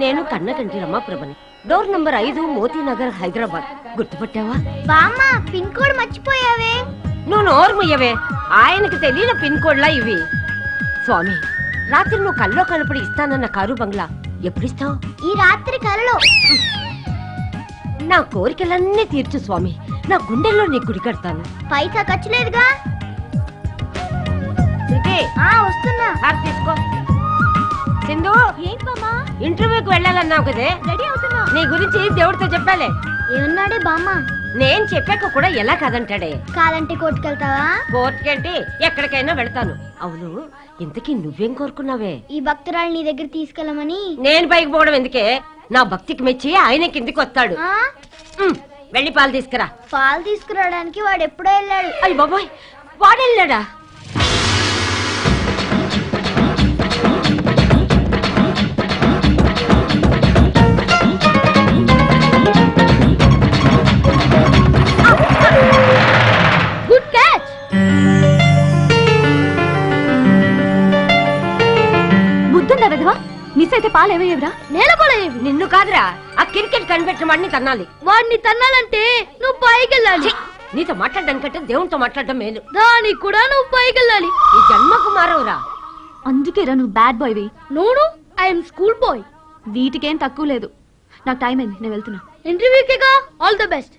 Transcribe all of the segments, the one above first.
నేను కన్నకంటి రమాప్రభని, door number 5, Moti Nagar, Hyderabad. గుర్తుపట్టావా? బామ్మ pin code మర్చిపోయావే. నువ్వు నోర్మయ్యవే, ఆయనకు తెలియని పిన్ కోడ్లా ఇవి. స్వామి, రాత్రి నువ్వు కల్లో కనపడి ఇస్తానన్న కారు బంగ్లా ఎప్పుడిస్తావు? ఈ రాత్రి కలలో. నా కోరికలన్నీ తీర్చు స్వామి, నా గుండెల్లో నీ గుడి కడతాను. పైసా ఖర్చు లేదుగా. వస్తున్నా. తీసుకో. సింధు, ఏంటమ్మా? ఇంటర్వ్యూకి వెళ్ళాలన్నావు కదే, రెడీ అవుతున్నా. నీ గురించి దేవుడితో చెప్పాలే. ఏమన్నాడే బామ్మ? నేను చెప్పాక కూడా ఎలా కాదంటాడే? కాదంటే కోర్టుకెళ్తావా? కోర్టుకేంటి, ఎక్కడికైనా వెళ్తాను. అవును, ఇంతకీ నువ్వేం కోరుకున్నావే? ఈ భక్తురాలు నీ దగ్గర తీసుకెళ్ళమని. నేను పైకి పోవడం ఎందుకే, నా భక్తికి మెచ్చి ఆయన కిందికి వస్తాడు. వెళ్ళి పాలు తీసుకురా. పాలు తీసుకురావడానికి వాడు ఎప్పుడో వెళ్ళాడు. అయ్య బాబోయ్, వాడు వెళ్ళాడా? Good catch. బుద్ధుందా విధవా? మిస్ అయితే పాలు ఏమయ్యేవిరా? నేల కూడా ఏవి. నిన్ను కాదురా, ఆ క్రికెట్ కనిపెట్టిన వాడిని తన్నాలి. వాడిని తన్నాలంటే నువ్వు పైకి వెళ్ళాలి. నీతో మాట్లాడడానికంటే దేవునితో మాట్లాడడం మేలు. దానికి కూడా నువ్వు పైకి వెళ్ళాలి. ఈ జన్మకు మారవురా. అందుకేరా నువ్వు బ్యాడ్ బాయ్వి. నోను, ఐఎమ్ స్కూల్ బాయ్. వీటికేం తక్కువ లేదు. నాకు టైం అయింది, నేను వెళ్తున్నా. ఇంటర్వ్యూకేగా, ఆల్ ద బెస్ట్.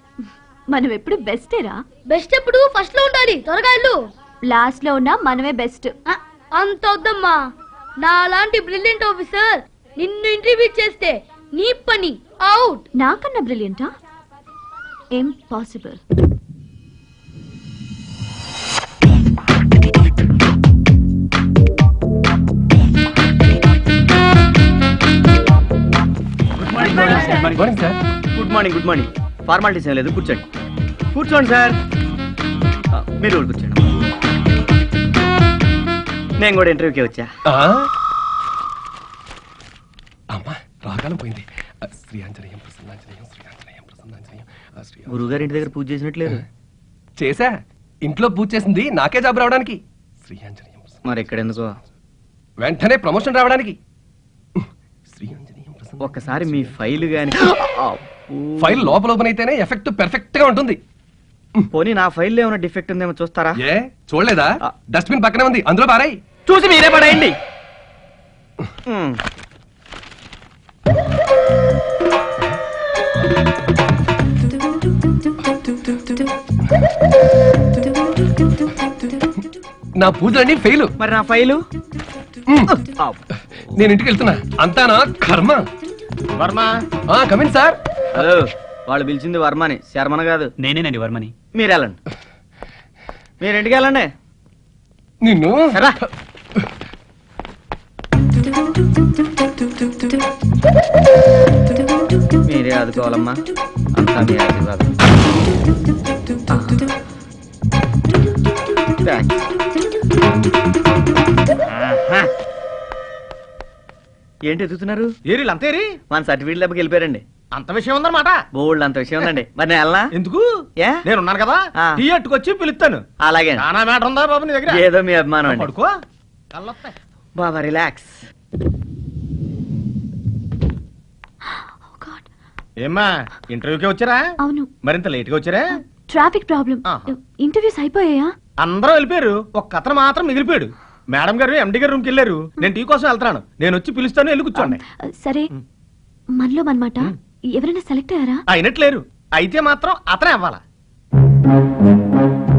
మనం ఎప్పుడు బెస్టేరా. బెస్ట్ ఎప్పుడు ఫస్ట్ లో ఉండాలి. త్వరగా వెళ్ళు. లాస్ట్ లో ఉన్నా మనమే బెస్ట్. అంత వద్దమ్మా. నా లాంటి బ్రిలియంట్ ఆఫీసర్ నిన్ను ఇంటర్వ్యూ చేస్తే నీ పని అవుట్. నాకన్నా బ్రిలియంటా? Impossible. Good morning. Good morning. Formalities ఏం లేదు, కూర్చోండి. కూర్చోండి సార్. మీరు కూడా కూర్చోండి. నేను కూడా ఇంటర్వ్యూకి వచ్చా. అమ్మా, రాగాలం పోయింది. శ్రీయాంజనేయం ప్రసన్నాంజనేయం, శ్రీయాంజనేయం ప్రసన్నాంజనేయం. గురువుగారి ఇంటి దగ్గర పూజ చేసినట్లేదు. చేసా, ఇంట్లో పూజ చేసింది నాకే జాబ్ రావడానికి. శ్రీయాంజనేయం. మరి ఇక్కడ ఎందుకో? వెంటనే ప్రమోషన్ రావడానికి. శ్రీయాంజనేయం. ఒక్కసారి మీ ఫైల్ గాని. ఫైల్ లోపల ఓపెన్ అయితేనే ఎఫెక్ట్ పెర్ఫెక్ట్ గా ఉంటుంది. పోనీ నా ఫైల్ ఏమైనా డిఫెక్ట్ ఉందేమో చూస్తారా? ఏ చూడలేదా? డస్ట్బిన్ పక్కనే ఉంది, అందులో పారాయి. చూసి మీరే పడేయండి. నా పూజలన్నీ ఫెయిల్. మరి నా ఫైలు? నేను ఇంటికి వెళ్తున్నా. అంతా నా కర్మ. వర్మ. Come in sir. హలో, వాళ్ళు పిలిచింది వర్మని, శర్మని కాదు. నేనేనండి వర్మని. మీరు వెళ్ళండి. మీరు ఇంటికి వెళ్ళండి. నిన్ను మీరే ఆదుకోవాలమ్మా, అంతా మీ ఆశీర్వాదం. ఏంటి ఎదుగుతున్నారు? అంతేరి మన సర్టిఫికేట్ దెబ్బకి వెళ్ళిపోయారండి. అంత విషయం ఉందన్నమాట. బోల్డ్ అంత విషయం ఉందండి. మరి నేను వెళ్ళనా? ఎందుకు? ఏ, నేనున్నాను కదా, టీ అట్టుకొచ్చి పిలుస్తాను. అలాగే. నానా మ్యాటర్ ఉందా బాబు నీ దగ్గర? ఏదో మీ అభిమానం అండి. పడుకో, కళ్ళొస్తాయి. బాబా రిలాక్స్. ఏమ్మా, ఇంటర్వ్యూకి వచ్చారా? అవును. మరింత లేట్ గా వచ్చారా? Traffic problem. ఇంటర్వ్యూస్ అయిపోయాయా? అందరూ వెళ్ళిపోయారు, ఒక్క అతను మాత్రం మిగిలిపోయాడు. మేడం గారు ఎండి గారు రూమ్కి వెళ్ళారు. నేను టీ కోసం వెళ్తాను. నేను వచ్చి పిలుస్తాను, వెళ్ళి కూర్చోండి. సరే, మనలో మనమాట ఎవరైనా సెలెక్ట్ అయ్యారా? అయినట్లేరు. అయితే మాత్రం అతనే అవ్వాలా.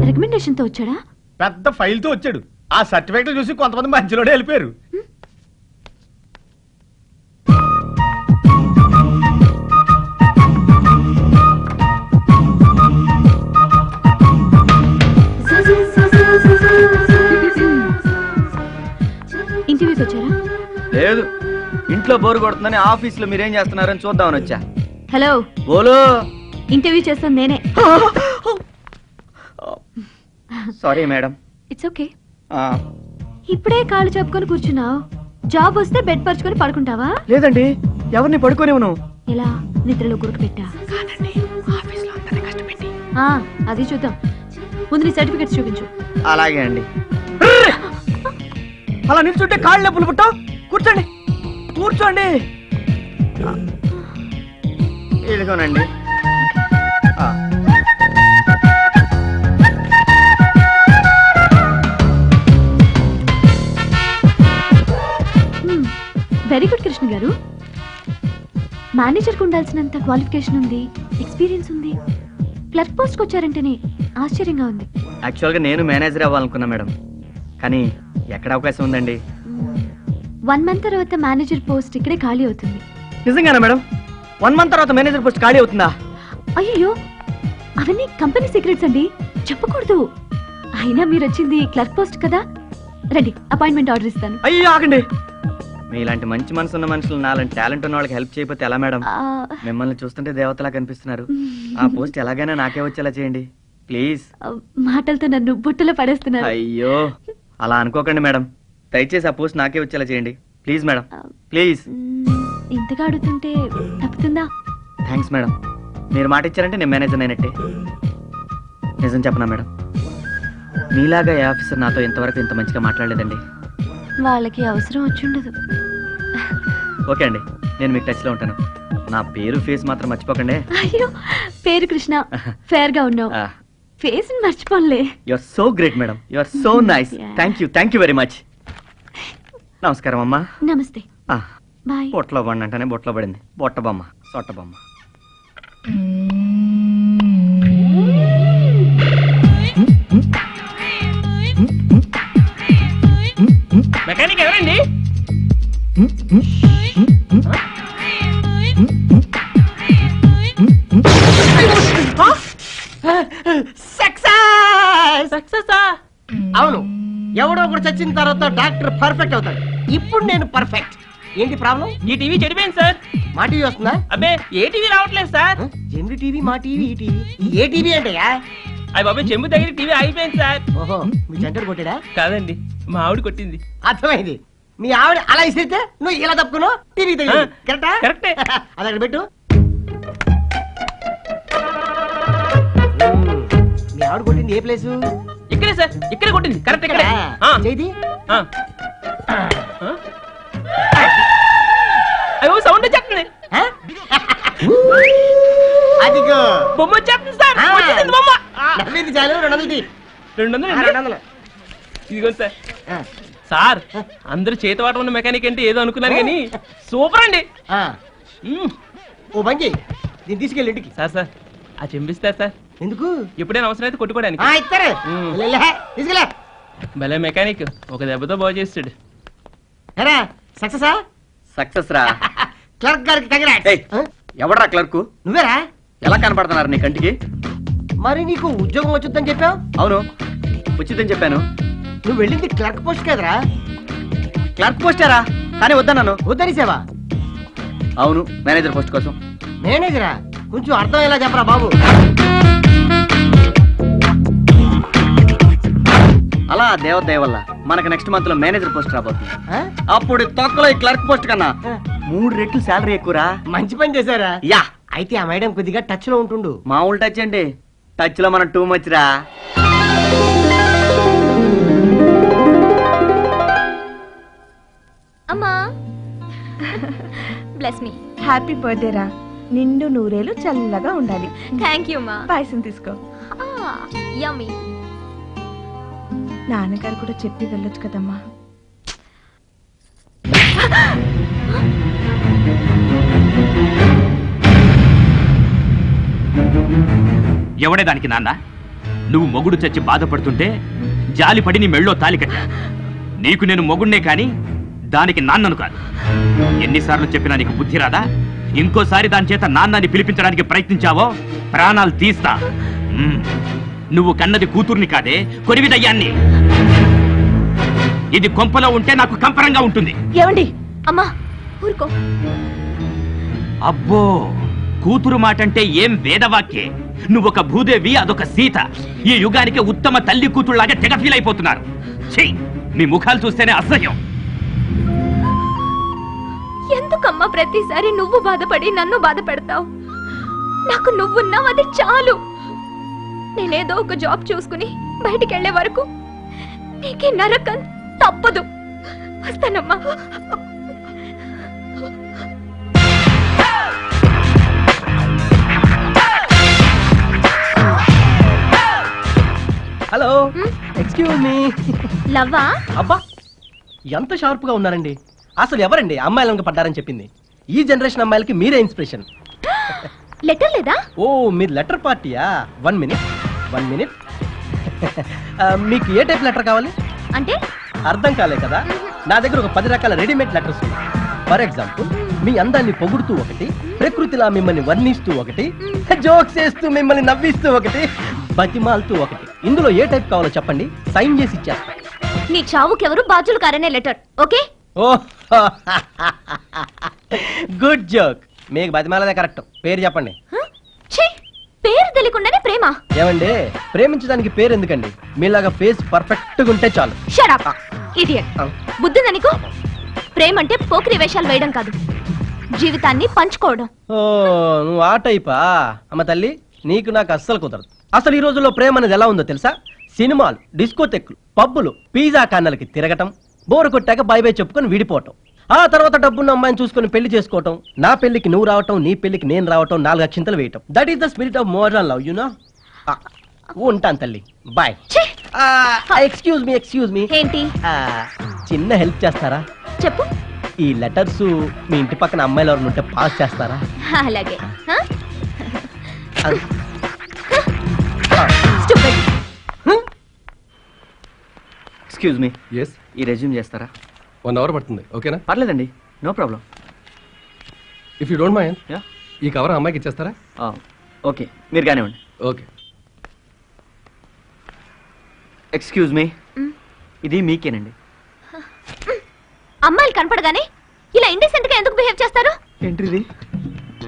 రికమెండేషన్ తో వచ్చాడా? పెద్ద ఫైల్ తో వచ్చాడు. ఆ సర్టిఫికేట్ చూసి కొంతమంది మధ్యలోనే వెళ్ళిపోయారు. ఇంటర్వ్యూకి వచ్చారా? లేదు, ఇంట్లో బోరు కొడుతుందని ఆఫీస్ లో మీరేం చేస్తున్నారని చూద్దామని వచ్చా. హలో, బోలు. ఇంటర్వ్యూ చేస్తాను నేనే. Sorry madam. It's okay. ఇప్పుడే కాళ్ళు చెప్పుకొని కూర్చున్నావు. జాబ్ వస్తే బెడ్ పరుచుకొని పడుకుంటావా? లేదండి, ఎవరిని పడుకోనివ్వను. ఎలా? నిద్రలో గురుకు పెట్టా? అది చూద్దాం. ముందు నీ సర్టిఫికెట్స్ చూపించు. అలాగే అండి. అలా నిల్చుంటే కాళ్ళు నొప్పులు పుట్టావు. కూర్చోండి, కూర్చోండి. ఇదిగోనండి. ఆ. వెరీ గుడ్ కృష్ణ గారు. మేనేజర్కి ఉండాల్సినంత క్వాలిఫికేషన్ ఉంది, ఎక్స్పీరియన్స్ ఉంది. క్లర్క్ పోస్ట్కి వచ్చారంటేనే ఆశ్చర్యంగా ఉంది. యాక్చువల్గా నేను మేనేజర్ అవ్వాలనుకున్నా మేడం, కానీ ఎక్కడ అవకాశం ఉందండి? 1 మంత్ తర్వాత మేనేజర్ పోస్ట్ ఇక్కడే ఖాళీ అవుతుంది. నిజంగానా మేడం? 1 మంత్ తర్వాత మేనేజర్ పోస్ట్ ఖాళీ అవుతుందా? అయ్యో, అవన్నీ కంపెనీ సీక్రెట్స్ అండి, చెప్పకూడదు. అయినా మీరు వచ్చింది క్లర్క్ పోస్ట్ కదా. రండి, అపాయింట్మెంట్ ఆర్డర్ ఇస్తాను. అయ్యో ఆగండి. మీలాంటి మంచి మనసు ఉన్న మనుషులు నాలాంటి టాలెంట్ ఉన్న వాళ్ళకి హెల్ప్ చేయకపోతే ఎలా మేడం? ఆ, మిమ్మల్ని చూస్తుంటే దేవతలా కనిపిస్తున్నారు. ఆ పోస్ట్ ఎలాగైనా నాకే వచ్చేలా చేయండి ప్లీజ్. మాటలతో నన్ను బుట్టలో పడేస్తున్నారు. అయ్యో అలా అనుకోకండి మేడం, దయచేసి ఆ పోస్ట్ నాకే వచ్చేలా చేయండి ప్లీజ్ మేడం, ప్లీజ్. ఇంతగా అడుగుతుంటే తప్పుతుందా? థ్యాంక్స్ మేడం, మీరు మాట ఇచ్చారంటే నేను మేనేజర్ అయినట్టే. నిజం చెప్పనా మేడం, మీలాగా ఏ ఆఫీసర్ నాతో ఇంతవరకు ఇంత మంచిగా మాట్లాడలేదండి. వాళ్ళకి అవసరం వచ్చుండదు. ఓకే అండి, నేను మీకు టచ్లో ఉంటాను. నా పేరు ఫేస్ మాత్రం మర్చిపోకండి. అయ్యో, పేరు కృష్ణ, ఫేర్ గా ఉన్నావు. ఫేస్ మర్చిపోలే. You are so great madam, you are so nice. Thank you very much. నమస్కారం అమ్మా. నమస్తే. బాయ్. బొట్లో బండి అంటేనే బొట్లో పడింది. బొట్ట బొమ్మ, సొట్ట బొమ్మ. మెకానిక్ ఎవరండి? అవును, ఎవడో ఒకటి చచ్చిన తర్వాత డాక్టర్ పర్ఫెక్ట్ అవుతాడు. ఇప్పుడు నేను పర్ఫెక్ట్. ఏంటి ప్రాబ్లం? ఈ టీవీ చెడిపోయింది సార్. మా టీవీ వస్తుందా? అబ్బే ఏ టీవీ రావట్లేదు సార్. జెమిని టీవీ, మా టీవీ, ఈ టీవీ. ఏ టీవీ అంటయ్యా? అయ్యి బాబాయ్, చెంబు దగ్గర టీవీ అయిపోయింది సార్. ఓహో, మీ సెంటర్ కొట్టాడా? కాదండి, మా ఆవిడ కొట్టింది. అర్థమైంది. మీ ఆవిడ అలా ఇస్తే నువ్వు ఇలా తప్పుకున్నావు, టీవీ తగిలింది. కరెక్టా? కరెక్టే. అది అక్కడ పెట్టు. మీ ఆవిడ కొట్టింది ఏ ప్లేసు? ఇక్కడే సార్, ఇక్కడే కొట్టింది. కరెక్ట్ ఇక్కడ. చేది అయ్యో సౌండ్ వచ్చేస్తుంది. అదిగో బొమ్మ వచ్చేస్తుంది సార్. వచ్చేసింది బొమ్మ. నవ్వింది చాలు. 200 200. ఇదిగోండి సార్. సార్, అందరూ చేతివాట ఉన్న మెకానిక్ అంటే ఏదో అనుకున్నారు కానీ సూపర్ అండి. ఓ బంగి దీన్ని తీసుకెళ్ళి ఇంటికి. సార్ ఆ చెంపిస్తారు సార్. ఎందుకు? ఎప్పుడైనా అవసరం అయితే కొట్టుకోవడానికి. ఇస్తారు. తీసుకెళ్ళా. భలే మెకానిక్, ఒక దెబ్బతో బాగు చేస్తాడు. ఎరా సక్సెసా? సక్సెస్ రా. క్లర్క్ గారికి కంగ్రాట్స్. ఏయ్, ఎవడరా క్లర్కు? నువ్వేరా? ఎలా కనపడుతున్నారు నీ కంటికి? మరి నీకు ఉద్యోగం వచ్చుద్దని చెప్పావు. అవును, ఉచితం చెప్పాను. నువ్వు వెళ్ళింది క్లర్క్ పోస్ట్ కదరా? క్లర్క్ పోస్టారా? కానీ వద్దన్నాను. వద్దనిసేవా? అవును, మేనేజర్ పోస్ట్ కోసం. మేనేజరా? కొంచెం అర్థమయ్యేలా చెప్పరా బాబు. అలా దేవదయ వల్ల మనకు నెక్స్ట్ మంత్ లో మేనేజర్ పోస్ట్ రాబోతుంది. ఆ? అప్పుడు తొక్కలో ఈ క్లర్క్ పోస్ట్ కన్నా 3 రెట్లు శాలరీ ఎక్కువరా. మంచి పని చేశారా? యా. అయితే ఆ మేడం కొద్దిగా టచ్ లో ఉంటుండు. మామూలు టచ్ అండి, టచ్ లో మనం టూ మచ్ రా. అమ్మా, బ్లెస్ మీ. హ్యాపీ బర్త్డే రా. నిండు నూరేలు చల్లగా ఉండాలి. థ్యాంక్ యూ మా. పాయసం తీసుకో. యమ్మీ. నాన్నగారు కూడా చెప్పి వెళ్ళొచ్చు కదమ్మా. ఎవడే దానికి నాన్న? నువ్వు మొగుడు చచ్చి బాధపడుతుంటే జాలిపడి నీ మెళ్ళో తాలి కట్టా. నీకు నేను మొగుడినే కాని దానికి నాన్నను కాదు. ఎన్నిసార్లు చెప్పినా నీకు బుద్ధి రాదా? ఇంకోసారి దాని చేత నాన్నని పిలిపించడానికి ప్రయత్నించావో ప్రాణాలు తీస్తా. నువ్వు కన్నది కూతుర్ని కాదే, కొరివిదయ్యాన్ని. ఇది కొంపలో ఉంటే నాకు కంపరంగా ఉంటుంది. ఏమండి? అమ్మా ఊరుకో. అబ్బో, కూతురు మాటంటే ఏం వేదవాక్యే. నువ్వొక భూదేవి, అదొక సీత. ఈ యుగానికి ఉత్తమ తల్లి కూతుళ్లాగా తెగ ఫీల్ అయిపోతున్నారు. ఛీ, మీ ముఖాలు చూస్తేనే అసహ్యం. ఎందుకమ్మా ప్రతిసారి నువ్వు బాధపడి నన్ను బాధ పెడతావు? నాకు నువ్వున్నావు, అది చాలు. నేనేదో ఒక జాబ్ చూసుకుని బయటికి వెళ్లే వరకు నీకే నరకం తప్పదు. వస్తానమ్మా. Excuse me. లవ్వా? అబ్బా ఎంత షార్ప్ గా ఉన్నారండి. అసలు ఎవరండి అమ్మాయిలను పడ్డారని చెప్పింది? ఈ జనరేషన్ అమ్మాయిలకి మీరే ఇన్స్పిరేషన్. లెటర్ లేదా? ఓ మీరు లెటర్ పార్టీయా? 1 మినిట్. మీకు ఏ టైప్ లెటర్ కావాలి? అంటే అర్థం కాలే కదా. నా దగ్గర ఒక 10 రకాల రెడీమేడ్ లెటర్స్ ఉన్నాయి. ఫర్ ఎగ్జాంపుల్, మీ అందాన్ని పొగుడుతూ ఒకటి, ప్రకృతిలా మిమ్మల్ని వర్ణిస్తూ ఒకటి, జోక్స్ చేస్తూ మిమ్మల్ని నవ్విస్తూ ఒకటి, బతిమాలుతూ ఒకటి. ఇందులో ఏ టైప్ కావాలో చెప్పండి, సైన్ చేసి ఇచ్చేస్తా. నీ చావుకెవరు బాజులు కారనే లెటర్. ఓకే? ఓ గుడ్ జోక్. మీకు బతిమాలదే కరెక్ట్. పేరు చెప్పండి. ఛీ, పేరు తెలియకుండానే ప్రేమ. ఏమండి, ప్రేమించడానికి పేరు ఎందుకండి? మీలాగా ఫేస్ పర్ఫెక్ట్ గా ఉంటే చాలు. Shut up idiot. బుద్ధుందా నీకు? ప్రేమ అంటే పోకిరి వేషాలు వేయడం కాదు, జీవితాన్ని పంచుకోవడం. ఓ నువ్వు ఆ టైపా? అమ్మ తల్లి, నీకు నాకు అస్సలు కుదరదు. అసలు ఈ రోజుల్లో ప్రేమ అనేది ఎలా ఉందో తెలుసా? సినిమాలు, డిస్కోటెక్లు, పబ్బులు, పిజ్జా కార్నర్లకి తిరగటం, బోరు కొట్టాక బై బై చెప్పుకొని విడిపోవటం, ఆ తర్వాత డబ్బున్న అమ్మాయిని చూసుకొని పెళ్లి చేసుకోవటం, నా పెళ్లికి నువ్వు రావటం, నీ పెళ్లికి నేను రావటం, 4 అక్షింతలు వేయటం. That is the spirit of modern love, you know. ఉంటాను తల్లి, బాయ్. ఛీ! Excuse me. ఏంటి? చిన్న హెల్ప్ చేస్తారా? చెప్పు. ఈ లెటర్స్ మీ ఇంటి పక్కన అమ్మాయిలు ఎవరు ఉంటే పాస్ చేస్తారా? అలాగే. ఎక్స్క్యూజ్ మీ, ఎస్, ఈ రెజ్యూమ్ చేస్తారా? 1 అవర్ పడుతుంది. ఓకేనా? పర్లేదండి, no problem. If you don't mind, yeah, ఈ కవర్ అమ్మాయికి ఇచ్చేస్తారా? ఓకే, మీరు కానివ్వండి. ఓకే. ఎక్స్క్యూజ్ మీ, ఇది మీకేనండి. అమ్మాయిలు కనపడగానే ఇలా ఇండిసెంట్ గా ఎందుకు బిహేవ్ చేస్తారు? ఏంటిది?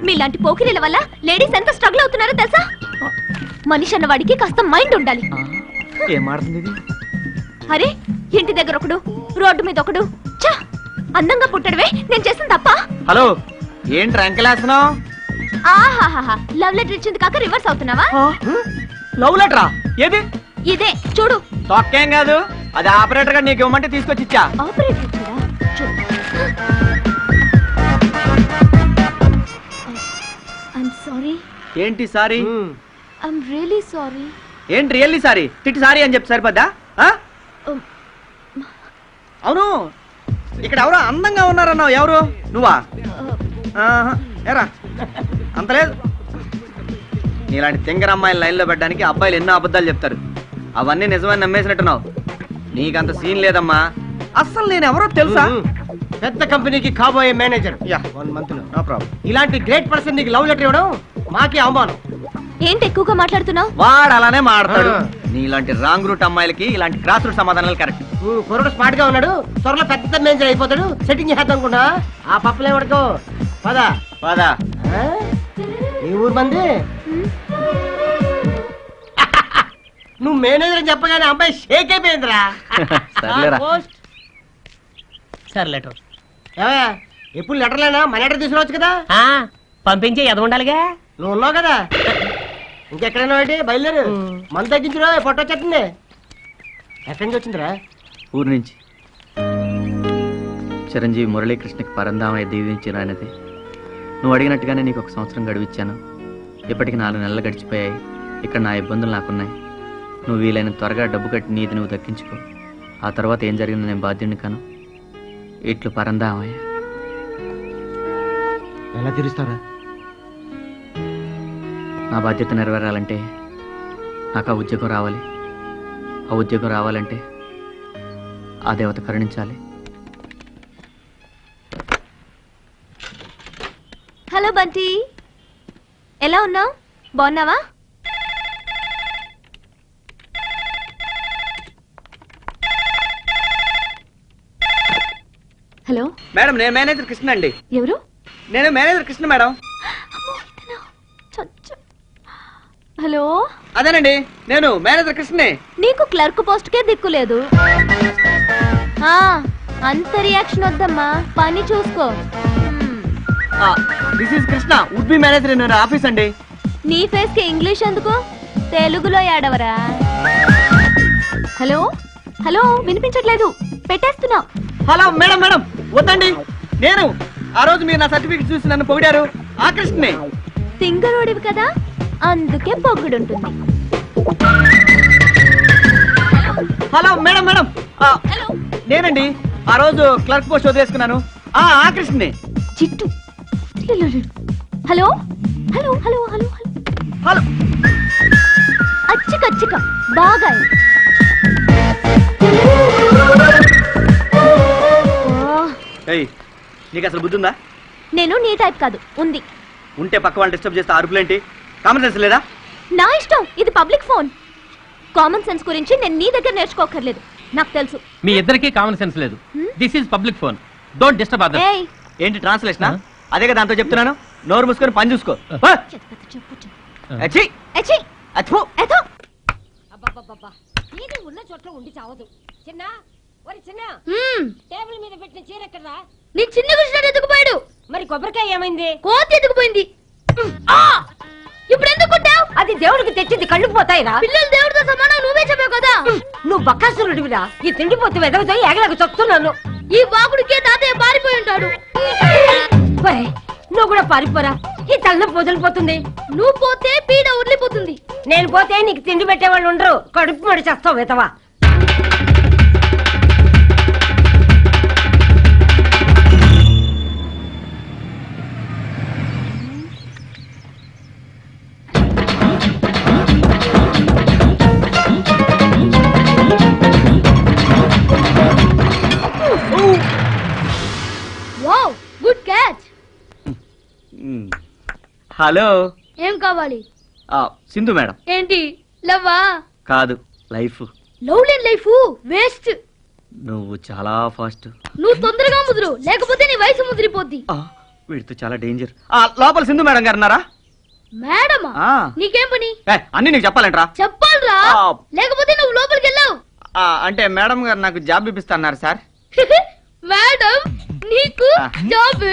మీలాంటి పోకిరీల వల్ల లేడీస్ ఎంత స్ట్రగుల్ అవుతున్నారో తెలుసా? మనిషి అన్న వాడికి కాస్త మైండ్ ఉండాలి. ఏం మారుతుంది ఇది? అరే, ఇంటి దగ్గర ఒకడు, రోడ్డు మీద ఒకడు. ఛ! అందంగా పుట్టడమే నేను చేసిన తప్ప. హలో, ఏంటి రంకెలేస్తున్నావు? ఆహాహా, లవ్ లెటర్ ఇచ్చింది కాక రివర్స్ అవుతున్నావా? లవ్ లెటరా? ఏది? ఇదే చూడు. తొక్కేం కాదు, అది ఆపరేటర్ గా నీకు ఇవ్వమంటే తీసుకొచ్చి ఇచ్చా. ఆపరేటర్ ఇచ్చాడా? చూడు. I'm sorry. ఏంటి సారీ? I'm really sorry. ఏంటి రియల్లీ సారీ? తిట్టి సారీ అని చెప్పి సరిపోద్దా? అవును, ఇక్కడ ఎవరో అందంగా ఉన్నారన్నావు, ఎవరు? నువ్వా? ఆహా, ఏరా అంత లేదు. నీలాంటి తింగర అమ్మాయిని లైన్లో పెట్టడానికి అబ్బాయిలు ఎన్నో అబద్ధాలు చెప్తారు, అవన్నీ నిజమని నమ్మేసినట్టున్నావు. నీకంత సీన్ లేదమ్మా. అస్సలు నేను ఎవరో తెలుసా? పెద్ద కంపెనీకి కాబోయే మేనేజర్. యా, 1 month లో నో ప్రాబ్లం. ఇలాంటి గ్రేట్ పర్సన్ నీకు లవ్ లెటర్ ఇవ్వడం మాకే అవమానం. ఏంటి ఎక్కువగా మాట్లాడుతున్నావు? వాడు అలానే మాడతాడు. నీలాంటి రాంగ్ రూట్ అమ్మాయిలకి ఇలాంటి క్రాస్ రూట్ సమాధానాలు కరెక్ట్. కుర్రడు స్మార్ట్ గా ఉన్నాడు, త్వరలో పెద్ద మేనేజర్ అయిపోతాడు. సెట్టింగ్ చేద్దాం అనుకున్నా. ఆ పప్పులే పడుకో. పదా పదా. ఈ ఊరు మంది. నువ్వు మేనేజర్ అని చెప్పగానే అబ్బాయి షేక్ అయిపోయిందిరా. సర్లేరా. సార్ లెటర్ ఎప్పుడు లెటర్లేనా? మన లెటర్ తీసుకురావచ్చు కదా. పంపించే ఎద ఉండాలిగా. నువ్వు ఉన్నావు కదా, ఇంకెక్కడైనా ఒకటి బయలుదేరు. మన తగ్గించురా, పొట్టొచ్చేస్తుంది. ఎక్కడి నుంచి వచ్చిందిరా? ఊరు నుంచి. చిరంజీవి మురళీకృష్ణకి పరంధామయ్య దీవించిన ఆయనది. నువ్వు అడిగినట్టుగానే నీకు 1 సంవత్సరం గడువిచ్చాను. ఇప్పటికి 4 నెలలు గడిచిపోయాయి. ఇక్కడ నా ఇబ్బందులు నాకున్నాయి. నువ్వు వీలైన త్వరగా డబ్బు కట్టి నీది నువ్వు దక్కించుకో. ఆ తర్వాత ఏం జరిగిందో నేను బాధ్యుడిని కాను. ఇట్లు పరంధామయ్య. ఎలా తీరుస్తారా? నా బాధ్యత నెరవేరాలంటే నాకు ఆ ఉద్యోగం రావాలి. ఆ ఉద్యోగం రావాలంటే ఆ దేవత కరుణించాలి. హలో బంటి, ఎలా ఉన్నావు? బాగున్నావా? హలో మేడం, నేను మేనేజర్ కృష్ణ అండి. ఎవరు? నేను మేనేజర్ కృష్ణ మేడం. హలో, అదేనండి, నేను మేనేజర్ కృష్ణనే. నీకు క్లర్క్ పోస్ట్ కే దిక్కులేదు. అంత రియాక్షన్ వద్దమ్మా, పని చూసుకో. This is Krishna, would be manager in office అండి. నీ ఫేస్ కి ఇంగ్లీష్ ఎందుకు? తెలుగులో ఏడవరా? హలో హలో, వినిపించట్లేదు, పెట్టేస్తున్నా. హలో మేడం, మేడం వద్దండి. నేను ఆ రోజు మీరు నా సర్టిఫికెట్ చూసి నన్ను పొగిడారు, ఆ కృష్ణనే. సింగరోడివి కదా, అందుకే పొగుడుంటుంది. హలో మేడం మేడం నేనండి ఆ రోజు క్లర్క్ పోస్ట్ వదిలేసుకున్నాను కృష్ణని. Chittu hello hello hello hello hello అచ్చక బాగా ఏయ్ నీకు అసలు బుద్ధి ఉందా? నేను నీ టైప్ కాదు ఉంది. ఉంటే పక్క వాళ్ళు డిస్టర్బ్ చేస్తే అరుపులేంటి? కామన్ సెన్స్ లేదా? నా ఇష్టం, ఇది పబ్లిక్ ఫోన్. కామన్ సెన్స్ గురించి నేను నీ దగ్గర నేర్చుకోకర్లేదు, నాకు తెలుసు. మీ ఇద్దరికి కామన్ సెన్స్ లేదు. This is public phone, don't disturb other. ఏయ్ ఏంటి ట్రాన్స్లేషన్? అదే కదా దాంతో చెప్తున్నాను, నోరు మూసుకొని పని చూసుకో. అచ్చి ఎచ్చి అచ్చు ఎతో అబ్బబ్బబ్బబ్బా, ఇది ఉన్న చోట్ల ఉండి చావదు. చిన్న ఒరి చిన్న, టేబుల్ మీద పెట్టిన చీర ఎక్కడరా? నీ చిన్న కృష్ణుడు ఎత్తుకుపోయాడు. మరి కొబ్బరికాయ ఏమైంది? కోతి ఎత్తుకుపోయింది. ఇప్పుడు ఎందుకు కొట్టావు? అది దేవుడికి తెచ్చింది, కళ్ళు పోతాయిరా. పిల్లలు దేవుడితో సమానం, నువ్వే చెప్పావు కదా. నువ్వు బక్కాసురుడివిరా. ఈ తిండిపోతు వెదవుతో ఏగలకు చెప్తున్నాను. ఈ వాకుడికే తాతయ్య పారిపోయి ఉంటాడు. ఒరేయ్, నువ్వు కూడా పారిపోరా, ఈ తలనొప్పి వదిలిపోతుంది. నువ్వు పోతే పీడ వదిలిపోతుంది. నేను పోతే నీకు తిండి పెట్టేవాళ్ళు ఉండరు, కడుపు మడి చేస్తావు వెతవా. Wow, good catch. హలో ఏం కావాలి? సింధు మేడం. ఏంటి లవ్వా? కాదు, లైఫ్. లవ్ లేని లైఫ్ వేస్ట్. నువ్వు చాలా ఫాస్ట్. నువ్వు తొందరగా ముదురు, లేకపోతే నీ వయసు ముదిరిపోద్ది. వీడితో చాలా డేంజర్. లోపల సింధు మేడం గారు ఉన్నారా? మేడమా? నీకేం పని? అన్ని నీకు చెప్పాలంటరా? చెప్పాలరా, లేకపోతే నువ్వు లోపలికి వెళ్ళావు. అంటే మేడం గారు నాకు జాబ్ ఇప్పిస్తున్నారు సార్. మేడం నీకు జాబ్?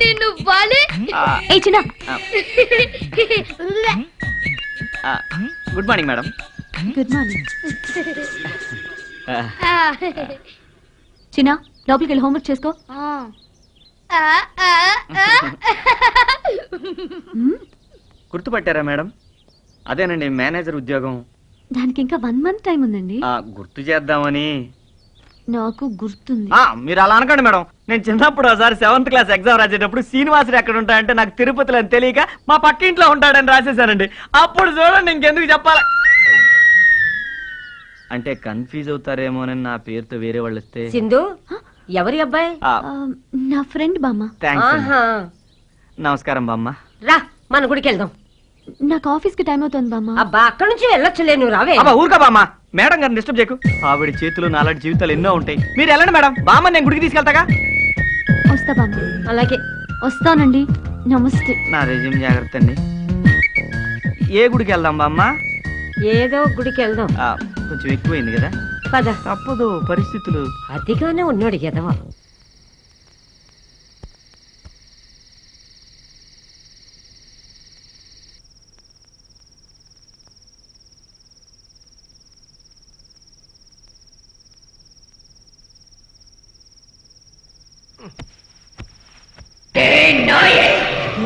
నిన్ను వాలే. ఏ చిన్న good morning madam. Good morning. చిన్న లోపలికి వెళ్ళి హోంవర్క్ చేసుకో. గుర్తుపట్టారా మేడం? అదేనండి మేనేజర్ ఉద్యోగం. దానికి ఇంకా 1 month టైం ఉందండి. గుర్తు చేద్దామని. నాకు గుర్తుంది. మీరు అలా అనకండి మేడం. నేను చిన్నప్పుడు ఒకసారి 7th క్లాస్ ఎగ్జామ్ రాసేటప్పుడు శ్రీనివాసుడు ఎక్కడ ఉంటాడంటే నాకు తిరుపతిలో అని తెలియక మా పక్కింట్లో ఉంటాడని రాసేసానండి. అప్పుడు చూడండి, ఇంకెందుకు చెప్పాలి. అంటే కన్ఫ్యూజ్ అవుతారేమోనని నా పేరుతో వేరే వాళ్ళు వస్తే. సింధు ఎవరి అబ్బాయి? నా ఫ్రెండ్ బామ్మ. థాంక్స్. నమస్కారం బామ్మ. రా, మన గుడికి వెళ్దాం. నాకు ఆఫీస్ కి టైం అవుతుంది బామ్మ. అబ్బా, అక్కడి నుంచి వెళ్ళొచ్చులే, నువ్వు రావే. ఊరుకా బామ్మ, మేడం గారిని డిస్టర్బ్ చేయకు. ఆవిడ చేతిలో నాలాంటి జీవితాలు ఎన్నో ఉంటాయి. మీరు వెళ్ళండి మేడం. బామ్మ నేను గుడికి తీసుకెళ్తాగా. వస్తా బామ్మ. అలాగే వస్తానండి. నమస్తే. నా రెజ్యూమ్ జాగ్రత్త అండి. ఏ గుడికి వెళ్దాం బామ్మ? ఏదో గుడికి వెళ్దాం. కొంచెం ఎక్కువైంది కదా. పద. తప్పదు, పరిస్థితులు. అదిగానే ఉన్నాడు ఎదవా.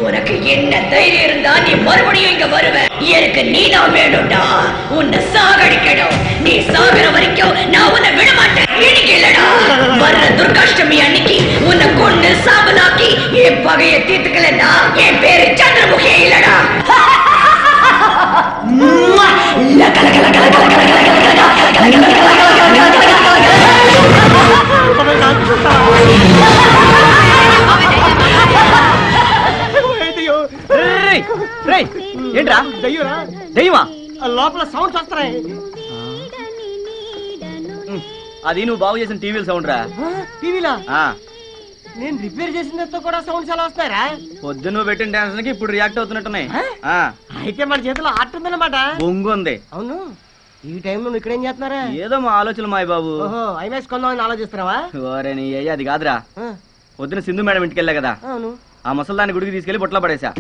உனக்கு என்ன தைரியம் இருந்தா நீ மறுபடியும் இங்க வருவ? எனக்கு நீதான் வேணும்டா. உன்னை சாகடிக்கணும். நீ சாகுற வரைக்கும் நான் உன்னை விட மாட்டேன். இன்னைக்கு இல்லடா, வர்ற துர்காஷ்டமி அன்னைக்கு உன்னை கொண்டு சாம்பலாக்கி என் பகையை தீர்த்துக்கலன்னா என் பேரு சந்திரமுகே இல்லடா. ఏంట్రా దయ్యమా? లోపల సౌండ్స్ వస్తున్నాయి. అది నువ్వు బాగు చేసిన టీవీల సౌండ్ రా. టీవీలా? నేను రిపేర్ చేసినతో కూడా సౌండ్స్ ఎలా వస్తాయరా? పొద్దున్న నువ్వు పెట్టిన డాన్స్ కి ఇప్పుడు రియాక్ట్ అవుతున్నట్టున్నాయి. అయితే మన చేతిలో ఆర్ట్ ఉందన్నమాట. బొంగు ఉంది. అవును, ఈ టైంలో నువ్వు ఇక్కడ ఏం చేస్తున్నారా? ఏదో మా ఆలోచనలు మాయ బాబు. ఓహో, ఐమాక్స్ కొందామని ఆలోచిస్తున్నావా? ఓరే నీ అయ్యా, అది కాదురా. పొద్దున సింధు మేడం ఇంటికి వెళ్ళా కదా, అవును. ఆ ముసల్దాన్ని గుడికి తీసుకెళ్లి బొట్లో పడేసా.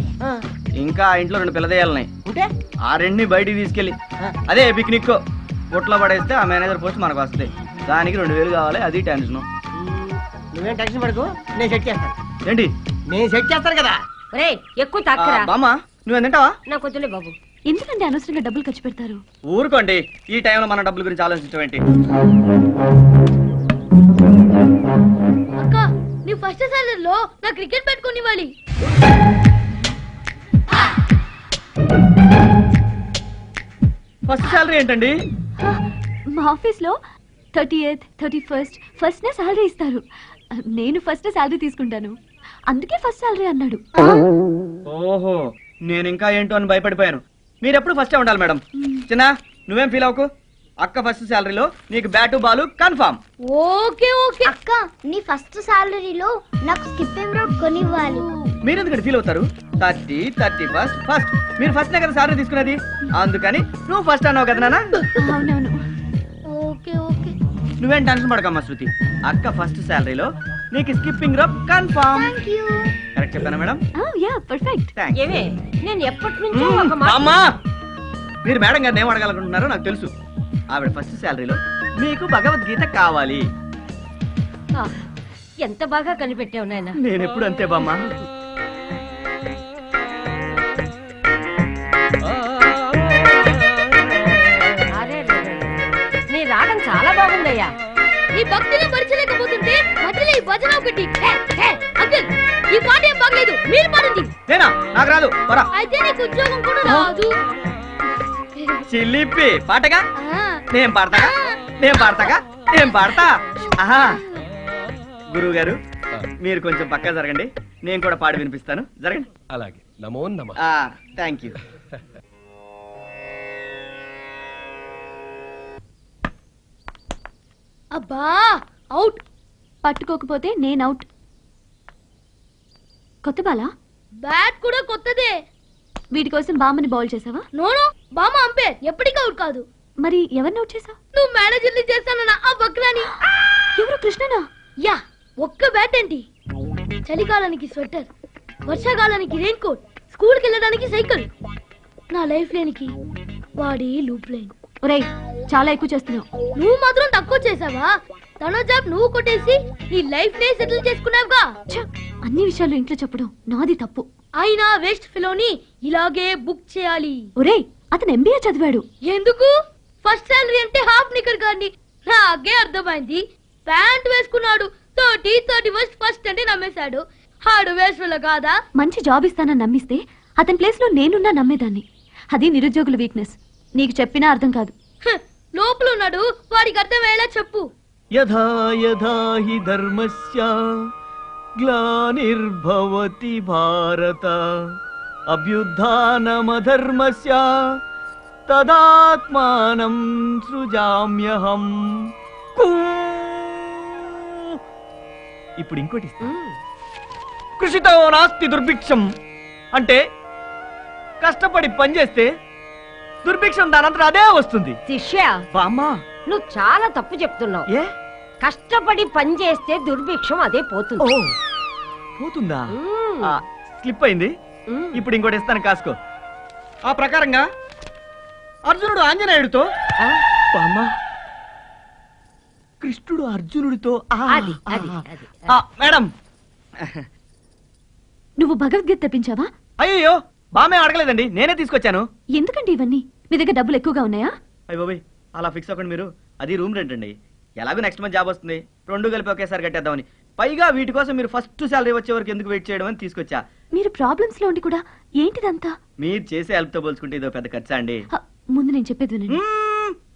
ఇంకా ఆ ఇంట్లో 2 పిల్లదయ్యాలున్నాయి. ఉంటే ఆ 2ని బయటికి తీసుకెళ్లి అదే పిక్నిక్ బొట్లో పడేస్తే ఆ మేనేజర్ పోస్ట్ మనకు వస్తుంది. దానికి 2000 కావాలి, అది టెన్షన్. నువ్వేం టెన్షన్ పడకు, నేను సెట్ చేస్తాను. ఏంటి? నేను సెట్ చేస్తాను కదా. ఒరేయ్, ఎక్కువ తాక్కరా. బామ్మ నువ్వు తింటావా? నాకు వద్దులే బాబు. ఎందుకంటే అనవసరంగా డబ్బులు ఖర్చు పెడతారు? ఊరుకోండి, ఈ టైంలో మన డబ్బుల గురించి ఆలోచించడం ఏంటి? అక్క నీ ఫస్ట్ సాలరీలో నా క్రికెట్ పెట్టుకొని ఇవ్వాలి. ఫస్ట్ శాలరీ ఏంటండి? మా ఆఫీస్లో 30th 31st ఫస్ట్ నా శాలరీ ఇస్తారు. నేను ఫస్ట్ శాలరీ తీసుకుంటాను, అందుకే ఫస్ట్ శాలరీ అన్నాడు. ఓహో, నేను ఇంకా ఏంటో అని భయపడిపోయాను. మీరెప్పుడు ఫస్టే ఉండాలి మేడం. చిన్న, నువ్వేం ఫీల్ అవ్వకు. అక్క ఫస్ట్ శాలరీలో నీకు bat Balu confirm. Okay okay అక్క నీ ఫస్ట్ సాలరీలో నాకు స్కిప్పింగ్ రోప్ కొనివ్వాలి. మీరెందుకంటే ఫీల్ అవుతారు? 30, 31st ఫస్ట్. మీరు ఫస్ట్ కదా శాలరీ తీసుకున్నది, అందుకని నువ్వు ఫస్ట్ అన్నావు కదా నాన్న. అవునవును. ఓకే ఓకే నువ్వేం టెన్షన్ పడకమ్మా శృతి. అక్క ఫస్ట్ శాలరీలో నీకు స్కిప్పింగ్ రోప్ కన్ఫర్మ్. కరెక్ట్ చెప్పానా మేడం? Yeah perfect. ఏమే నేను ఎప్పటి నుంచో ఒక మాట అమ్మా, మీరు మేడం గారిని ఏం అడగాలనుకుంటున్నారో నాకు తెలుసు. ఆవిడ ఫస్ట్ శాలరీలో మీకు భగవద్గీత కావాలి. ఆ, ఎంత బాగా కనిపెట్టావు నాయనా. నేను ఎప్పుడు అంతే బామ్మా. అరే రే రే. నీ రాగం చాలా బాగుందయ్యా. నీ భక్తిని మరచలేకపోతుంటే మధ్యలో ఈ భజన ఒకటి. అంకుల్ ఈ పాట ఏం బాగలేదు, మీరు పాడండి. నేనా? నాకు రాదు. పరా. అయితే నీకు ఉద్యోగం కూడా రాదు. చిల్లిపి పాటగా ఆ, నేను పాడతాగా, నేను పాడతాగా, నేను పాడతా. ఆహా, గురువు గారు మీరు కొంచెం పక్కా జరగండి, నేను కూడా పాడి వినిపిస్తాను. జరగండి. అలాగే. నమో నమః. Thank you. అబ్బా అవుట్. పట్టుకోకపోతే నేను అవుట్. కొత్త బాలా? బ్యాట్ కూడా కొత్తదే. వీటి కోసం బామ్మని బౌల్ చేసావా? నోనో బామ్మ అంపేర్, ఎప్పటికీ అవుట్ కాదు. మరి ఎవరిని అవుట్ చేసావు? నువ్వు మేనేజర్ని చేస్తానన్నా ఆ వక్రాని. ఎవరు? కృష్ణనా? యా, ఒక్క బ్యాట్ ఏంటి? చలికాలానికి స్వెటర్, వర్షాకాలానికి రెయిన్ కోట్, స్కూల్కి వెళ్ళడానికి సైకిల్. నా లైఫ్ లేనికి వాడి లూప్ లైన్. ఒరేయ్, చాలా ఎక్కువ చేస్తున్నావు. నువ్వు మాత్రం తక్కువ చేసావా? తన జాబ్ నువ్వు కొట్టేసి నీ లైఫ్ నే సెటిల్ చేసుకున్నావుగా. ఛ, అన్ని విషయాలు ఇంట్లో చెప్పడం నాది తప్పు. అయినా వేస్ట్ ఫెలోని ఇలాగే బుక్ చేయాలి. ఒరేయ్, అతను ఎంబీఏ చదివాడు. ఎందుకు? ఫస్ట్ సాలరీ అంటే హాఫ్ నికర్ గాని. నాకే అర్థమైంది. ప్యాంట్ వేసుకున్నాడు, 31st ఫస్ట్ అంటే నమ్మేశాడు. హాడు వేస్ట్ ఫెలో కాదా? మంచి జాబ్ ఇస్తానని నమ్మిస్తే అతని ప్లేస్ లో నేనున్నా నమ్మేదాన్ని. అది నిరుద్యోగుల వీక్నెస్. నీకు చెప్పినా అర్థం కాదు. హ్, లోపల ఉన్నాడు, వాడికి అర్థమయ్యేలా చెప్పు. యథా యథా హి ధర్మస్య గ్లానిర్భవతి భారత అభ్యుత్థానమధర్మస్య తదాత్మానం సృజామ్యహం. ఇప్పుడు ఇంకోటి ఇస్తా. కృషితో నాస్తి దుర్భిక్షం అంటే కష్టపడి పనిచేస్తే దుర్భిక్షం దానంతట అదే వస్తుంది. శిష్య, బామ్మా, నువ్వు చాలా తప్పు చెప్తున్నావు. ఏ కష్టపడి పని చేస్తే దుర్భిక్షం అదే పోతుంది. ఓ పోతుందా? మ్మ్. స్లిప్ అయింది. మ్మ్. ఇప్పుడు ఇంకోటి ఇస్తాను, కాసుకో. ఆ ప్రకారంగా అర్జునుడు ఆంజనేయుడితో, ఆ, బామ్మా, కృష్ణుడు అర్జునుడితో. అది అది అది. మేడం, నువ్వు భగవద్గీత తెప్పించావా? అయ్యో బామ్మే అడగలేదండి, నేనే తీసుకొచ్చాను. ఎందుకండి ఇవన్నీ? మీ దగ్గర డబ్బులు ఎక్కువగా ఉన్నాయా? అయ్య బాబాయ్, అలా ఫిక్స్ అవ్వకండి మీరు. అది రూమ్ రెంట్ అండి. ఎలాగో నెక్స్ట్ మంత్ జాబ్ వస్తుంది, రెండు కలిపి ఒకేసారి కట్టేద్దామని. పైగా వీటి కోసం మీరు ఫస్ట్ శాలరీ వచ్చే వరకు ఎందుకు వెయిట్ చేయడం అని తీసుకొచ్చా. మీరు ప్రాబ్లమ్స్ లో ఉండి కూడా ఏంటిదంతా? మీరు చేసే హెల్ప్ తో పోల్చుకుంటే ఇదో పెద్ద ఖర్చా అండి. ముందు నేను చెప్పేది వినండి.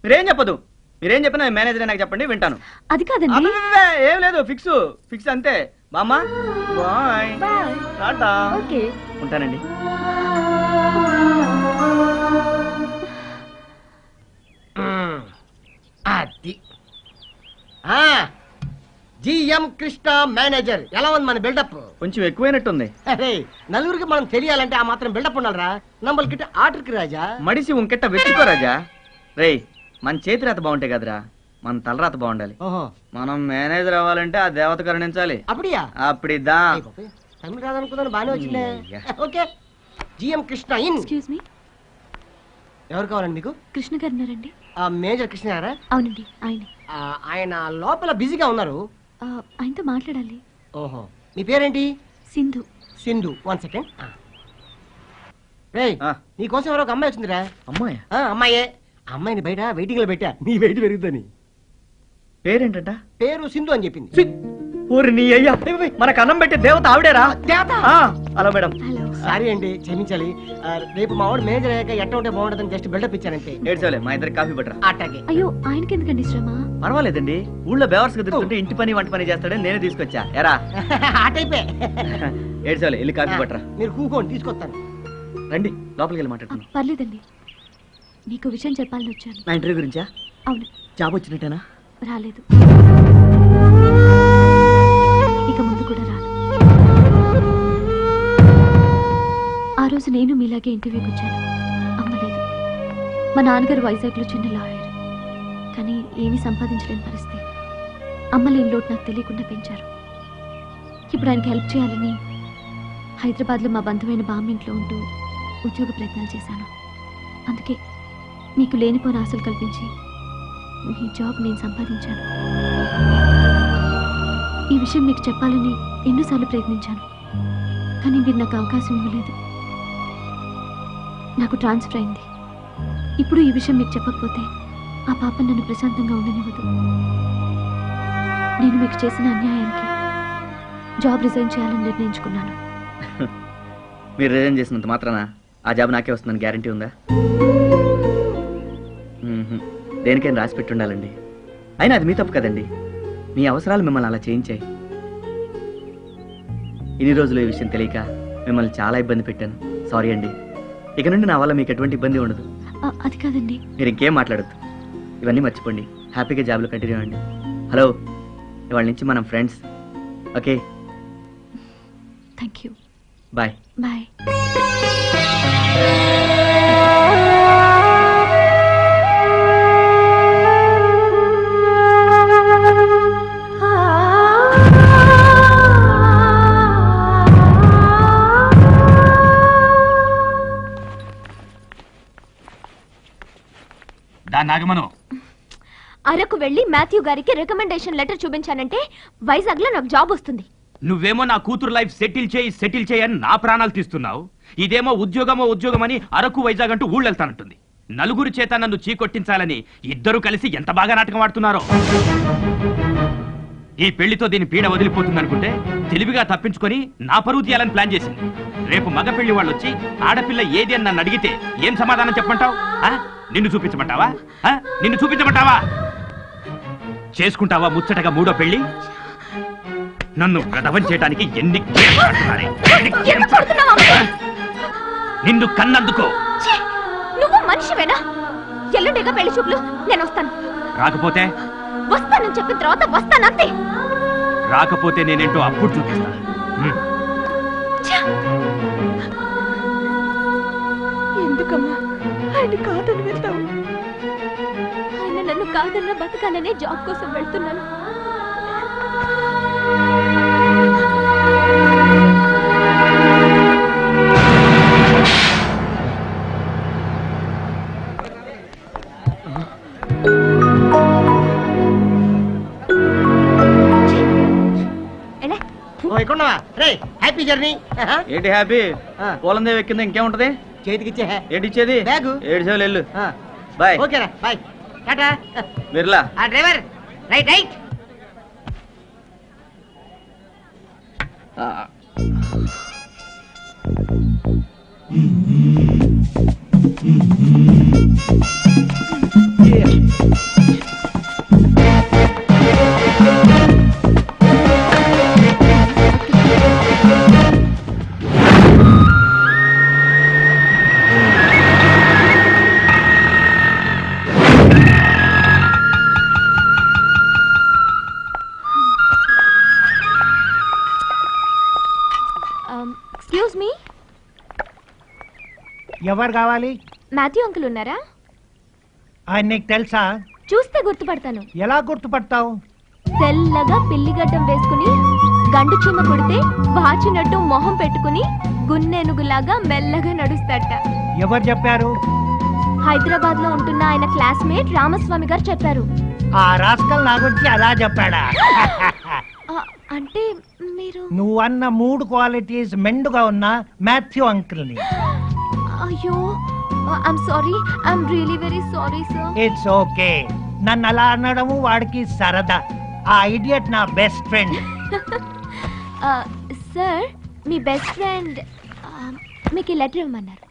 మీరేం చెప్పదు. మీరేం చెప్పినా మేనేజర్ నాకు చెప్పండి, వింటాను. అది కాదండి. అబ్బబ్బబ్బే, ఏం లేదు, ఫిక్స్ ఫిక్స్ అంతే. బామ్మ బాయ్, టాటా. ఓకే. ఉంటానండి. అది జిఎం కృష్ణ మేనేజర్. ఎలా ఉంది మన బిల్డప్? కొంచెం ఎక్కువైనట్టుంది. అరే, నలుగురికి మనం తెలియాలంటే ఆ మాత్రం బిల్డప్ ఉండాలరా. నమ్మల్కిட்ட ఆర్డర్కి రాజా. మడిసి ఉంకెట్ట వెచ్చుకో రాజా. రేయ్, మన చేతి రాత బాగుంటే కదరా మన తలరాత బాగుండాలి. ఓహో, మనం మేనేజర్ అవ్వాలంటే ఆ దేవత కరుణించాలి. అప్పుడియా? అప్పుడిద్దా. తమిళ రాదనుకుందాను, బాగానే వచ్చిందే. Okay, GM Krishna in. Excuse me, ఎవరు కావాలండి మీకు? కృష్ణ గారు ఉన్నారండి? ఆ మేజర్ కృష్ణ గారా? అవునండి, ఆయన. ఆయన లోపల బిజీగా ఉన్నారు. ఆయనతో మాట్లాడాలి. ఓహో, మీ పేరేంటి? సింధు. సింధు. 1 సెకండ్. రేయ్ ఆ. నీకోసం ఎవరో ఒక అమ్మాయి వచ్చిందిరా. అమ్మాయి అమ్మాయే. అమ్మాయిని బయట వెయిటింగ్ లో పెట్టా, నీ వెయిట్ పెరుగుతుంది. పేరేంటంట? పేరు సింధు అని చెప్పింది. ఊరి నీ అయ్యా, మనకు అన్నం పెట్టే దేవత ఆవిడేరా? దేవత? ఆ, హలో మేడం. సారీ అండి, క్షమించాలి. రేపు మా వాడు మేనేజర్ అయ్యాక ఎట్ట ఉంటే బాగుంటుందని జస్ట్ బిల్డప్ ఇచ్చానంతే. ఏడ్చోలే, మా ఇద్దరికి కాఫీ పట్టరా. అట్టాగే. అయ్యో ఆయనకి ఎందుకండి శ్రమ? పర్వాలేదండి, ఊళ్ళో బేవర్స్ తిరుగుతుంటే ఇంటి పని వంట పని చేస్తాడని నేనే తీసుకొచ్చా. ఎరా ఆ టైపే. ఏడ్చోలే, వెళ్ళి కాఫీ పట్టరా. మీరు కూకోండి, తీసుకొస్తాను. రండి లోపలికి వెళ్ళి మాట్లాడుతున్నాం. పర్లేదండి, నీకు విషయం చెప్పాలని వచ్చాను. నా ఇంటర్వ్యూ గురించా? అవును. జాబ్ వచ్చినట్టేనా? రాలేదు, ఇక ముందు కూడా రాను. ఆ రోజు నేను మీలాగే ఇంటర్వ్యూకి వచ్చాను, అమ్మలేదు. మా నాన్నగారు వైజాగ్లో చిన్న లాయర్, కానీ ఏమీ సంపాదించలేని పరిస్థితి. అమ్మలేని లోటు నాకు తెలియకుండా పెంచారు. ఇప్పుడు ఆయనకి హెల్ప్ చేయాలని హైదరాబాద్లో మా బంధువైన బామ్మ ఇంట్లో ఉంటూ ఉద్యోగ ప్రయత్నాలు చేశాను. అందుకే మీకు లేనిపోని ఆశలు కల్పించి ఈ జాబ్ నేను సంపాదించాను. ఈ విషయం మీకు చెప్పాలని ఎన్నోసార్లు ప్రయత్నించాను, కానీ మీరు నాకు అవకాశం ఇవ్వలేదు. నాకు ట్రాన్స్ఫర్ అయింది. ఇప్పుడు ఈ విషయం మీకు చెప్పకపోతే ఆ పాప నన్ను ప్రశాంతంగా ఉండనివ్వదు. నేను మీకు చేసిన అన్యాయానికి జాబ్ రిజైన్ చేయాలని నిర్ణయించుకున్నాను. మీరు రిజైన్ చేసినంత మాత్రాన ఆ జాబ్ నాకే వస్తుందని గ్యారంటీ ఉందా? దేనికైనా రాసి పెట్టి ఉండాలండి. అయినా అది మీ తప్పు కదండి, మీ అవసరాలు మిమ్మల్ని అలా చేయించాయి. ఇన్ని రోజులు ఈ విషయం తెలియక మిమ్మల్ని చాలా ఇబ్బంది పెట్టాను. సారీ అండి. ఇక నుండి నా వల్ల మీకు ఎటువంటి ఇబ్బంది ఉండదు. అది కాదండి. మీరు ఇంకేం మాట్లాడద్దు, ఇవన్నీ మర్చిపోండి. హ్యాపీగా జాబ్లో కంటిన్యూ అవ్వండి. హలో, ఇవాళ నుంచి మనం friends, okay? Thank you. Bye. Bye. నాగమను, అరకు వెళ్ళి మాథ్యూ గారికి రికమెండేషన్ లెటర్ చూపించానంటే వైజాగ్ లో నాకు జాబ్ వస్తుంది. నువ్వేమో నా కూతురు లైఫ్ సెటిల్ చేయి అని నా ప్రాణాలు తీస్తున్నావు. ఇదేమో ఉద్యోగమని అరకు వైజాగ్ అంటూ ఊళ్ళెళ్తానంటుంది. నలుగురు చేత నన్ను చీకొట్టించాలని ఇద్దరు కలిసి ఎంత బాగా నాటకం ఆడుతున్నారో. ఈ పెళ్లితో దీని పీడ వదిలిపోతుందనుకుంటే తెలివిగా తప్పించుకొని నా పరువు తీయాలని ప్లాన్ చేసింది. రేపు మగ పెళ్లి వాళ్ళు వచ్చి ఆడపిల్ల ఏది అని నన్ను అడిగితే ఏం సమాధానం చెప్పమంటావు? నిన్ను చూపించమంటావా? నిన్ను చూపించమంటావా? చేసుకుంటావా ముచ్చటగా మూడో పెళ్లి? నన్ను ప్రదవం చేయడానికి ఎన్ని నిన్ను కన్నందుకో. నువ్వు మనిషివేనా? ఎల్లుండేగా పెళ్లి చూపులు, నేను వస్తాను. రాకపోతే? వస్తానని చెప్పిన తర్వాత వస్తానంతే. రాకపోతే నేనేంటో అప్పుడు చూపిస్తా. ఎందుకమ్మా ఆయన కాదని వెళ్తావు? ఆయన నన్ను కాదన్న బతకాలనే జాబ్ కోసం వెళ్తున్నాను. Happy journey. ఏంటి హ్యాపీ? పోలందే ఎక్కింది, ఇంకేముంటది? చేతికి ఇచ్చే. ఏంటి ఇచ్చేది? బ్యాగు. 7 సేవలు వెళ్ళు. బాయ్. ఓకేరా, bye. Tata. Birla. Driver, right right. Excuse me, ఎవరు కావాలి? మాథ్యూ అంకుల్ ఉన్నారా? ఆయన నీకు తెలుసా? చూస్తే గుర్తుపడతాను. ఎలా గుర్తుపడతావు? తెల్లగా పిల్లిగడ్డం వేసుకుని గండు చీమ కొడితే వాచినట్టు మొహం పెట్టుకుని గున్నెనుగులాగా మెల్లగా నడుస్తాట. ఎవరు చెప్పారు? హైదరాబాద్ లో ఉంటున్న ఆయన క్లాస్మేట్ రామస్వామి గారు చెప్పారు. ఆ రాస్కల్ నా గురించి అలా చెప్పాడా? అంటే మీరు నువ్వు అన్న 3 క్వాలిటీస్ మెండుగా ఉన్న మాథ్యూ అంకుల్ ని. అయ్యో I'm sorry, I'm really very sorry sir. It's okay. నన్ను అలా అనడము వాడికి సరదా. ఆ ఇడియట్ నా బెస్ట్ ఫ్రెండ్. సార్ మీ బెస్ట్ ఫ్రెండ్ మీకు ఈ లెటర్ ఇవ్వమన్నారు.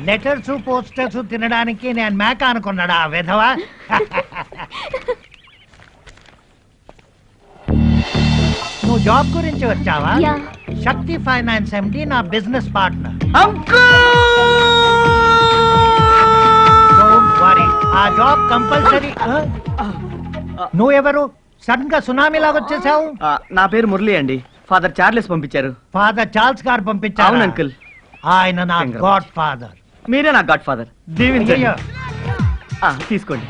లెటర్స్ పోస్టర్స్ తినడానికి నేను మేక అనుకున్నాడా ఆ విధవా? నువ్వు జాబ్ గురించి వచ్చావా? యా. శక్తి ఫైనాన్స్ ఎండి నా బిజినెస్ పార్ట్నర్. Don't worry, ఆ జాబ్ కంపల్సరీ. నువ్వెవరు? సడన్ గా సునామీ లాగా వచ్చేసావు. నా పేరు మురళి అండి. ఫాదర్ చార్లెస్ పంపించారు. ఫాదర్ చార్ల్స్ గారు పంపించారు. అవును అంకుల్. ఆయన నా గాడ్ ఫాదర్. మీరే నా గాడ్ ఫాదర్. దీవించండి. తీసుకోండి.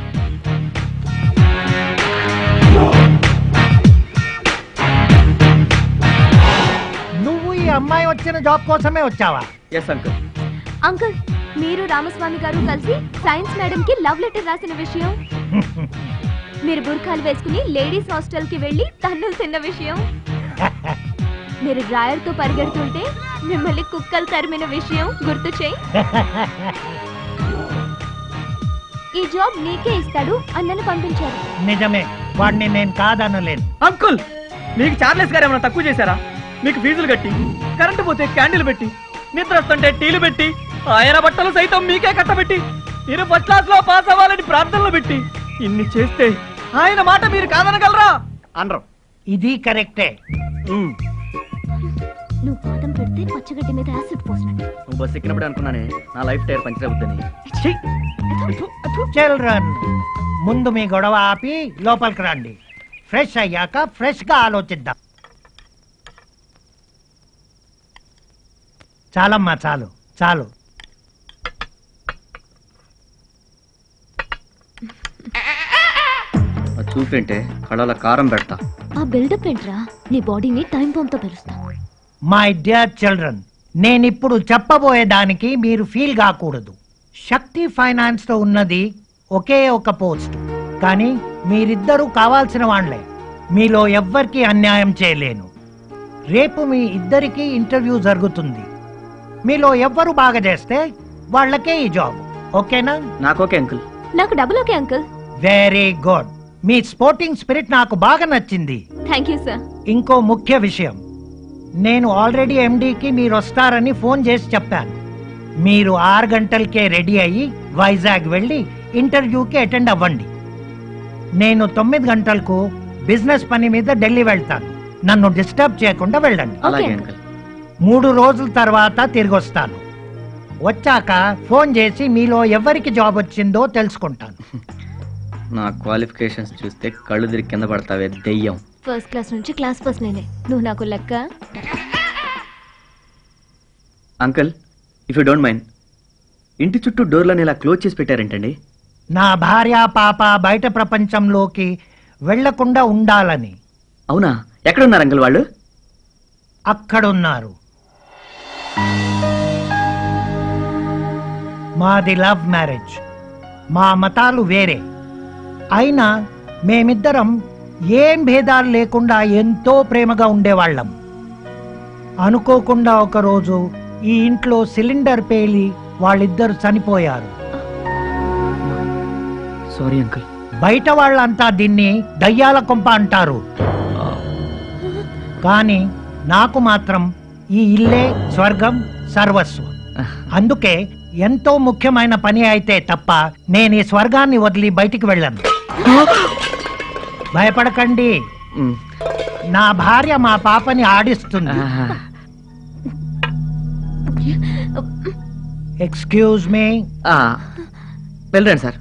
నువ్వు ఈ అమ్మాయి వచ్చిన జాబ్ కోసమే వచ్చావా? Yes uncle. అంకుల్ మీరు రామస్వామి గారు కలిసి సైన్స్ మేడం కి లవ్ లెటర్ రాసిన విషయం, మీరు బుర్ఖాలు వేసుకుని లేడీస్ హాస్టల్ కి వెళ్లి తన్నులు తిన్న విషయం, మీరు డ్రాయర్ తో పరిగెడుతుంటే మిమ్మల్ని కుక్కలు తరిమిన విషయం గుర్తు చేయి. ఈ జాబ్ నీకే ఇస్తాడు అన్నను పంపించారు. నిజమే, వాడిని నేను కాదనలేను. అంకుల్ మీకు చార్లెస్ గారు ఏమైనా తక్కువ చేశారా? మీకు ఫీజులు కట్టి, కరెంటు పోతే క్యాండిల్ పెట్టి, నిద్ర వస్తుంటే టీలు పెట్టి, ఆయన బట్టలు సైతం మీకే కట్టబెట్టి, మీరు ఫస్ట్ క్లాస్ లో పాస్ అవ్వాలని ప్రార్థనలు పెట్టి, ఇన్ని చేస్తే ఆయన మాట మీరు కాదనగలరా? అనరు. ఇది కరెక్టే. నువ్వు పాదం పెడితే పచ్చగడ్డి మీద యాసిడ్ పోసినట్టు. నువ్వు బస్ ఎక్కినప్పుడు అనుకున్నానే నా లైఫ్ టైర్ పంచర్ అవుతుంది. చిల్డ్రన్, ముందు మీ గొడవ ఆపి లోపలికి రండి. ఫ్రెష్ అయ్యాక ఫ్రెష్ గా ఆలోచిద్దాం. చాలమ్మా, చాలు చాలు. చూపేంటే కళల కారం పెడతా. ఆ బిల్డప్ ఏంట్రా? నీ బాడీని టైం బాంబ్ తో పెరుస్తా. మై డియర్ చిల్డ్రన్, నేనిప్పుడు చెప్పబోయేదానికి మీరు ఫీల్ కాకూడదు. శక్తి ఫైనాన్స్ లో ఉన్నది ఒకే ఒక పోస్ట్, కానీ మీరిద్దరూ కావాల్సిన వాళ్ళే. మీలో ఎవ్వరికీ అన్యాయం చేయలేను. రేపు మీ ఇద్దరికి ఇంటర్వ్యూ జరుగుతుంది. మీలో ఎవ్వరు బాగా చేస్తే వాళ్ళకే ఈ జాబ్. ఓకేనా? నాకు ఓకే అంకుల్. నాకు double okay uncle. Very good. మీ స్పోర్టింగ్ స్పిరిట్ నాకు బాగా నచ్చింది. Thank you sir. ఇంకో ముఖ్య విషయం, నేను ఆల్రెడీ ఎండీకి మీరు వస్తారని ఫోన్ చేసి చెప్పాను. మీరు 6 గంటలకే రెడీ అయ్యి వైజాగ్ వెళ్ళి ఇంటర్వ్యూకి అటెండ్ అవ్వండి. నేను 9 గంటలకు బిజినెస్ పని మీద ఢిల్లీ వెళ్తాను. నన్ను డిస్టర్బ్ చేయకుండా వెళ్ళండి. అలాగే అంకుల్. 3 రోజుల తర్వాత తిరిగి వస్తాను. వచ్చాక ఫోన్ చేసి మీలో ఎవరికి జాబ్ వచ్చిందో తెలుసుకుంటాను. నా క్వాలిఫికేషన్స్ చూస్తే కళ్ళు తిరిగి కింద పడతావే దెయ్యం. ఫస్ట్ క్లాస్ నుంచి క్లాస్ ఫస్ట్ నేనే. నువ్వు నాకు లెక్క. Uncle, if you don't mind, ఇంటి చుట్టూ డోర్లను ఇలా క్లోజ్ చేసి పెట్టారేంటండి? నా భార్య పాప బయట ప్రపంచంలోకి వెళ్లకుండా ఉండాలని. అవునా? ఎక్కడున్నారు అంకుల్ వాళ్ళు? అక్కడున్నారు. మాది లవ్ మ్యారేజ్. మా మతాలు వేరే అయినా మేమిద్దరం ఏం భేదాలు లేకుండా ఎంతో ప్రేమగా ఉండేవాళ్ళం. అనుకోకుండా ఒకరోజు ఈ ఇంట్లో సిలిండర్ పేలి వాళ్ళిద్దరు చనిపోయారు. Sorry uncle. బయట వాళ్ళంతా దీన్ని దయ్యాల కొంప అంటారు, కానీ నాకు మాత్రం ఈ ఇల్లే స్వర్గం, సర్వస్వం. అందుకే ఎంతో ముఖ్యమైన పని అయితే తప్ప నేను ఈ స్వర్గాన్ని వదిలి బయటికి వెళ్ళను. భయపడకండి, నా భార్య మా పాపని ఆడిస్తుంది. Excuse me. వెళ్ళండి సార్,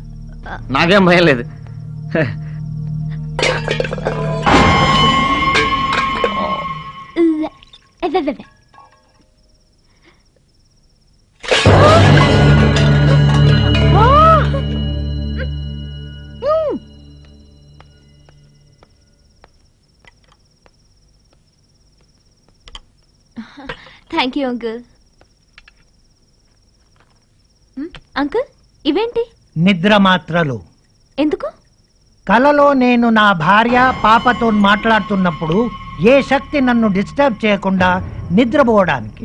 నాకేం భయం లేదు. Thank you uncle. అంకుల్ ఇవేంటి? నిద్ర మాత్రలు. ఎందుకు? కలలో నేను నా భార్య పాపతో మాట్లాడుతున్నప్పుడు ఏ శక్తి నన్ను డిస్టర్బ్ చేయకుండా నిద్రపోవడానికి.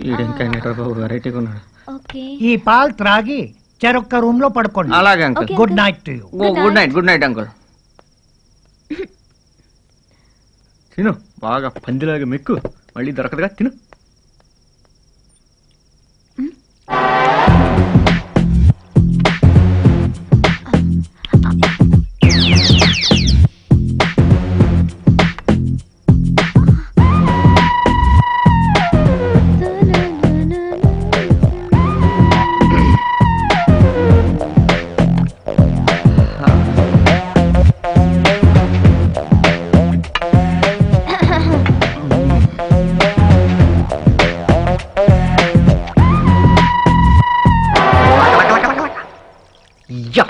వెరైటీగా ఉన్నాడు. ఓకే ఈ పాలు త్రాగి చెరొక్క రూమ్ లో పడుకోండి. అలాగే uncle. Okay. Good night to you. Good night uncle. తిను బాగా పందిలాగా మెక్కు, మళ్ళీ దొరకదుగా, తిను. యా.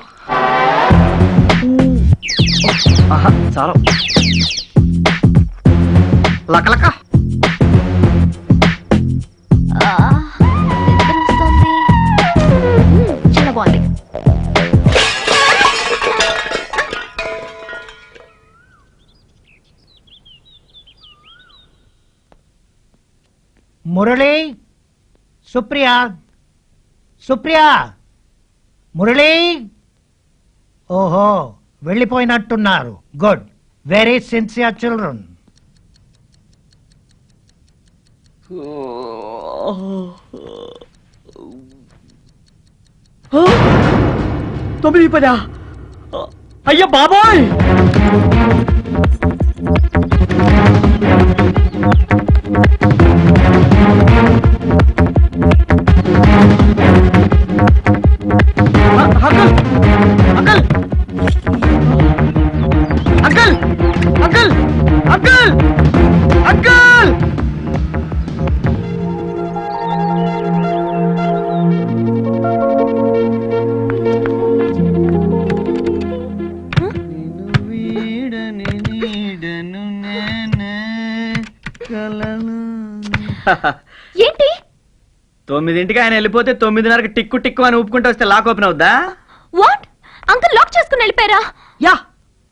ఆహా, చాలా లకలక. చాలా బాగుంది. మురళి, సుప్రియా, సుప్రియా, మురళి. ఓహో, వెళ్ళిపోయినట్టున్నారు. Good, very sincere children. తొమ్మిది పదా? అయ్యో బాబోయ్. Uncle uncle uncle uncle uncle. ఏంటి 9ంటికి ఆయన వెళ్ళిపోతే 9:30కి టిక్కు టిక్కు అని ఊపుకుంటూ వస్తే లాక్ ఓపెన్ అవుద్దా? వాట్? అంకుల్ లాక్ చేసుకుని వెళ్ళిపోయారా? యా.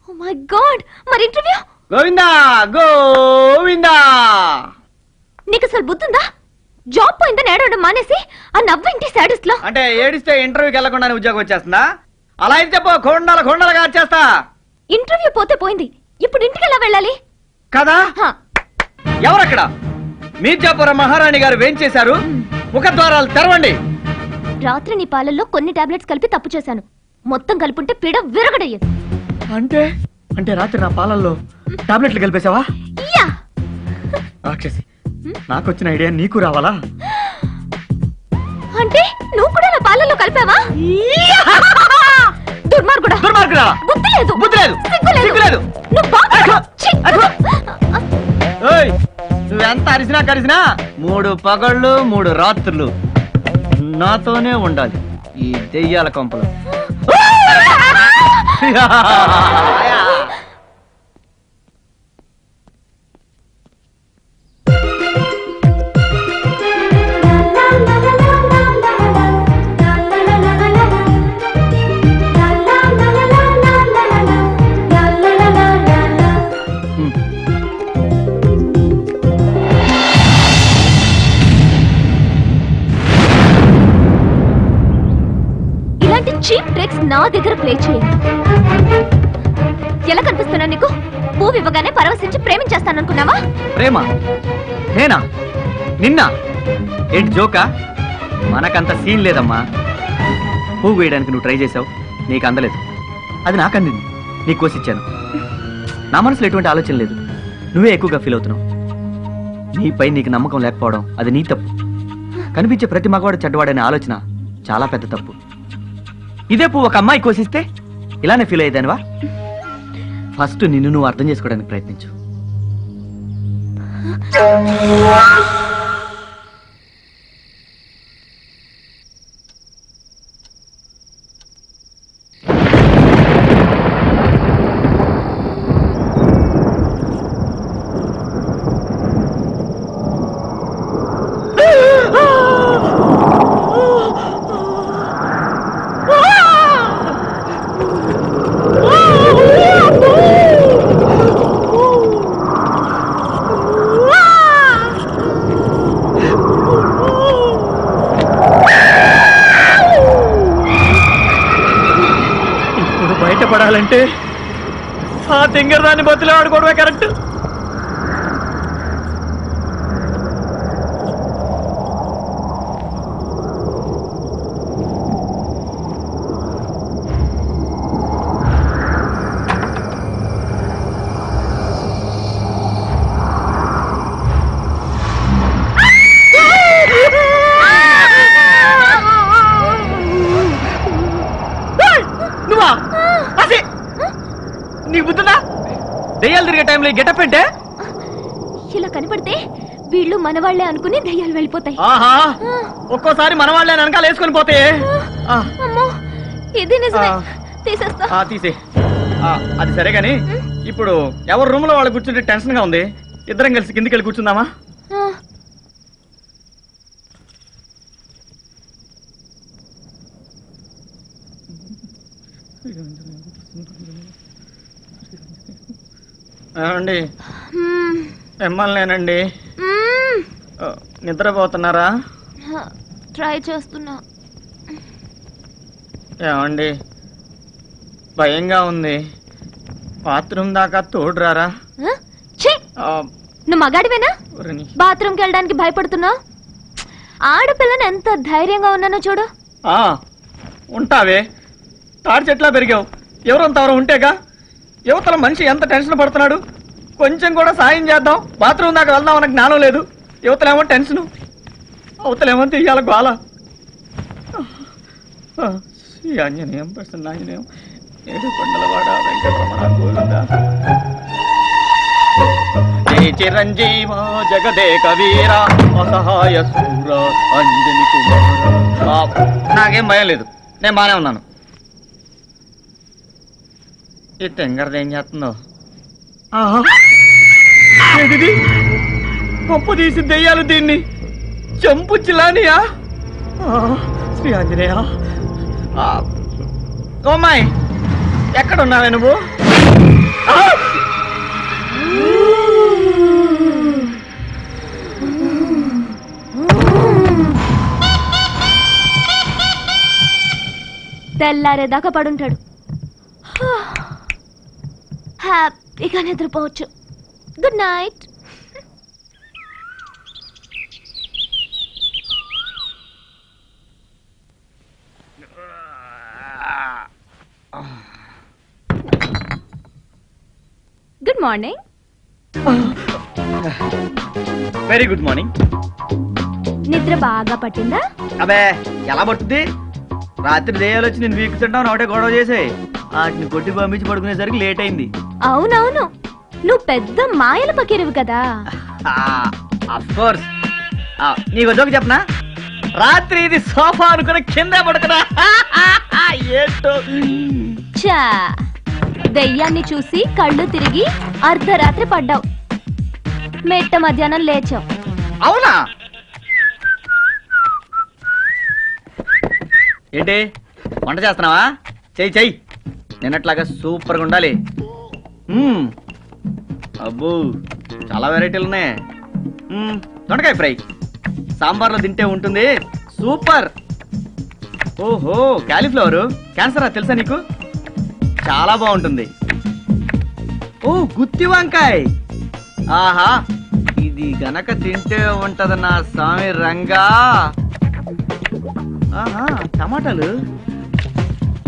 ఓ మై గాడ్, మరి ఇంటర్వ్యూ? గోవిందా గోవిందా. నీకు అసలు బుద్ధుందా? జాబ్ పోయిందని ఏడవడం మానేసి ఆ నవ్వేంటి సాడెస్ట్ లో? అంటే ఏడిస్తే ఇంటర్వ్యూకి వెళ్ళకుండానే ఉద్యోగం వచ్చేస్తుందా? అలా అయితే చెప్పు, కొండలుగా వచ్చేస్తా. ఇంటర్వ్యూ పోతే పోయింది, ఇప్పుడు ఇంటికి ఎలా వెళ్ళాలి కదా? హా, ఎవరక్కడ? మీర్జాపురం మహారాణి గారు వేంచేశారు. ముఖద్వారాలు తెరవండి. రాత్రి నీ పాలల్లో కొన్ని టాబ్లెట్స్ కలిపి తప్పు చేశాను. మొత్తం కలుపుంటే పీడ విరగడయ్యేది. అంటే అంటే రాత్రి నా పాలల్లో టాబ్లెట్లు కలిపేశావా? యా. రాక్షసి, నాకు వచ్చిన ఐడియా నీకు రావాలా? అంటే నువ్వు కూడా నా పాలల్లో కలిపావా? దుర్మార్గుడా. దుర్మార్గుడా. బుద్ధి లేదు. బుద్ధి లేదు. సిగ్గు లేదు. సిగ్గు లేదు. నువ్వు బాగా ఛీ! ఏయ్, నువ్వెంత అరిసినా కరిసినా 3 పగళ్ళు 3 రాత్రులు నాతోనే ఉండాలి ఈ దెయ్యాల కొంపలు. ఇలాంటి చీప్ ట్రిక్స్ నా దగ్గర ప్లే చేయండి. ఎలా కనిపిస్తున్నా నీకు? పువ్వు ఇవ్వగానే పరవశించి ప్రేమించేస్తాననుకున్నావా? ప్రేమ? నేనా? నిన్న? ఏంటి జోకా? మనకంత సీన్ లేదమ్మా. పువ్వు వేయడానికి నువ్వు ట్రై చేసావు, నీకు అందలేదు. అది నాకు అందింది, నీకు కోసిచ్చాను. నా మనసులో ఎటువంటి ఆలోచన లేదు, నువ్వే ఎక్కువగా ఫీల్ అవుతున్నావు. నీపై నీకు నమ్మకం లేకపోవడం అది నీ తప్పు. కనిపించే ప్రతి మగవాడు చెడ్డవాడనే ఆలోచన చాలా పెద్ద తప్పు. ఇదే పువ్వు ఒక అమ్మాయి కోసిస్తే ఇలానే ఫీల్ అయ్యేదానివా? ఫస్ట్ నిన్ను నువ్వు అర్థం చేసుకోవడానికి ప్రయత్నించు. బయటపడాలంటే ఆ తింగరదాన్ని బతులు ఆడుకోవడమే కరెక్ట్. నువ్వా? నీకు బుద్ధుందా? దెయ్యాలు తిరిగే టైంలో గెటప్ ఏంటే? ఇలా కనపడితే వీళ్ళు మనవాళ్లే అనుకుని దయ్యాలు వెళ్ళిపోతాయి. ఆహా, ఒక్కోసారి మన వాళ్ళే వెనకాల వేసుకొని పోతే. అమ్మో, ఇది నిజమే. తీసేస్తా. తీసే. అది సరే గాని ఇప్పుడు ఎవరు రూమ్ లో వాళ్ళు కూర్చుంటే టెన్షన్ గా ఉంది. ఇద్దరం కలిసి కిందికి వెళ్ళి కూర్చుందామా? ఏమండి, మిమ్మల్నేనండి. నిద్రపోతున్నారా? ట్రై చేస్తున్నా. ఏమండి, భయంగా ఉంది. బాత్రూమ్ దాకా తోడురారా? నువ్వు మగాడివేనా? బాత్రూమ్కి వెళ్ళడానికి భయపడుతున్నావు? ఆడపిల్లని ఎంత ధైర్యంగా ఉన్నానో చూడు. ఉంటావే, తాడి చెట్లా పెరిగావు. ఎవరంతవరం ఉంటేగా. యువతల మనిషి ఎంత టెన్షన్ పడుతున్నాడు. కొంచెం కూడా సాయం చేద్దాం, బాత్రూమ్ దాకా వెళ్దాం అన్న జ్ఞానం లేదు. యువతలేమో టెన్షన్, అవతలేమో తెయ్యాల గోల. శ్రీ ఆంజనేయం ప్రసన్నాంజనేయం ఏడు కొండలవాడ వెంకటరమణ గోవింద. జై చిరంజీవ జగదేక వీర అసహాయ సూర అంజని కుమార. నాకేం భయం లేదు, నేను బానే ఉన్నాను. ఈ తెంగరది ఏం చేస్తుందో? గొప్ప తీసి దెయ్యాలు దీన్ని చంపు చిలానియా? శ్రీ ఆంజనేయ. ఓమ్మాయి, ఎక్కడున్నావే నువ్వు? తెల్లారేదాకా పడుంటాడు. హ్యాపీగా నిద్రపోవచ్చు. Good night. Good morning. Very good morning. నిద్ర బాగా పట్టిందా? అబే, ఎలా పట్టుద్ది? రాత్రి దెయ్యాలు వచ్చి నేను వీకుతుంటావు, ఒకటే గొడవ చేసాయి. వాటిని కొట్టి పంపించి పడుకునేసరికి లేట్ అయింది. అవునవును, నువ్వు పెద్ద మాయల పకీరువు కదా. అఫ్కోర్స్. నీకు జోక్ చెప్పనా? రాత్రి ఇది సోఫా అనుకుని కింద పడుకున్నా. ఏంటో చా, దెయ్యాన్ని చూసి కళ్ళు తిరిగి అర్ధరాత్రి పడ్డావు. మెట్ట మధ్యాహ్నం లేచావు. అవునా? ఏంటి వంట చేస్తున్నావా? చెయ్యి చెయ్యి, నిన్నట్లాగా సూపర్గా ఉండాలి. అబ్బో, చాలా వెరైటీలు ఉన్నాయి. దొండకాయ ఫ్రై సాంబార్లో తింటే ఉంటుంది సూపర్. ఓహో, క్యాలీఫ్లవర్ క్యాన్సరా తెలుసా నీకు? చాలా బాగుంటుంది. ఓ, గుత్తి వంకాయ. ఆహా, ఇది గనక తింటే ఉంటది నా స్వామి రంగా. ఆహా, టమాటాలు,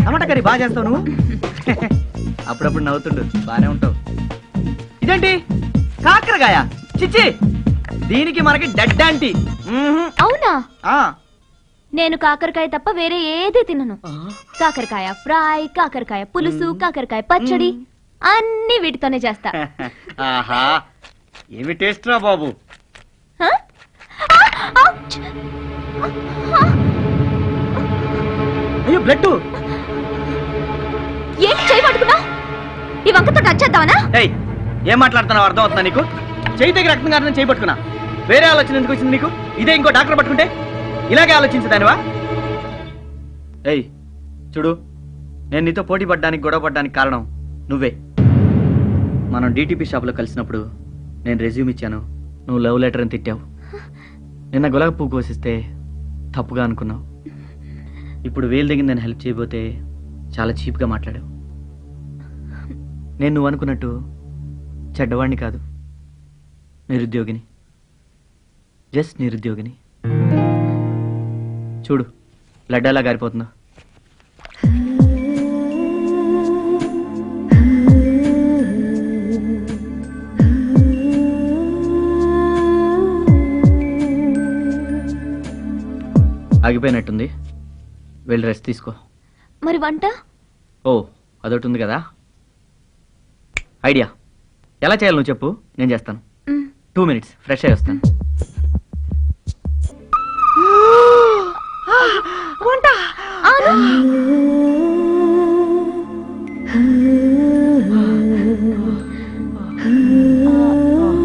టమాటా కర్రీ బాగా చేస్తావు నువ్వు. అప్పుడప్పుడు నవ్వుతుండు, బానే ఉంటావు. ఇదేంటి కాకరకాయ? చిచ్చి, దీనికి మనకి డెడ్ ఆంటీ. అవునా? నేను కాకరకాయ తప్ప వేరే ఏది తినను. కాకరకాయ ఫ్రై, కాకరకాయ పులుసు, కాకరకాయ పచ్చడి అన్ని వీటితోనే చేస్తా. ఆహా, ఏమి టేస్ట్ రా బాబు. అయ్యో, బ్లడ్. ఏంటి చేయి పట్టుకున్నా? ఈ వంకతో టచ్ చేద్దామనా? ఏం మాట్లాడుతున్నావు అర్థం అవుతుందా నీకు? చేయి దగ్గర రక్తం కారణం చేయి పట్టుకున్నా. వేరే ఆలోచన ఎందుకు వచ్చింది నీకు? ఇదే ఇంకో డాక్టర్ పట్టుకుంటే ఇలాగే ఆలోచించదానివా? చూడు, నేను నీతో పోటీ పడ్డానికి గొడవ పడ్డానికి కారణం నువ్వే. మనం డిటిపి షాప్లో కలిసినప్పుడు నేను రెజ్యూమ్ ఇచ్చాను, నువ్వు లవ్ లెటర్ అని తిట్టావు. నిన్న గులాబీ పువ్వు కోసిస్తే తప్పుగా అనుకున్నావు. ఇప్పుడు వేలు దిగింది నేను హెల్ప్ చేయబోతే చాలా చీప్గా మాట్లాడావు. నేను నువ్వు అనుకున్నట్టు చెడ్డవాడిని కాదు, నిరుద్యోగిని, జస్ట్ నిరుద్యోగిని. చూడు లడ్డాలా గారిపోతుందో. ఆగిపోయినట్టుంది, వెళ్ళి రెస్ట్ తీసుకో. మరి వంట? ఓ అదొకటి ఉంది కదా, ఐడియా. ఎలా చేయాలి నువ్వు చెప్పు, నేను చేస్తాను. 2 minutes, ఫ్రెష్ అయ్యి వస్తాను.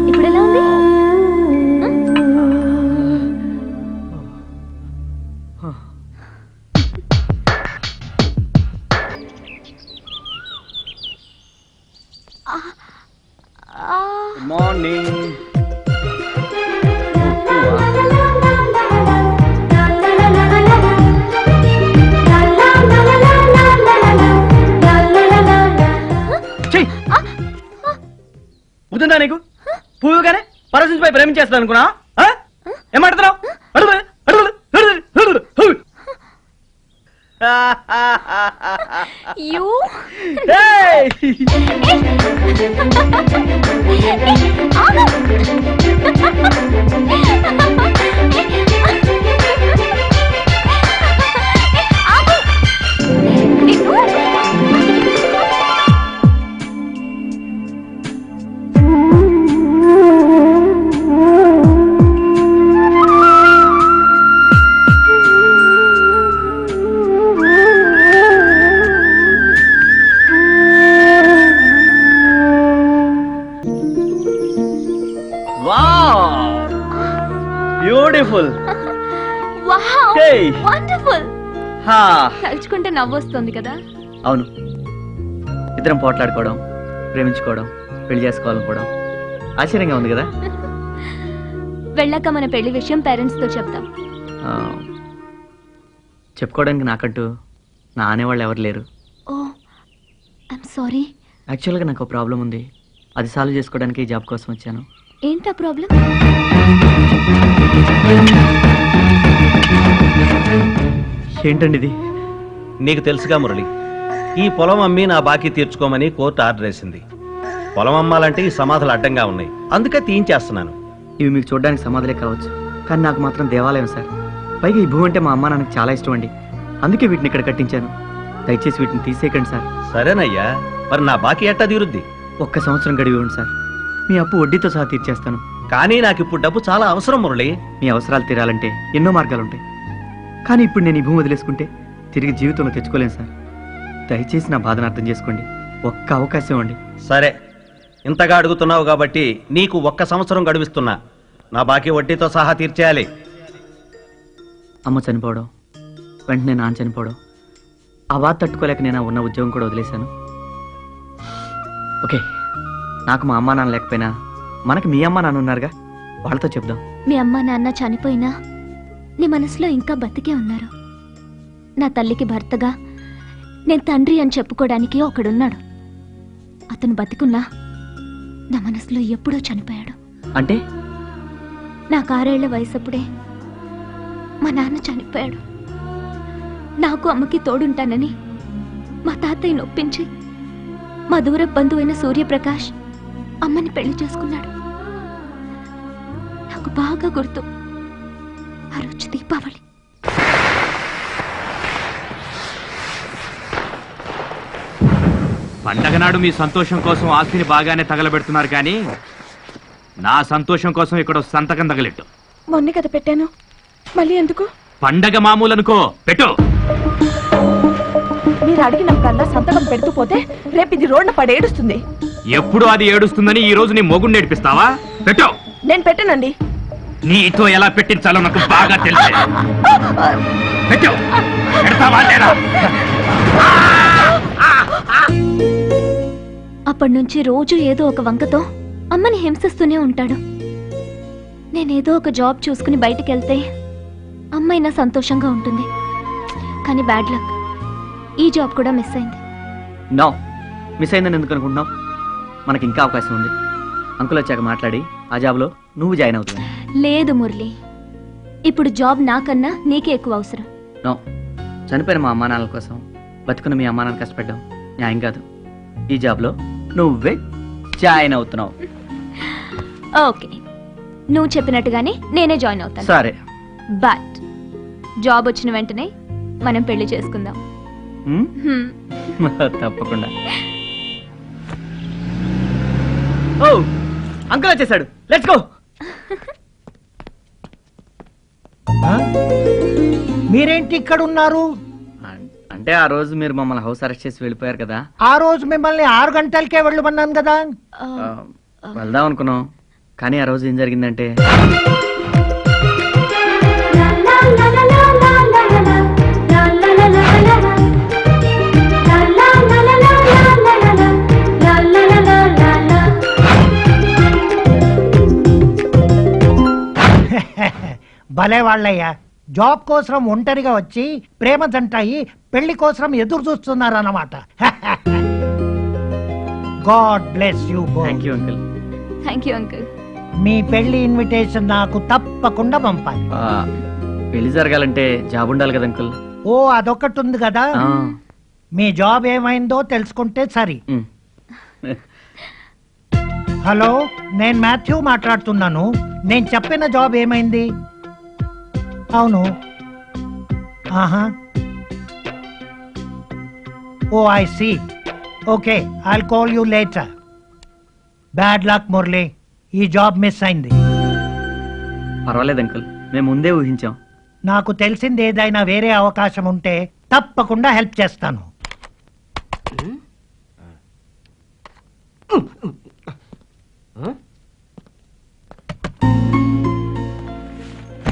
ఇప్పుడు ఎలా ఉంది? మార్నింగ్. బుద్ధిందా నీకు? పువ్వుగానే పరసించిపోయి ప్రేమించేస్తాను అనుకున్నా? ఏమాడుతున్నావు? You? Beautiful. Wow! Hey! Wonderful! హా, తలుచుకుంటే నవ్వొస్తుంది కదా. అవును, ఇద్దరం పోట్లాడుకోవడం, ప్రేమించుకోవడం, పెళ్లి చేసుకోవాలనుకోవడం ఆశ్చర్యంగా ఉంది కదా. వెళ్ళాక మన పెళ్లి విషయం పేరెంట్స్ తో చెప్తాం. ఆ, చెప్పుకోవడానికి నాకంటూ నా అనేవాళ్ళు ఎవరు లేరు. ఓ ఐఎమ్ సారీ. యాక్చువల్గా నాకు ఒక ప్రాబ్లం ఉంది, అది సాల్వ్ చేసుకోవడానికి ఈ జాబ్ కోసం వచ్చాను. ఏంటా ప్రాబ్లం? ఏంటండి ఇది? నీకు తెలుసుగా మురళి, ఈ పొలం అమ్మి నా బాకీ తీర్చుకోమని కోర్టు ఆర్డర్ వేసింది. పొలం అమ్మాలంటే ఈ సమాధులు అడ్డంగా ఉన్నాయి, అందుకే తీయించేస్తున్నాను. ఇవి మీకు చూడడానికి సమాధులే కావచ్చు, కానీ నాకు మాత్రం దేవాలయం సార్. పైగా ఈ భూమి అంటే మా అమ్మ నాన్నకు చాలా ఇష్టం అండి, అందుకే వీటిని ఇక్కడ కట్టించాను. దయచేసి వీటిని తీసేయకండి సార్. సరేనయ్యా, మరి నా బాకీ ఎట్టా తీరుద్ది? 1 సంవత్సరం గడివి ఇవ్వండి సార్, మీ అప్పు వడ్డీతో సహా తీర్చేస్తాను. కానీ నాకు ఇప్పుడు డబ్బు చాలా అవసరం మురళి. మీ అవసరాలు తీరాలంటే ఎన్నో మార్గాలుంటాయి, కానీ ఇప్పుడు నేను ఈ భూమి వదిలేసుకుంటే తిరిగి జీవితంలో తెచ్చుకోలేను సార్. దయచేసి నా బాధను అర్థం చేసుకోండి, ఒక్క అవకాశం ఇవ్వండి. సరే, ఇంతగా అడుగుతున్నావు కాబట్టి నీకు 1 సంవత్సరం గడువిస్తున్నా. నా బాకీ వడ్డీతో సహా తీర్చేయాలి. అమ్మ చనిపోవడం, వెంటనే నాన్న చనిపోవడం, ఆ బాధ తట్టుకోలేక నేను ఉన్న ఉద్యోగం కూడా వదిలేశాను. ఓకే, నాకు మా అమ్మా నాన్న లేకపోయినా మనకి మీ అమ్మ నాన్న ఉన్నారుగా, వాళ్ళతో చెప్దాం. మీ అమ్మ నాన్న చనిపోయినా నీ మనసులో ఇంకా బతికే ఉన్నారు. నా తల్లికి భర్తగా నేను తండ్రి అని చెప్పుకోవడానికి ఒకడున్నాడు. అతను బతికున్నా నా మనసులో ఎప్పుడో చనిపోయాడు. అంటే నాకు 6 ఏళ్ల వయసప్పుడే మా నాన్న చనిపోయాడు. నాకు అమ్మకి తోడుంటానని మా తాతయ్య నొప్పించి మా దూర బంధువైన సూర్యప్రకాష్ అమ్మని పెళ్లి చేసుకున్నాడు. నాకు బాగా గుర్తు, ఆ రోజు దీపావళి. పండగ నాడు మీ సంతోషం కోసం ఆస్తిని బాగానే తగలబెడుతున్నారు, కానీ నా సంతోషం కోసం ఇక్కడ సంతకం తగలెట్టు. మొన్నే కదా పెట్టాను, మళ్ళీ ఎందుకు? పండగ మామూలు అనుకో, పెట్టు. మీరు అడిగినప్పుడల్లా సంతకం పెడుతూ పోతే రేపు ఇది రోడ్న పడేడుస్తుంది. ఎప్పుడు అది ఏడుస్తుందని ఈ రోజు నీ మొగుడు నేర్పిస్తావా? పెట్టు. నేను పెట్టానండి. నీతో ఎలా పెట్టించాలో నాకు బాగా తెలుసు. పెట్టు. పెడతావా లేదా? అప్పటి నుంచి రోజు ఏదో ఒక వంకతో అమ్మని హింసిస్తూనే ఉంటాడు. నేనేదో ఒక జాబ్ చూసుకుని బయటికి వెళ్తే అమ్మైనా సంతోషంగా ఉంటుంది. కానీ బ్యాడ్ లక్, ఈ జాబ్ కూడా మిస్ అయింది. నో, మిస్ అయిందని ఎందుకు అనుకుంటున్నావు? మనకి ఇంకా అవకాశం ఉంది. అంకుల్ వచ్చాక మాట్లాడి ఆ జాబ్లో నువ్వు జాయిన్ అవుతుంది. లేదు మురళి, ఇప్పుడు జాబ్ నాకన్నా నీకే ఎక్కువ అవసరం. నో, చనిపోయిన మా అమ్మా నాన్నల కోసం బతుకున్న మీ అమ్మా నాన్న కష్టపడ్డాం న్యాయం కాదు. ఈ జాబ్లో నువ్వే జాయిన్ అవుతున్నావు. ఓకే, నువ్వు చెప్పినట్టుగానే నేనే జాయిన్ అవుతాను. సరే. బట్ జాబ్ వచ్చిన వెంటనే మనం పెళ్లి చేసుకుందాం. తప్పకుండా. ఓ, అంకుల్ వచ్చేసాడు. Let's go. మీరేంటి ఇక్కడ ఉన్నారు? అంటే ఆ రోజు మీరు మమ్మల్ని హౌస్ అరెస్ట్ చేసి వెళ్ళిపోయారు కదా. ఆ రోజు మిమ్మల్ని 6 గంటలకే వెళ్ళమన్నాను కదా. వెళ్దాం అనుకున్నాం, కానీ ఆ రోజు ఏం జరిగిందంటే భలే వాళ్ళయ్యా, జాబ్ కోసం ఒంటరిగా వచ్చి ప్రేమ జంటాయి పెళ్లి కోసం ఎదురు చూస్తున్నారన్నమాట. God bless you both. Thank you uncle. Thank you uncle. మీ పెళ్లి ఇన్విటేషన్ నాకు తప్పకుండా పంపాలి. పెళ్లి జరగాలంటే జాబ్ ఉండాలి కదా అంకుల్. ఓ, అదొకటి ఉంది కదా. మీ జాబ్ ఏమైందో తెలుసుకుంటే సరి. హలో, నేను మాథ్యూ మాట్లాడుతున్నాను. నేను చెప్పిన జాబ్ ఏమైంది? అవును. ఆహా. Oh, I see. Okay, I'll call you later. Bad luck Murali, ఈ జాబ్ మిస్ అయింది. పర్వాలేదు అంకుల్, మేము ముందే ఊహించాం. నాకు తెలిసింది ఏదైనా వేరే అవకాశం ఉంటే తప్పకుండా హెల్ప్ చేస్తాను.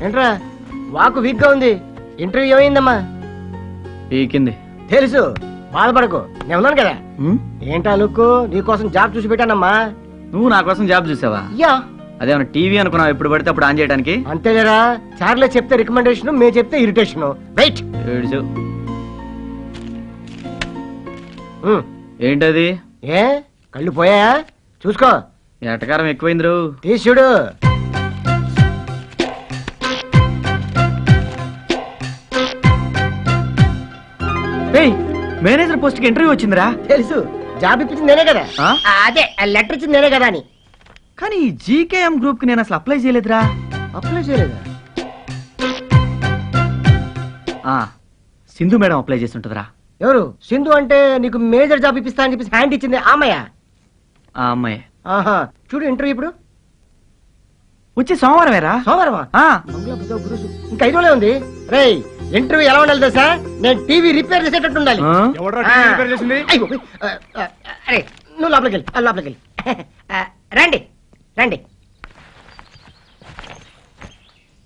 ఏంట్రా వాకు వీక్ గా ఉంది? ఇంటర్వ్యూ ఏమైందమ్మా? పీకింది. తెలుసు, బాధపడకు, నేను ఉన్నాను కదా. ఏంటా లుక్, నీకోసం జాబ్ చూసి పెట్టానమ్మా. నువ్వు నా కోసం జాబ్ చూసావా? యా. అదేమన్నా టీవీ అనుకున్నావు ఎప్పుడు పడితే అప్పుడు ఆన్ చేయడానికి? అంతేలేరా, చార్లే చెప్తే రికమెండేషన్, మేము చెప్తే ఇరిటేషన్. రైట్. ఏంటది? ఏ కళ్ళు పోయా? చూసుకో. ఎటకారం ఎక్కువైంది. తీసి చూడు. మేనేజర్ పోస్ట్ కి ఇంటర్వ్యూ వచ్చిందిరా. తెలుసు, జాబ్ ఇప్పించింది నేనే కదా. అదే లెటర్ ఇచ్చింది నేనే కదా అని. కానీ జీకేఎం గ్రూప్ కి నేను అసలు అప్లై చేయలేదురా. అప్లై చేయలేదా? సింధు మేడం అప్లై చేసి ఉంటుందిరా. ఎవరు సింధు? అంటే నీకు మేజర్ జాబ్ ఇప్పిస్తా అని చెప్పేసి హ్యాండ్ ఇచ్చింది ఆ అమ్మాయ? ఆ అమ్మాయి. ఆహా, చూడు ఇంటర్వ్యూ ఇప్పుడు వచ్చే సోమవారమేరా. సోమవారమా? ఇంకా 5 రోజులే ఉంది. రేయ్, ఇంటర్వ్యూ ఎలా ఉండాలి తెలుసా? నేను టీవీ రిపేర్ చేసేటట్టు ఉండాలి. అరే, నువ్వు లోపలికి వెళ్ళి, లోపలికి వెళ్ళి. రండి రండి.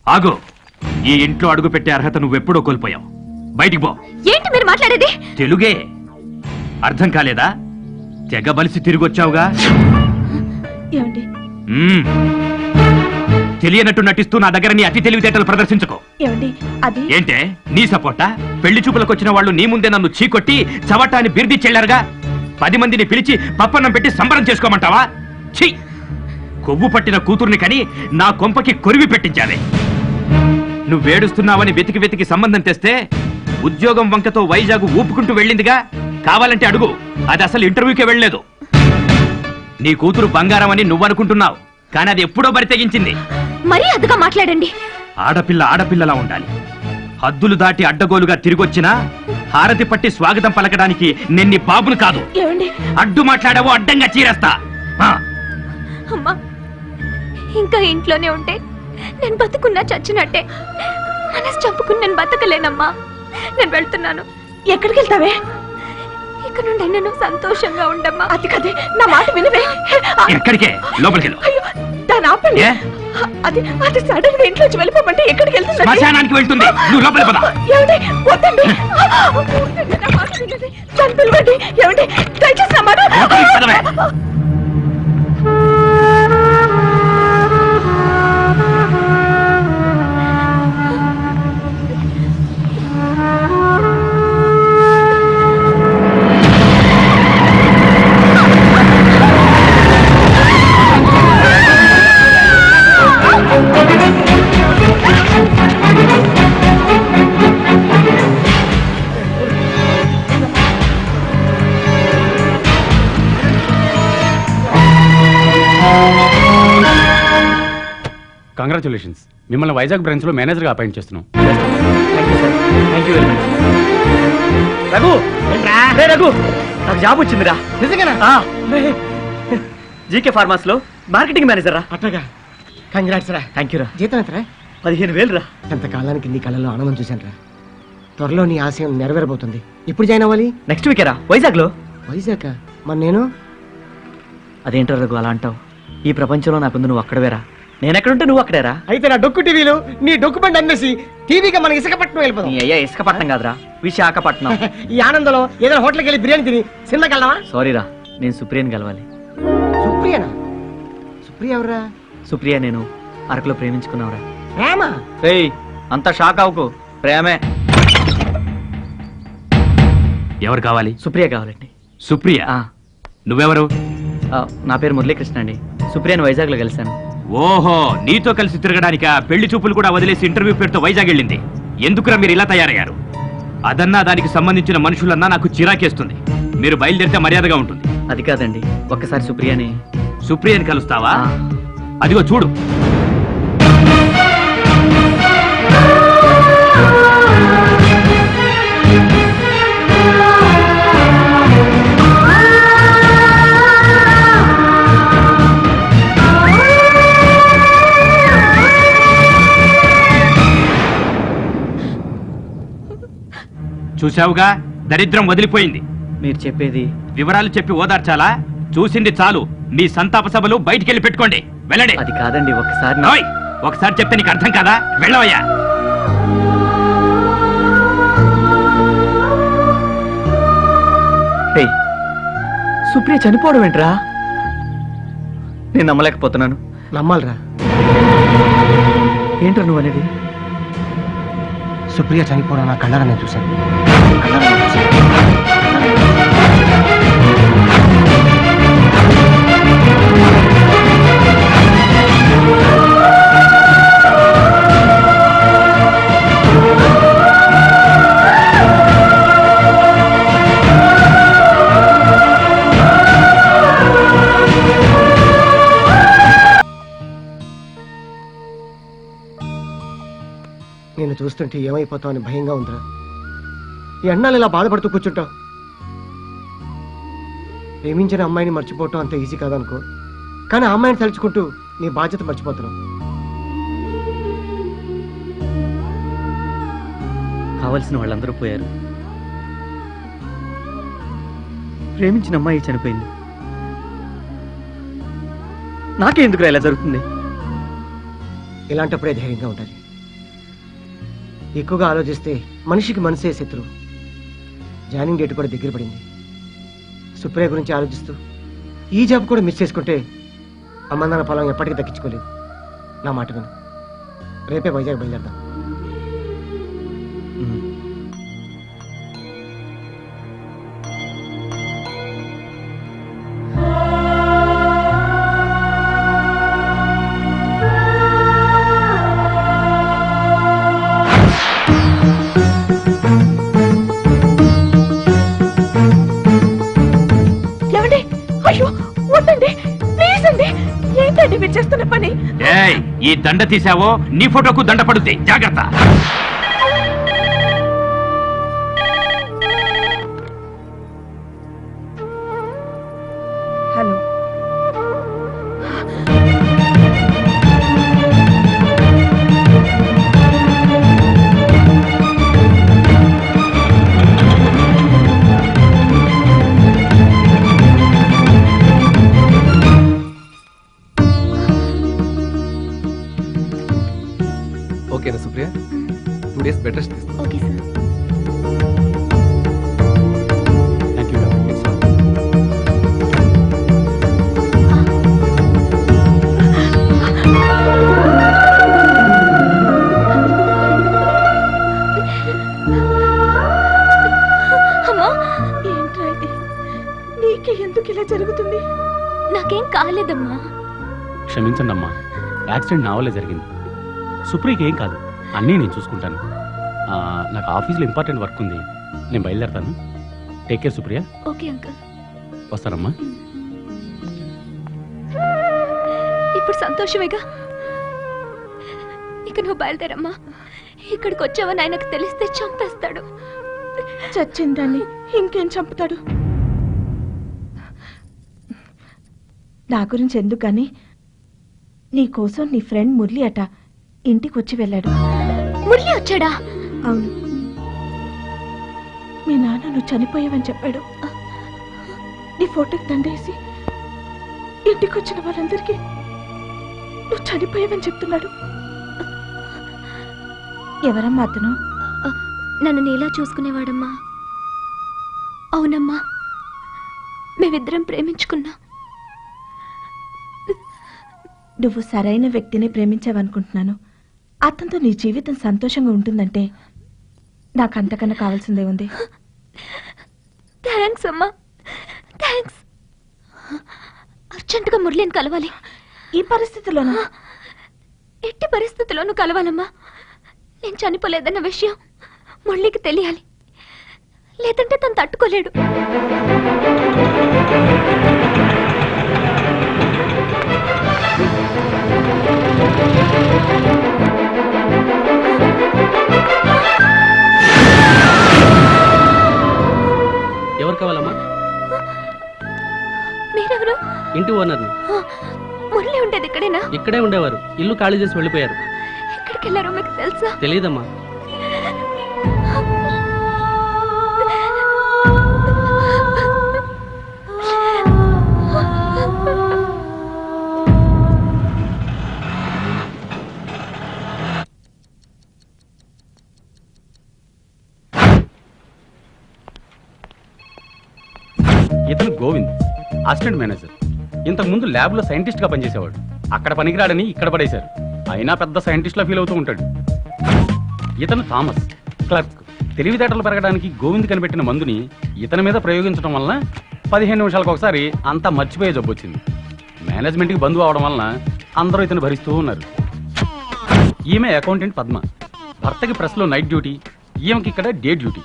ఆగు. ఈ ఇంట్లో అడుగు పెట్టే అర్హత నువ్వెప్పుడో కోల్పోయావు. బయటికి పో. ఏంటి మీరు మాట్లాడేది? తెలుగే అర్థం కాలేదా? తెగ బలిసి తిరిగొచ్చావుగా. ఏమండి? తెలియనట్టు నటిస్తూ నా దగ్గర నీ అతి తెలివితేటలు ప్రదర్శించుకో. ఏమండి అది? ఏంటే నీ సపోర్టా? పెళ్లి చూపులకు వచ్చిన వాళ్ళు నీ ముందే నన్ను చీకొట్టి చవటాన్ని బిర్ది చెల్లారుగా. 10 మందిని పిలిచి పప్పన్నం పెట్టి సంబరం చేసుకోమంటావా? ఛీ, కొవ్వు పట్టిన కూతుర్ని కని నా కొంపకి కొరివి పెట్టించావే. నువ్వేడుస్తున్నావని వెతికి వెతికి సంబంధం తెస్తే ఉద్యోగం వంకతో వైజాగ్ ఊపుకుంటూ వెళ్ళిందిగా. కావాలంటే అడుగు, అది అసలు ఇంటర్వ్యూకే వెళ్ళలేదు. నీ కూతురు బంగారం అని నువ్వనుకుంటున్నావు, కానీ అది ఎప్పుడో బరి తెగించింది. మరీ అదుగా మాట్లాడండి. ఆడపిల్ల ఆడపిల్లలా ఉండాలి. హద్దులు దాటి అడ్డగోలుగా తిరిగొచ్చినా హారతి పట్టి స్వాగతం పలకడానికి నిన్ని బాబును కాదు. అడ్డు మాట్లాడావో అడ్డంగా చీరేస్తా. అమ్మా, ఇంకా ఇంట్లోనే ఉంటే నేను బతుకున్నా చచ్చినట్టే. మనసు చంపుకుని నేను బతకలేనమ్మా. నేను వెళ్తున్నాను. ఎక్కడికి వెళ్తావే? ఇక నుండి నేను సంతోషంగా ఉండమ్మా. అది కదే, నా మాట వినవే. ఎక్కడికే? లోపలికి వెళ్ళు. దాని ఆపండి. అది అది సడన్ గా ఇంట్లోంచి వెళ్ళిపోమంటే ఎక్కడికి వెళ్తుంది? శ్మశానానికి వెళ్తుంది. నువ్వు లోపలికి పద. ఏమండి? వద్దండి. దాన్ని పిలవండి. ఏమండి? దయచేసి నా మాట. లోపలికి పదవే. కంగ్రాచులేషన్స్, మిమ్మల్ని వైజాగ్ బ్రాంచ్ లో మేనేజర్ గా అపాయింట్ చేస్తున్నాం. రఘు రే రఘు, నాకు జాబ్ వచ్చిందిరా. నిజంగానా? జీకే ఫార్మాస్ లో మార్కెటింగ్ మేనేజర్ రా. అట్టగా కంగ్రాట్స్ రా. థ్యాంక్ యూ రా. జీతం ఎంతరా? 15,000 రా. ఎంతకాలానికి నీ కళ్ళలో ఆనందం చూశాను రా. త్వరలో నీ ఆశయం నెరవేరబోతుంది. ఇప్పుడు జాయిన్ అవ్వాలి? నెక్స్ట్ వీకే రా, వైజాగ్ లో. వైజాగ్? మరి నేను? అదేంటో రఘు అలా అంటావు? ఈ ప్రపంచంలో నాకుంది నువ్వు అక్కడవేరా, నేనెక్కడుంటే నువ్వు అక్కడేరా. అయితే నా డొక్కు టీవీలు నీ డొక్కు బండి అమ్మేసి టీవీగా మన ఇసుకపట్నం వెళ్ళిపోదాం. నీ అయ్యా ఇసుకపట్నం కాదురా, విశాఖపట్నం. ఈ ఆనందంలో ఏదైనా హోటల్కి వెళ్ళి బిర్యానీ తిని సినిమాకి వెళ్దామా? సారీ రా, నేను సుప్రియని కలవాలి. సుప్రియనా? సుప్రియ ఎవరా? సుప్రియ నేను అరకులో ప్రేమించుకున్నావురా. ప్రేమ? రేయ్ అంత షాక్ అవ్వకు, ప్రేమే. ఎవరు కావాలి? సుప్రియ కావాలండి. సుప్రియ? నువ్వెవరు? నా పేరు మురళీకృష్ణ అండి. సుప్రియని వైజాగ్ లో కలిశాను. ఓహో, నీతో కలిసి తిరగడానిక పెళ్లి చూపులు కూడా వదిలేసి ఇంటర్వ్యూ పేరుతో వైజాగ్ వెళ్ళింది. ఎందుకురా మీరు ఇలా తయారయ్యారు? అదన్నా దానికి సంబంధించిన మనుషులన్నా నాకు చిరాకేస్తుంది. మీరు బయలుదేరితే మర్యాదగా ఉంటుంది. అది కాదండి, ఒక్కసారి సుప్రియని కలుస్తావా? అదిగో చూడు. చూశావుగా, దరిద్రం వదిలిపోయింది. మీరు చెప్పేది? వివరాలు చెప్పి ఓదార్చాలా? చూసింది చాలు. మీ సంతాప సభలు బయటికెళ్ళి పెట్టుకోండి. వెళ్ళండి. అది కాదండి, ఒకసారి ఓయ్, ఒకసారి చెప్తే నీకు అర్థం కాదా? వెళ్ళవయ్యా. సుప్రియ చనిపోవడం ఏంట్రా? నేను నమ్మలేకపోతున్నాను. నమ్మాలరా. ఏంట్రా నువ్వు అనేది? సుప్రియ చనిపోవడం నా కళ్ళారా నేను చూశాను. నేను చూస్తుంటే ఏమైపోతావు అని భయంగా ఉందిరా. ఈ అన్నాళ్ళు ఇలా బాధపడుతూ కూర్చుంటావు. ప్రేమించిన అమ్మాయిని మర్చిపోవటం అంత ఈజీ కాదనుకో, కానీ ఆ అమ్మాయిని తలుచుకుంటూ నీ బాధ్యత మర్చిపోతున్నావు. కావలసిన వాళ్ళందరూ పోయారు. ప్రేమించిన అమ్మాయి చనిపోయింది. నాకే ఎందుకు ఇలా జరుగుతుంది? ఇలాంటప్పుడే ధైర్యంగా ఉండాలి. ఎక్కువగా ఆలోచిస్తే మనిషికి మనసే శత్రువు. జాయినింగ్ డేట్ కూడా దగ్గర పడింది. సుప్రియ గురించి ఆలోచిస్తూ ఈ జాబ్ కూడా మిస్ చేసుకుంటే అమ్మందన పొలం ఎప్పటికీ దక్కించుకోలేదు. నా మాట విను, రేపే వైజాగ్ బయలుదేరదాం. అయ్యో వద్దండి, ప్లీజ్ అండి. ఏంటండి మీరు చేస్తున్న పని? ఈ దండ తీసావో నీ ఫోటోకు దండ పడుద్ది, జాగ్రత్త. హలో, ఓకేనా సుప్రియ? 2 days బెడ్ రెస్ట్ తీసుకో. Okay sir. Thank you. అమ్మా, ఏంట్రా ఇది? నీకే ఎందుకు ఇలా జరుగుతుంది? నాకేం కాలేదమ్మా. క్షమించండి అమ్మా, యాక్సిడెంట్ నా వల్లే జరిగింది. సుప్రియకి ఏం కాదు, అన్నీ నేను చూసుకుంటాను. నాకు ఆఫీస్లో ఇంపార్టెంట్ వర్క్ ఉంది, నేను బయలుదేరతాను. Take care Supriya. Okay uncle. వస్తానమ్మా. ఇప్పుడు సంతోషమేగా? ఇక నువ్వు బయలుదేరమ్మా. ఇక్కడికి వచ్చావని ఆయనకు తెలిస్తే చంపేస్తాడు. చచ్చిందాన్ని ఇంకేం చంపుతాడు? నా గురించి ఎందుకు కానీ నీ కోసం నీ ఫ్రెండ్ మురళి అట ఇంటికి వచ్చి వెళ్ళాడు. మురళి వచ్చాడా? అవును, మీ నాన్న నువ్వు చనిపోయావని చెప్పాడు. నీ ఫోటోకి దండేసి ఇంటికి వచ్చిన వాళ్ళందరికీ నువ్వు చనిపోయావని చెప్తున్నాడు. ఎవరమ్మా అతను? నన్ను నీలా చూసుకునేవాడమ్మా. అవునమ్మా, మేమిద్దరం ప్రేమించుకున్నా. నువ్వు సరైన వ్యక్తిని ప్రేమించావనుకుంటున్నాను. అతనితో నీ జీవితం సంతోషంగా ఉంటుందంటే నాకు అంతకన్నా కావాల్సిందే ఉంది. థ్యాంక్స్ అమ్మా, థ్యాంక్స్. అర్జెంటుగా మురళిని కలవాలి. ఈ పరిస్థితిలోనా? ఎట్టి పరిస్థితుల్లోనూ కలవాలమ్మా. నేను చనిపోలేదన్న విషయం మురళికి తెలియాలి, లేదంటే తను తట్టుకోలేడు. ఎవరు కావాలమ్మా? మీరెవరు? ఇంటి ఓనర్ని. మురళి ఉండేది ఇక్కడేనా? ఇక్కడే ఉండేవారు, ఇల్లు ఖాళీ చేసి వెళ్ళిపోయారు. ఎక్కడికి వెళ్ళారో మీకు తెలుసా? తెలియదమ్మా. ఇతను గోవింద్, అసిస్టెంట్ మేనేజర్. ఇంతకు ముందు ల్యాబ్ లో సైంటిస్ట్ గా పనిచేసేవాడు. అక్కడ పనికిరాడని ఇక్కడ పడేశారు. అయినా పెద్ద సైంటిస్ట్ లా ఫీల్ అవుతూ ఉంటాడు. ఇతను థామస్, క్లర్క్. తెలివితేటలు పెరగడానికి గోవింద్ కనిపెట్టిన మందుని ఇతని మీద ప్రయోగించడం వలన 15 నిమిషాలకు ఒకసారి అంతా మర్చిపోయే జబ్బు వచ్చింది. మేనేజ్మెంట్కి బంధువు అవడం వలన అందరూ ఇతను భరిస్తూ ఉన్నారు. ఈమె అకౌంటెంట్ పద్మ. భర్తకి ప్రెస్లో నైట్ డ్యూటీ, ఈమెకి ఇక్కడ డే డ్యూటీ.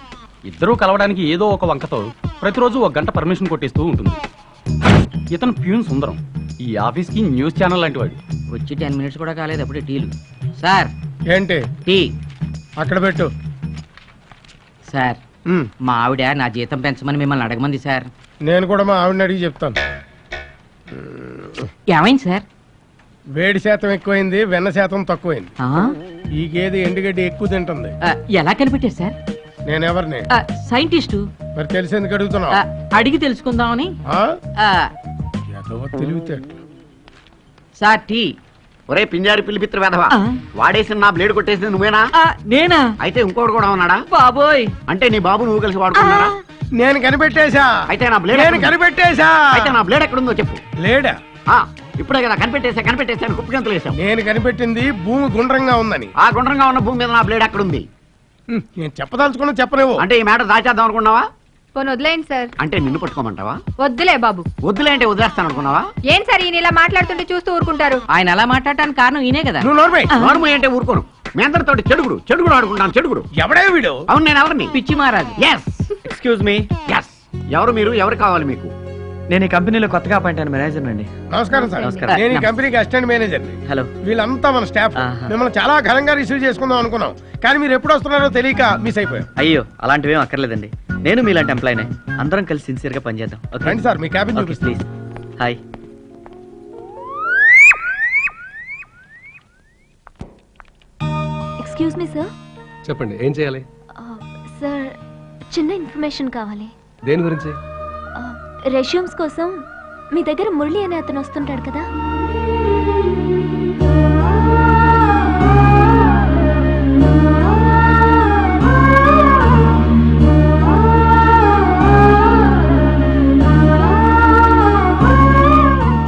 ఇద్దరూ కలవడానికి ఏదో ఒక వంకతో ప్రతిరోజు 1 గంట పర్మిషన్ కొట్టేస్తూ ఉంటుంది. ఇతను ప్యూన్ సుందరం, ఈ ఆఫీస్కి న్యూస్ ఛానల్ లాంటి వాడు. వచ్చి 10 మినిట్స్ కూడా కాలేదు అప్పుడే టీలు. సార్ ఏంటి? టీ అక్కడ పెట్టు. సార్, మా ఆవిడ నా జీతం పెంచమని మిమ్మల్ని అడగమంది సార్. నేను కూడా మా ఆవిడని అడిగి చెప్తాను. ఏమైంది సార్? వేడి శాతం ఎక్కువైంది, వెన్న శాతం తక్కువైంది. ఆ? ఈ గేదె ఎండుగడ్డి ఎక్కువ తింటుంది. ఎలా కనిపెట్టారు సార్? నేనెవరిని? సైంటిస్టు. మరి తెలిసి ఎందుకు అడుగుతున్నావు? అడిగి తెలుసుకుందామని. తెలివితేటలు. Sir tea. ఒరే పింజారి పిల్లిపిత్ర వెధవా, వాడేసిన నా బ్లేడ్ కొట్టేసింది నువ్వేనా? నేనా? అయితే ఇంకోటి కూడా ఉన్నాడా? బాబోయ్, అంటే నీ బాబు నువ్వు కలిసి వాడుకున్నారా? నేను కనిపెట్టేశా. అయితే నా బ్లేడ్ నేను కనిపెట్టేశా. అయితే నా బ్లేడ్ ఎక్కడుందో చెప్పు. లేడా? ఇప్పుడే కదా కనిపెట్టేసా కుప్పగంతులు వేసావు. నేను కనిపెట్టింది భూమి గుండ్రంగా ఉందని. ఆ గుండ్రంగా ఉన్న భూమి మీద నా బ్లేడ్ ఎక్కడుంది? నేను చెప్పదలుచుకున్నా చెప్పలేవు. అంటే ఈ మ్యాటర్ దాచేద్దాం అనుకున్నావా? పోనీ వదిలేయండి సార్. అంటే నిన్ను పట్టుకోమంటావా? వద్దులే బాబు. వద్దులే అంటే వదిలేస్తాను అనుకున్నావా? ఏం సార్ ఈయన ఇలా మాట్లాడుతుంటే చూస్తూ ఊరుకుంటారు? ఆయన అలా మాట్లాడటానికి కారణం ఈయనే కదా. నువ్వు నోర్మై అంటే ఊరుకోను. మీ అందరితోటి చెడుగుడు ఆడుకుంటాను. చెడుగుడు ఎవడే వీడు? అవును, నేను ఎవరిని? పిచ్చి మహారాజు. ఎస్. Excuse me. ఎస్. ఎవరు మీరు? ఎవరు కావాలి మీకు? నేను ఈ కంపెనీలో కొత్తగా అపాయింట్ అయిన మేనేజర్ అండి. నమస్కారం సార్. నమస్కారం. నేను ఈ కంపెనీకి అసిస్టెంట్ మేనేజర్. హలో. వీళ్ళంతా మన స్టాఫ్. మిమ్మల్ని చాలా ఘనంగా రిసీవ్ చేసుకుందాం అనుకున్నాం, కానీ మీరు ఎప్పుడు వస్తున్నారో తెలియక మిస్ అయిపోయాం. అయ్యో, అలాంటివేం అక్కర్లేదండి. నేను మీలాంటి ఎంప్లాయీనే. అందరం కలిసి సిన్సియర్ గా పనిచేద్దాం. రండి సార్, మీ క్యాబిన్ చూపిస్తాను. Please. Hi. Excuse me sir. చెప్పండి, ఏం చేయాలి? సార్, చిన్న ఇన్ఫర్మేషన్ కావాలి. దేని గురించి? రెజ్యూమ్స్ కోసం మీ దగ్గర మురళి అనే అతను వస్తుంటాడు కదా.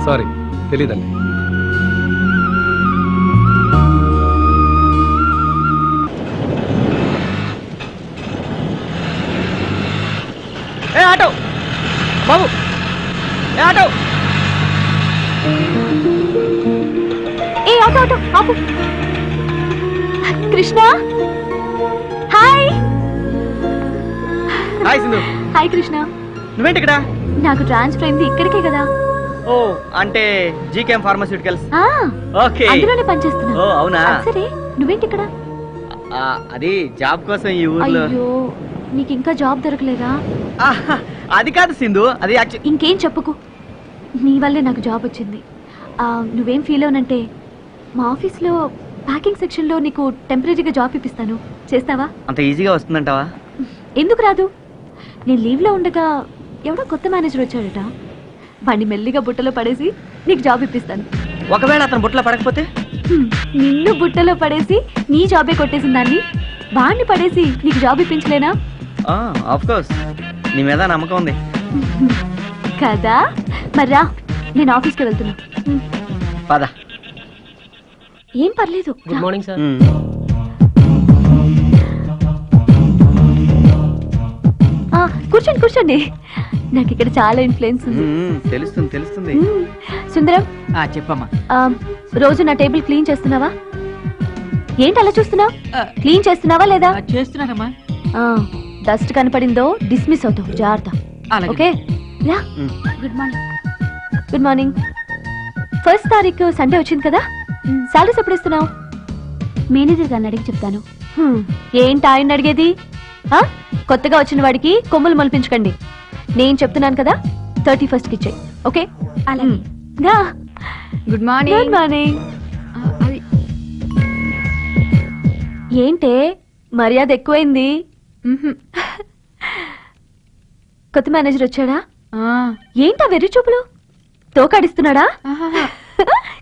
సారీ, తెలీదండి. ఆటో బాబు, ఆటో. ఆటో ఆటో ఆపు. Krishna, hi. Hi Sindhu. Hi Krishna. నువ్వేంటి ఇక్కడ? నాకు ట్రాన్స్ఫర్ అయింది ఇక్కడికే కదా. ఓ, అంటే జీకేఎం ఫార్మాస్యూటికల్స్. ఆ, ఓకే. అందులోనే పనిచేస్తున్నా. ఓ, అవునా? సరే, నువ్వేంటి ఇక్కడ? అది జాబ్ కోసం ఈ ఊర్లో. అయ్యో, నీకు ఇంకా జాబ్ దొరకలేదా? అది కాదు సింధు, అది ఇంకేం చెప్పుకు, నీ వల్లే నాకు జాబ్ వచ్చింది. నువ్వేం ఫీల్ అవునంటే మా ఆఫీస్లో ప్యాకింగ్ సెక్షన్లో నీకు టెంపరీగా జాబ్ ఇప్పిస్తాను. చేస్తావా? అంత ఈజీగా వస్తుందంటావా? ఎందుకు రాదు? నేను లీవ్లో ఉండగా ఎవడో కొత్త మేనేజర్ వచ్చాడట. వాడిని మెల్లిగా బుట్టలో పడేసి నీకు జాబ్ ఇప్పిస్తాను. ఒకవేళ అతను బుట్టలో పడకపోతే? నిన్ను బుట్టలో పడేసి నీ జాబే కొట్టేసిన దాన్ని వాడిని పడేసి నీకు జాబ్ ఇప్పించలేనా? ఆఫ్ కోర్స్, నీ మీద నమ్మకం ఉంది కదా. మరి రా, నేను ఆఫీస్కి వెళ్తున్నా. పద. ఏం పర్లేదు. Good morning sir. కూర్చోండి కూర్చోండి, నాకు ఇక్కడ చాలా ఇన్ఫ్లుయెన్స్ ఉంది. తెలుస్తుంది తెలుస్తుంది. సుందరం, చెప్పమ్మా. రోజు నా టేబుల్ క్లీన్ చేస్తున్నావా? ఏంటి అలా చూస్తున్నావు? క్లీన్ చేస్తున్నావా లేదా? చేస్తున్నానమ్మా. డస్ట్ కనపడిందో డిస్మిస్ అవుతావు, జాగ్రత్త. ఓకే రా. Good morning. Good morning. 1st తారీఖు సండే వచ్చింది కదా, సాలరీస్ ఎప్పుడు ఇస్తున్నావు? మేనేజర్ గారిని అడిగి చెప్తాను. ఏంటి ఆయన అడిగేది? కొత్తగా వచ్చిన వాడికి కొమ్ములు మొలిపించకండి. నేను చెప్తున్నాను కదా, 31st కి ఇచ్చేయి. ఓకే? అలాగే. Good morning. Good morning. ఏంటే మర్యాద ఎక్కువైంది? కొత్త మేనేజర్ వచ్చాడా? ఏంటా వెర్రి చూపులు? తోకాడిస్తున్నాడా?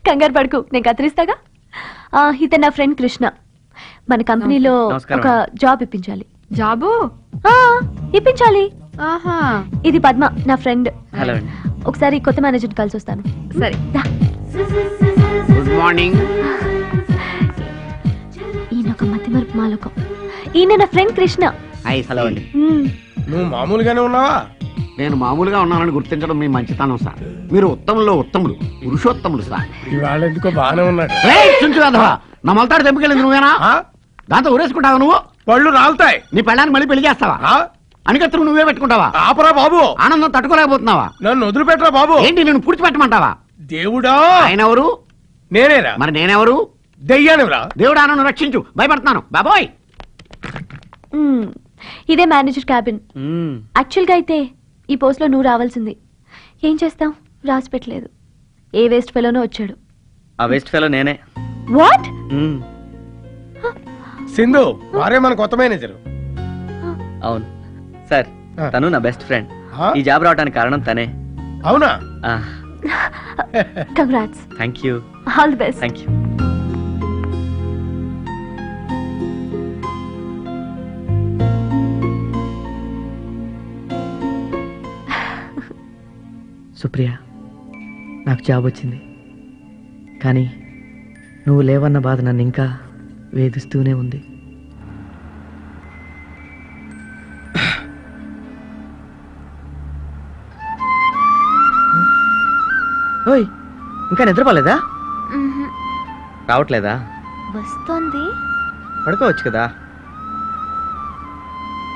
కంగారు పడుకు, నేను కత్తిరిస్తాగా. ఇతను నా ఫ్రెండ్ కృష్ణ. మన కంపెనీలో ఒక జాబ్ ఇప్పించాలి. జాబు ఇప్పించాలి. ఇది పద్మ, నా ఫ్రెండ్. హలో. ఒకసారి కొత్త మేనేజర్ కలిసి వస్తాను. సరే. Good morning. ఈయన ఒక మతిమరుపు మాలకం. ఈయన నా ఫ్రెండ్ కృష్ణ. హలో అండి. నువ్వు మామూలుగానే ఉన్నావా? నేను మామూలుగా ఉన్నానని గుర్తించడం మీ మంచితనం సార్. మీరు ఉత్తముల్లో ఉత్తములు, పురుషోత్తములు సార్. ఇవాళ ఎందుకో బాగానే ఉన్నాడు. నా మొలతాడు తెంపుకెళ్ళింది నువ్వేనా? దాంతో ఊరేసుకుంటావా నువ్వు? పళ్ళు రాలుతాయి. నీ పెళ్ళాన్ని మళ్ళీ పెళ్లి చేస్తావా? అనికత్తులు నువ్వే పెట్టుకుంటావా? ఆపరా బాబు. ఆనందం తట్టుకోలేకపోతున్నావా? నన్ను వదిలిపెట్టరా బాబు. ఏంటి నేను పుడిచిపెట్టమంటావా? దేవుడా. ఆయన ఎవరు? నేనేరా. మరి నేనెవరు? దెయ్యానివరా. దేవుడా, నన్ను రక్షించు, భయపడుతున్నాను బాబోయ్. ఇదే మేనేజర్ క్యాబిన్. యాక్చువల్ గా అయితే ఈ పోస్ట్ లో నువ్వు రావాల్సింది. ఏం చేస్తాం, రాసి పెట్టలేదు. ఏ వేస్ట్ ఫెలోనో వచ్చాడు. ఆ వేస్ట్ ఫెలో నేనే. వాట్? సింధు వారే మన కొత్త మేనేజర్. అవును సార్, తను నా బెస్ట్ ఫ్రెండ్. ఈ జాబ్ రావడానికి కారణం తనే. అవునా? Congrats. Thank you. All the best. Thank you. Supriya, నాకు జాబ్ వచ్చింది, కానీ నువ్వు లేవన్న బాధ నన్ను ఇంకా వేధిస్తూనే ఉంది. ఓయ్, ఇంకా నిద్రపోలేదా? రావట్లేదా? వస్తుంది. పడుకోవచ్చు కదా.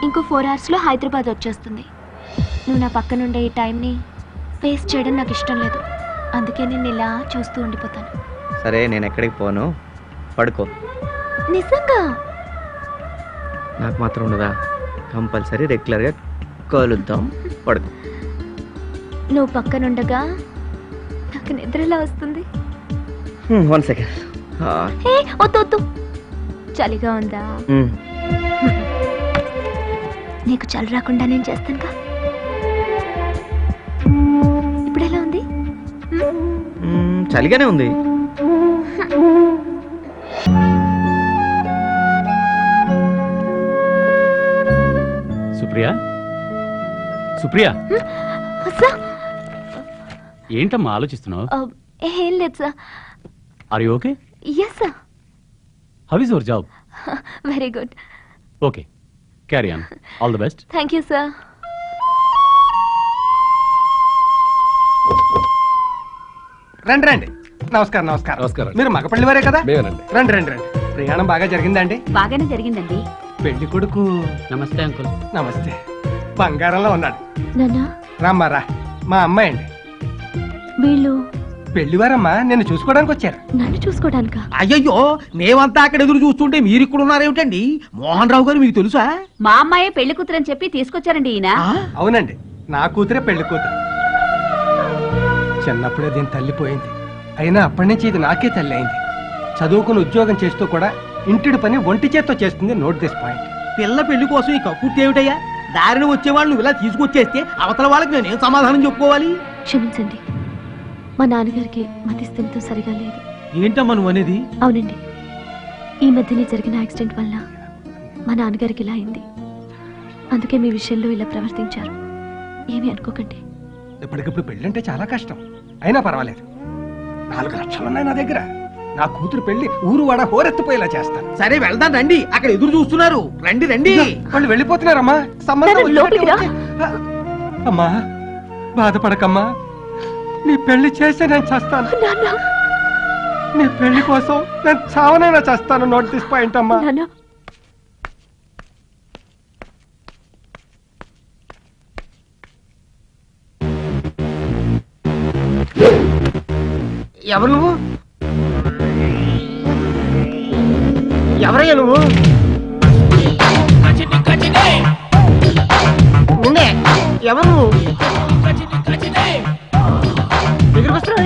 ఇంకో 4 hours లో హైదరాబాద్ వచ్చేస్తుంది. నువ్వు నా పక్కనుండే ఈ టైంని వేస్ట్ చేయడం నాకు ఇష్టం లేదు. అందుకే నేను ఇలా చూస్తూ ఉండిపోతాను. సరే, నేను ఎక్కడికి పోను, పడుకో. నిజంగా? నాకు మాత్రం ఉండదా? కంపల్సరీ రెగ్యులర్గా కలుద్దాం, పడుకో. నువ్వు పక్కనుండగా నాకు నిద్రలా వస్తుంది. 1 second. వద్దు, చలిగా ఉందా? నీకు చలి రాకుండా నేను చేస్తానుగా. ఇప్పుడు ఎలా ఉంది? చలిగానే ఉంది. సుప్రియా, సుప్రియా, ఏంటమ్మా ఆలోచిస్తున్నావు? ఏం లేదు sir. Are you okay? Yes sir. How is your job? Very good. Okay, carry on. All the best. Thank you sir. రండి రండి. నమస్కారం. నమస్కారం. నమస్కారం. మీరు మగపల్లి వారే కదా? మేమేనండి. రండి రండి రండి. ప్రయాణం బాగా జరిగిందండి? బాగానే జరిగిందండి. పెళ్లి కొడుకు నమస్తే అంకుల్. నమస్తే. బంగారంలో ఉన్నాడు. నాన్నా, రామ్మా రా. మా అమ్మాయి అండి. వీళ్ళు పెళ్లివారమ్మా నిన్ను చూసుకోవడానికి వచ్చారు. నన్ను చూసుకోవడానికా? అయ్యయ్యో మేమంతా అక్కడ ఎదురు చూస్తుంటే మీరు ఇక్కడ ఉన్నారేమిటండి? మోహన్ రావు గారు మీకు తెలుసా? మా అమ్మాయే పెళ్లి కూతురని చెప్పి తీసుకొచ్చారండి ఈయన. అవునండి, నా కూతురే పెళ్లి కూతురు. చిన్నప్పుడే దీని తల్లి పోయింది. అయినా అప్పటి నుంచి ఇది నాకే తల్లి అయింది. చదువుకుని ఉద్యోగం చేస్తూ కూడా ఇంటిడి పని ఒంటి చేత్తో చేస్తుంది. Note this point. పిల్ల పెళ్లి కోసం ఈ కక్కుర్తి ఏమిటయ్యా? దారిని వచ్చేవాళ్ళు నువ్వు ఇలా తీసుకొచ్చేస్తే అవతల వాళ్ళకి నేనేం సమాధానం చెప్పుకోవాలి? క్షమించండి, మా నాన్నగారికి మతిస్థిమితం సరిగా లేదు. ఏంటమ్మా నువ్వు అనేది? అవునండి, ఈ మధ్యనే జరిగిన యాక్సిడెంట్ వల్ల మా నాన్నగారికి ఇలా అయింది. అందుకే మీ విషయంలో ఇలా ప్రవర్తించారు. ఏమీ అనుకోకండి. ఇప్పటికిప్పుడు పెళ్ళంటే చాలా కష్టం. అయినా పర్వాలేదు, 4 లక్షలున్నాయి నా దగ్గర. నా కూతురు పెళ్లి ఊరు వాడ హోరెత్తిపోయేలా చేస్తాను. సరే వెళ్దాం రండి, అక్కడ ఎదురు చూస్తున్నారు. రండి రండి. వాళ్ళు వెళ్ళిపోతున్నారమ్మా. సంబంధం లోపలికి రా. అమ్మా బాధపడకమ్మా, నీ పెళ్లి చేస్తే నేను చేస్తాను. నీ పెళ్లి కోసం నేను చావనైనా చేస్తాను. నోట్ దిస్ పాయింట్ అమ్మా. ఎవరు నువ్వు? ఎవరయ్యా నువ్వు? నిన్నే. ఎవరు నువ్వు? దగ్గరికి వస్తున్నావు?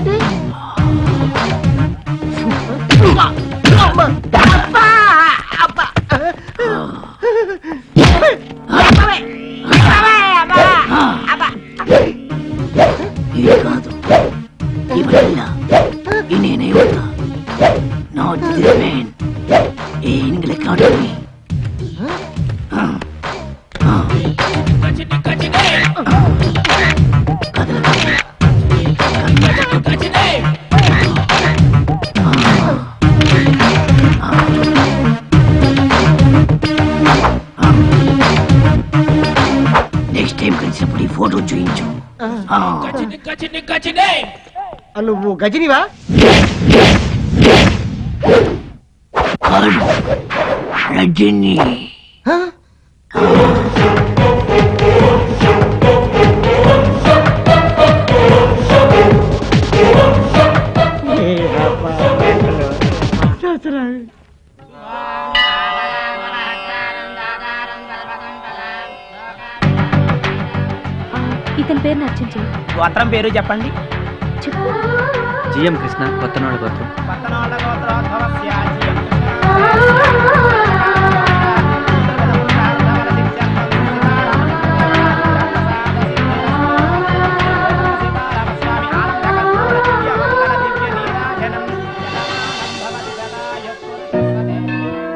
ఇది కాదు, ఇవల్ల నేనే వద్దా. Not the man in the economy. Next time కలిసినప్పుడు ఈ ఫోటో చూయించు. నువ్వు గజనివా? రజని. ఇతని పేరు నచ్చింది. గోత్రం పేరు చెప్పండి. చెప్పు. జిఎం కృష్ణ, కొత్తనోళ్ళ గోత్రం.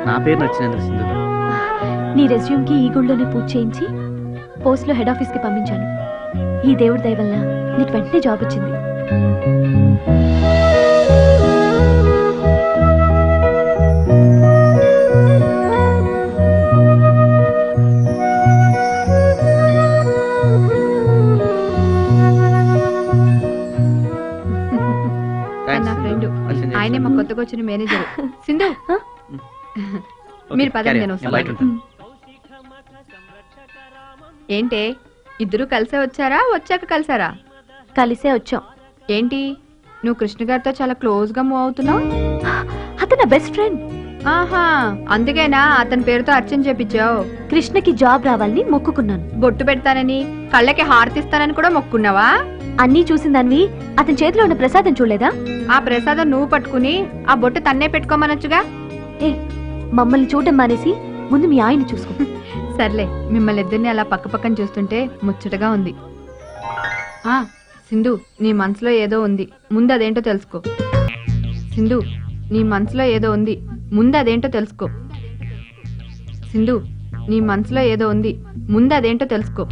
నా పేరు నచ్చినందుకు సింధు. నీ రెజ్యూమ్ కి ఈ గుళ్ళోనే పూజ చేయించి పోస్ట్ లో హెడ్ ఆఫీస్ కి పంపించాను. ఈ దేవుడి దయ వల్ల నీకు వెంటనే జాబ్ వచ్చింది. నా ఫ్రెండ్, ఆయనే మా కొత్తగా వచ్చిన మేనేజర్. సింధు మీరు పదండి, నేను వస్తాను. ఏంటే ఇద్దరు కలిసే వచ్చారా, వచ్చాక కలిసారా? కలిసే వచ్చాం. ఏంటి నువ్వు కృష్ణ గారితో చాలా క్లోజ్ గా మూవ్ అవుతున్నావు? అతను నా బెస్ట్ ఫ్రెండ్. ఆహా, అందుకేనా అతని పేరుతో అర్చన చేపించావు? కృష్ణకి జాబ్ రావాలని మొక్కుకున్నాను. బొట్టు పెడతానని, కళ్ళకి హారతిస్తానని కూడా మొక్కున్నావా? అన్నీ చూసిందానివి అతని చేతిలో ఉన్న ప్రసాదం చూడలేదా? ఆ ప్రసాదం నువ్వు పట్టుకుని ఆ బొట్టు తన్నే పెట్టుకోమనొచ్చుగా. ఏ, మమ్మల్ని చూడడం మానేసి ముందు మీ ఆయన్ని చూసుకో. సర్లే, మిమ్మల్ని ఇద్దరిని అలా పక్క పక్కన చూస్తుంటే ముచ్చటగా ఉంది. ఆ సింధు, నీ మనసులో ఏదో ఉంది, ముందు అదేంటో తెలుసుకో. సింధు, నీ మనసులో ఏదో ఉంది, ముందు అదేంటో తెలుసుకో. సింధు, నీ మనసులో ఏదో ఉంది, ముందు అదేంటో తెలుసుకో.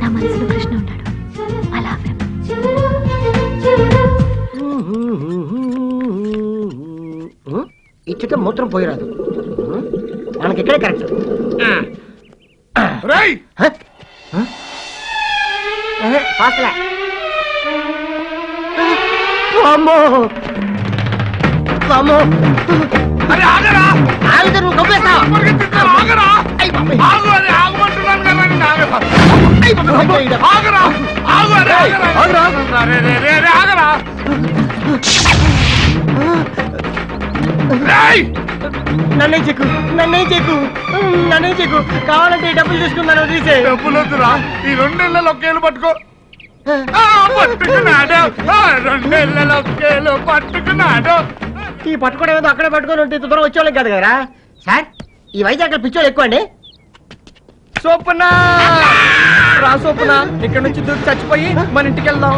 నా మనసులో కృష్ణ ఉన్నాడు. అలా ఇచ్చట మూత్రం పోయిరాదు. మనకి ఇక్కడే కరెక్ట్. ఆగితే నువ్వు నన్నే చెక్కు నన్నే చెక్కు నన్నే చెక్కు కావాలంటే డబ్బులు తీసుకున్నాను తీసే డబ్బులు వద్దురా ఈ 2 నెలలు ఒకేళ్ళు పట్టుకో పట్టుకున్నాడు 2 నెలలు ఒకేళ్ళు పట్టుకున్నాడు. ఈ పట్టుకోవడం ఏదో అక్కడే పట్టుకొని ఉంటే ఇంత దూరం వచ్చేవాళ్ళం కాదు కదరా సార్. ఈ వైజాగ్ పిచ్చోళ్ళు ఎక్కువ అండి. సోపన రా సోపన, ఇక్కడ నుంచి దూకి చచ్చిపోయి మన ఇంటికి వెళ్దాం.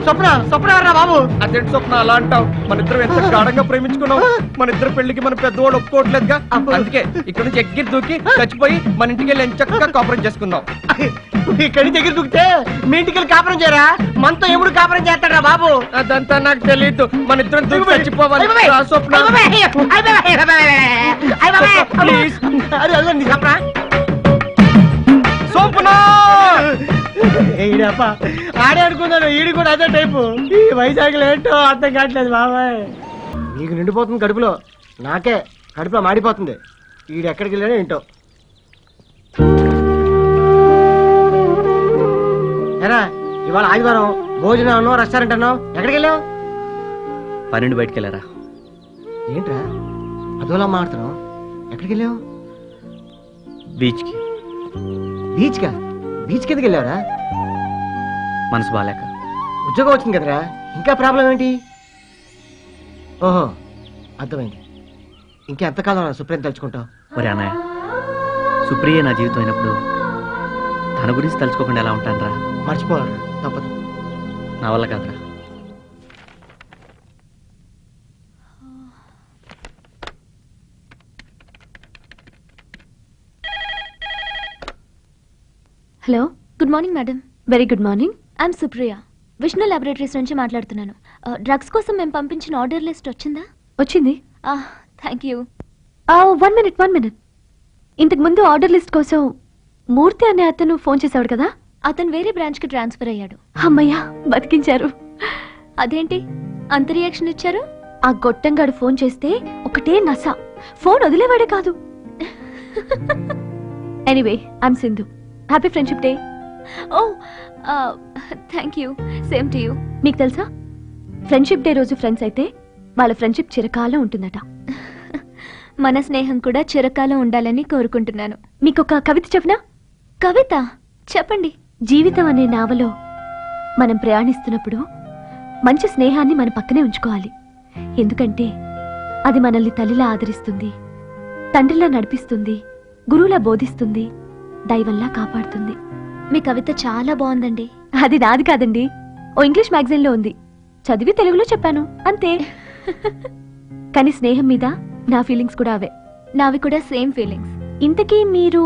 స్వప్న స్వప్న రా బాబు. అదేంటి స్వప్న అలా అంటావు? మన ఇద్దరం ఎంత గాఢంగా ప్రేమించుకున్నాం. మన ఇద్దరు పెళ్లికి మన పెద్దవాడు ఒప్పుకోవట్లేదుగా. అందుకే ఇక్కడ నుంచి ఎగ్గిరి దూకి చచ్చిపోయి మన ఇంటికి వెళ్ళి చక్కగా కాపురం చేసుకుందాం. ఇక్కడి నుంచి ఎగిరి దూకితే మీ ఇంటికి వెళ్ళి కాపురం చేయరా? మనతో ఎప్పుడు కాపురం చేస్తాడా బాబు? అదంతా నాకు తెలియదు. మన ఇద్దరం దూకి చచ్చిపోవాలి. రా స్వప్న ప్లీజ్. అది అదండి స్వప్న. సోపునా ఈడప్ప ఆడే అనుకున్నాను. ఈడు కూడా అదే టైపు. ఈ వైజాగ్ ఏంటో అర్థం కావట్లేదు బాబాయ్. నీకు నిండిపోతుంది కడుపులో, నాకే కడుపులో మాడిపోతుంది. ఈడు ఎక్కడికి వెళ్ళాడో ఏంటో. ఎరా ఇవాళ ఆదివారం భోజనం అన్నావు, రెస్టారెంట్ అన్నావు, ఎక్కడికి వెళ్ళావు? 12 బయటికి వెళ్ళారా? ఏంట్రా అదోలా మాడుతున్నావు? ఎక్కడికి వెళ్ళావు? బీచ్కి. బీచ్కా? బీచ్ కిందకి వెళ్ళావరా? మనసు బాగాలేక. ఉద్యోగం వచ్చింది కదరా, ఇంకా ప్రాబ్లం ఏంటి? ఓహో అర్థమైంది. ఇంకెంతకాలం సుప్రీం తలుచుకుంటావు? మరి అన్నయ్య, సుప్రియ నా జీవితం అయినప్పుడు తన గురించి తలుచుకోకుండా ఎలా ఉంటానరా? మర్చిపోవాలరా, తప్పదు. నా వల్ల కాదురా. Hello, good morning madam. Very good morning. I'm Supriya, Vishnu laboratories నుంచి మాట్లాడుతున్నాను. డ్రగ్స్ కోసం మేము పంపించిన ఆర్డర్ లిస్ట్ వచ్చిందా? వచ్చింది. Thank you. 1 మినిట్. ఇంతకు ముందు ఆర్డర్ లిస్ట్ కోసం మూర్తి అనే అతను ఫోన్ చేశాడు కదా? అతను వేరే బ్రాంచ్ కి ట్రాన్స్ఫర్ అయ్యాడు. అమ్మయ్యా, బతికించారు. అదేంటి అంత రియాక్షన్ ఇచ్చారు? ఆ గొట్టంగాడు ఫోన్ చేస్తే ఒకటే నస, ఫోన్ వదిలేవాడే కాదు. Anyway, I'm Sindhu. Happy friendship day. Oh thank you. Same to you. మీకు తెలుసా, ఫ్రెండ్షిప్ డే రోజు ఫ్రెండ్స్ అయితే వాళ్ళ ఫ్రెండ్షిప్ చిరకాలం ఉంటుందట. మన స్నేహం కూడా చిరకాలం ఉండాలని కోరుకుంటున్నాను. మీకు ఒక కవిత చెప్పనా? కవిత చెప్పండి. జీవితం అనే నావలో మనం ప్రయాణిస్తున్నప్పుడు మంచి స్నేహాన్ని మన పక్కనే ఉంచుకోవాలి. ఎందుకంటే అది మనల్ని తల్లిలా ఆదరిస్తుంది, తండ్రిలా నడిపిస్తుంది, గురువులా బోధిస్తుంది, దైవంలా కాపాడుతుంది. మీ కవిత చాలా బాగుందండి. అది నాది కాదండి, ఓ ఇంగ్లీష్ మ్యాగజైన్ లో ఉంది. చదివి తెలుగులో చెప్పాను అంతే. కానీ స్నేహం మీద నా ఫీలింగ్స్ కూడా అవే. నావి కూడా సేమ్ ఫీలింగ్స్. ఇంతకీ మీరు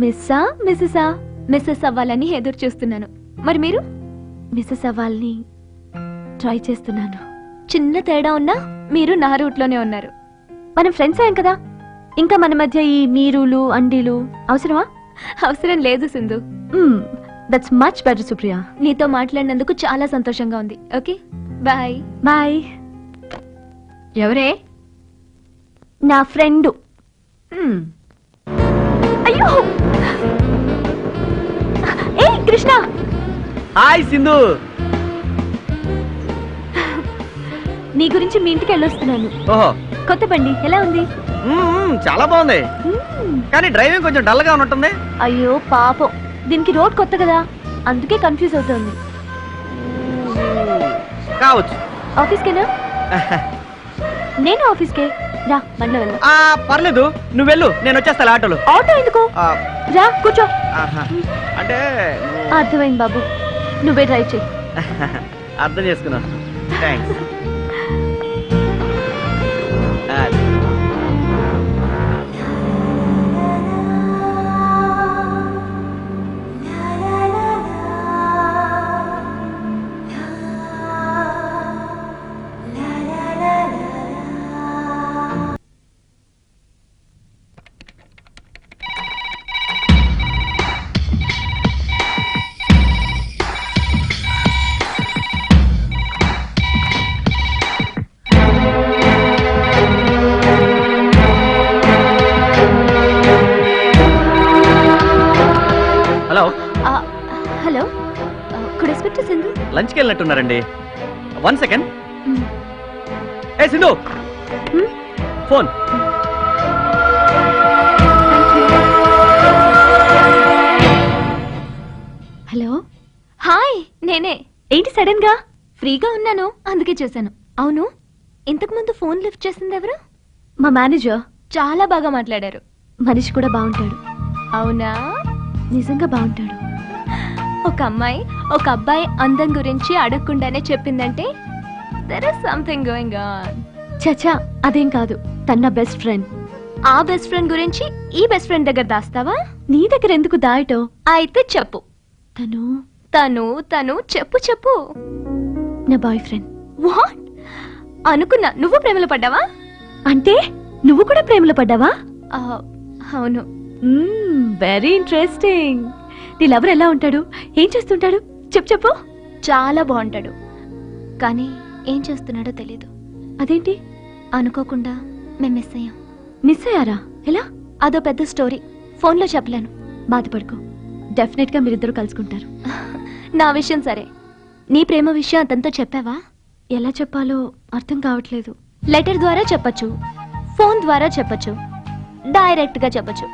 మిస్సా మిస్సెసా? మిస్సెస్ అవ్వాలని ఎదురు చూస్తున్నాను. మరి మీరు? మిస్సెస్ అవ్వాలని ట్రై చేస్తున్నాను. చిన్న తేడా ఉన్నా మీరు నా రూట్లోనే ఉన్నారు. మనం ఫ్రెండ్స్ అయ్యాం కదా, ఇంకా మన మధ్య ఈ మీరులు అండీలు అవసరమా? అవసరం లేదు Sindhu. That's much better Supriya. నీతో మాట్లాడినందుకు చాలా సంతోషంగా ఉంది. Okay bye. బాయ్. ఎవరే? నా ఫ్రెండ్. అయ్యో, ఏ కృష్ణ. హాయ్ సింధు. నీ గురించి మీ ఇంటికి వెళ్ళొస్తున్నాను. ఓహో, కొత్త బండి ఎలా ఉంది? చాలా బాగుంది, కానీ డ్రైవింగ్ కొంచెం డల్ గా ఉన్నట్టుంది. అయ్యో పాపం, దీనికి రోడ్ కొత్త కదా, అందుకే కన్ఫ్యూజ్ అవుతుంది. కావచ్చు. ఆఫీస్కేనా? నేను ఆఫీస్కే. రా, బండిలో వెళ్దాం. పర్లేదు, నువ్వు వెళ్ళు, నేను వచ్చేస్తా ఆటోలో. ఆటో ఎందుకు? రా కూర్చో. అంటే అర్థమైంది బాబు, నువ్వే డ్రైవ్ చెయ్యి. అర్థం చేసుకున్నా. థ్యాంక్స్. లంచ్కి వెళ్ళినట్టున్నారండి. 1 సెకండ్. ఏ సింధు, ఫోన్. హలో, హాయ్, నేనే. ఏంటి సడన్ గా? ఫ్రీగా ఉన్నాను, అందుకే చేశాను. అవును, ఇంతకు ముందు ఫోన్ లిఫ్ట్ చేసింది ఎవరు? మా మేనేజర్. చాలా బాగా మాట్లాడారు. మనిషి కూడా బాగుంటాడు. అవునా? నిజంగా బాగుంటాడు. ఒక అమ్మాయి ఒక అబ్బాయి అందం గురించి అడగకుండానే చెప్పిందంటే there is something going on. చచ్చా, అదేం కాదు. తన బెస్ట్ ఫ్రెండ్. ఆ బెస్ట్ ఫ్రెండ్ గురించి ఈ బెస్ట్ ఫ్రెండ్ దగ్గర దాస్తావా? నీ దగ్గర ఎందుకు దాయటం? అయితే చెప్పు. తను తను తను చెప్పు చెప్పు. నా బాయ్ ఫ్రెండ్. వాట్? అనుకున్నా. నువ్వు ప్రేమలో పడ్డావా? అంటే నువ్వు కూడా ప్రేమలో పడ్డావా? అవును. Very interesting. నీ లవర్ ఎలా ఉంటాడు? ఏం చేస్తుంటాడు? చెప్పు చెప్పు. చాలా బాగుంటాడు, కానీ ఏం చేస్తున్నాడో తెలీదు. అదేంటి? అనుకోకుండా మేము మిస్ అయ్యాం. మిస్ అయ్యారా? ఎలా? అదో పెద్ద స్టోరీ, ఫోన్లో చెప్పలేను. బాధపడుకో, డెఫినెట్ గా మీరిద్దరు కలుసుకుంటారు. నా విషయం సరే, నీ ప్రేమ విషయం అతనితో చెప్పావా? ఎలా చెప్పాలో అర్థం కావట్లేదు. లెటర్ ద్వారా చెప్పచ్చు, ఫోన్ ద్వారా చెప్పచ్చు, డైరెక్ట్ గా చెప్పచ్చు.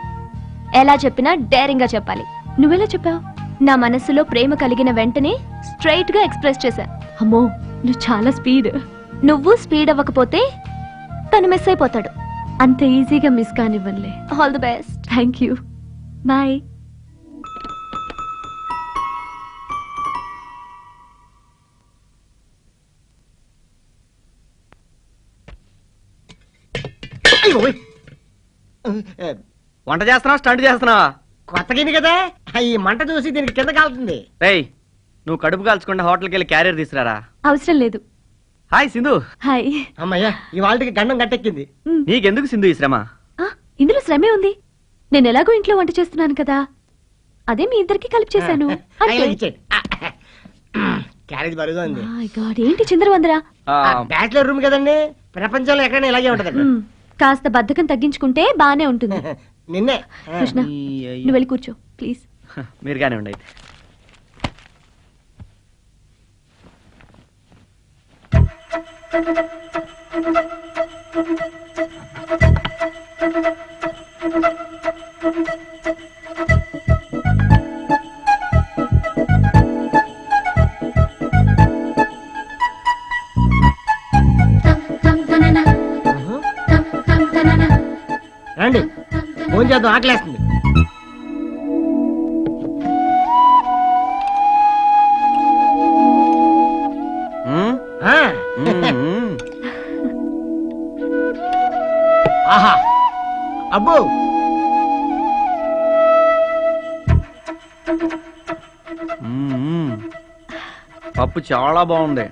ఎలా చెప్పినా డేరింగ్ గా చెప్పాలి. నువ్వెలా చెప్పావు? నా మనసులో ప్రేమ కలిగిన వెంటనే స్ట్రైట్ గా ఎక్స్ప్రెస్ చేశా. అమ్మో, నువ్వు చాలా స్పీడ్. నువ్వు స్పీడ్ అవ్వకపోతే తను మిస్ అయిపోతాడు. అంత ఈజీగా మిస్ కానివ్వనులే. All the best. Thank you. Bye. వంట చేస్తున్నావా, స్టంట్ చేస్తున్నావా? కొత్త గిన్నె కదా, ఈ మంట చూసి దీనికి కింద కాలుతుంది. రేయ్, నువ్వు కడుపు కాల్చకుండా హోటల్కి వెళ్ళి క్యారియర్ తీసుకురారా. అవసరం లేదు. హాయ్ సింధు. హాయ్. అమ్మయ్యా, ఈ వాళ్ళకి గండం గట్టెక్కింది. నీకెందుకు సింధు ఈ శ్రమ? ఇందులో శ్రమే ఉంది. నేను ఎలాగో ఇంట్లో వంట చేస్తున్నాను కదా, అదే మీ ఇద్దరికి కలిపి చేశాను. క్యారేజ్ బరుగా ఉంది. మై గాడ్, ఏంటి చిందరవందరా? బ్యాచిలర్ రూమ్ కదండి, ప్రపంచంలో ఎక్కడైనా ఇలాగే ఉంటదండి. కాస్త బద్ధకం తగ్గించుకుంటే బానే ఉంటుంది. నిన్నే. కృష్ణ, నువ్వు వెళ్ళి కూర్చో ప్లీజ్. మీరు కానీ ఉండి. రండి, ఫోన్ చేద్దాం, ఆకలేస్తుంది. ఆహా, అబ్బో, పప్పు చాలా బాగుంది.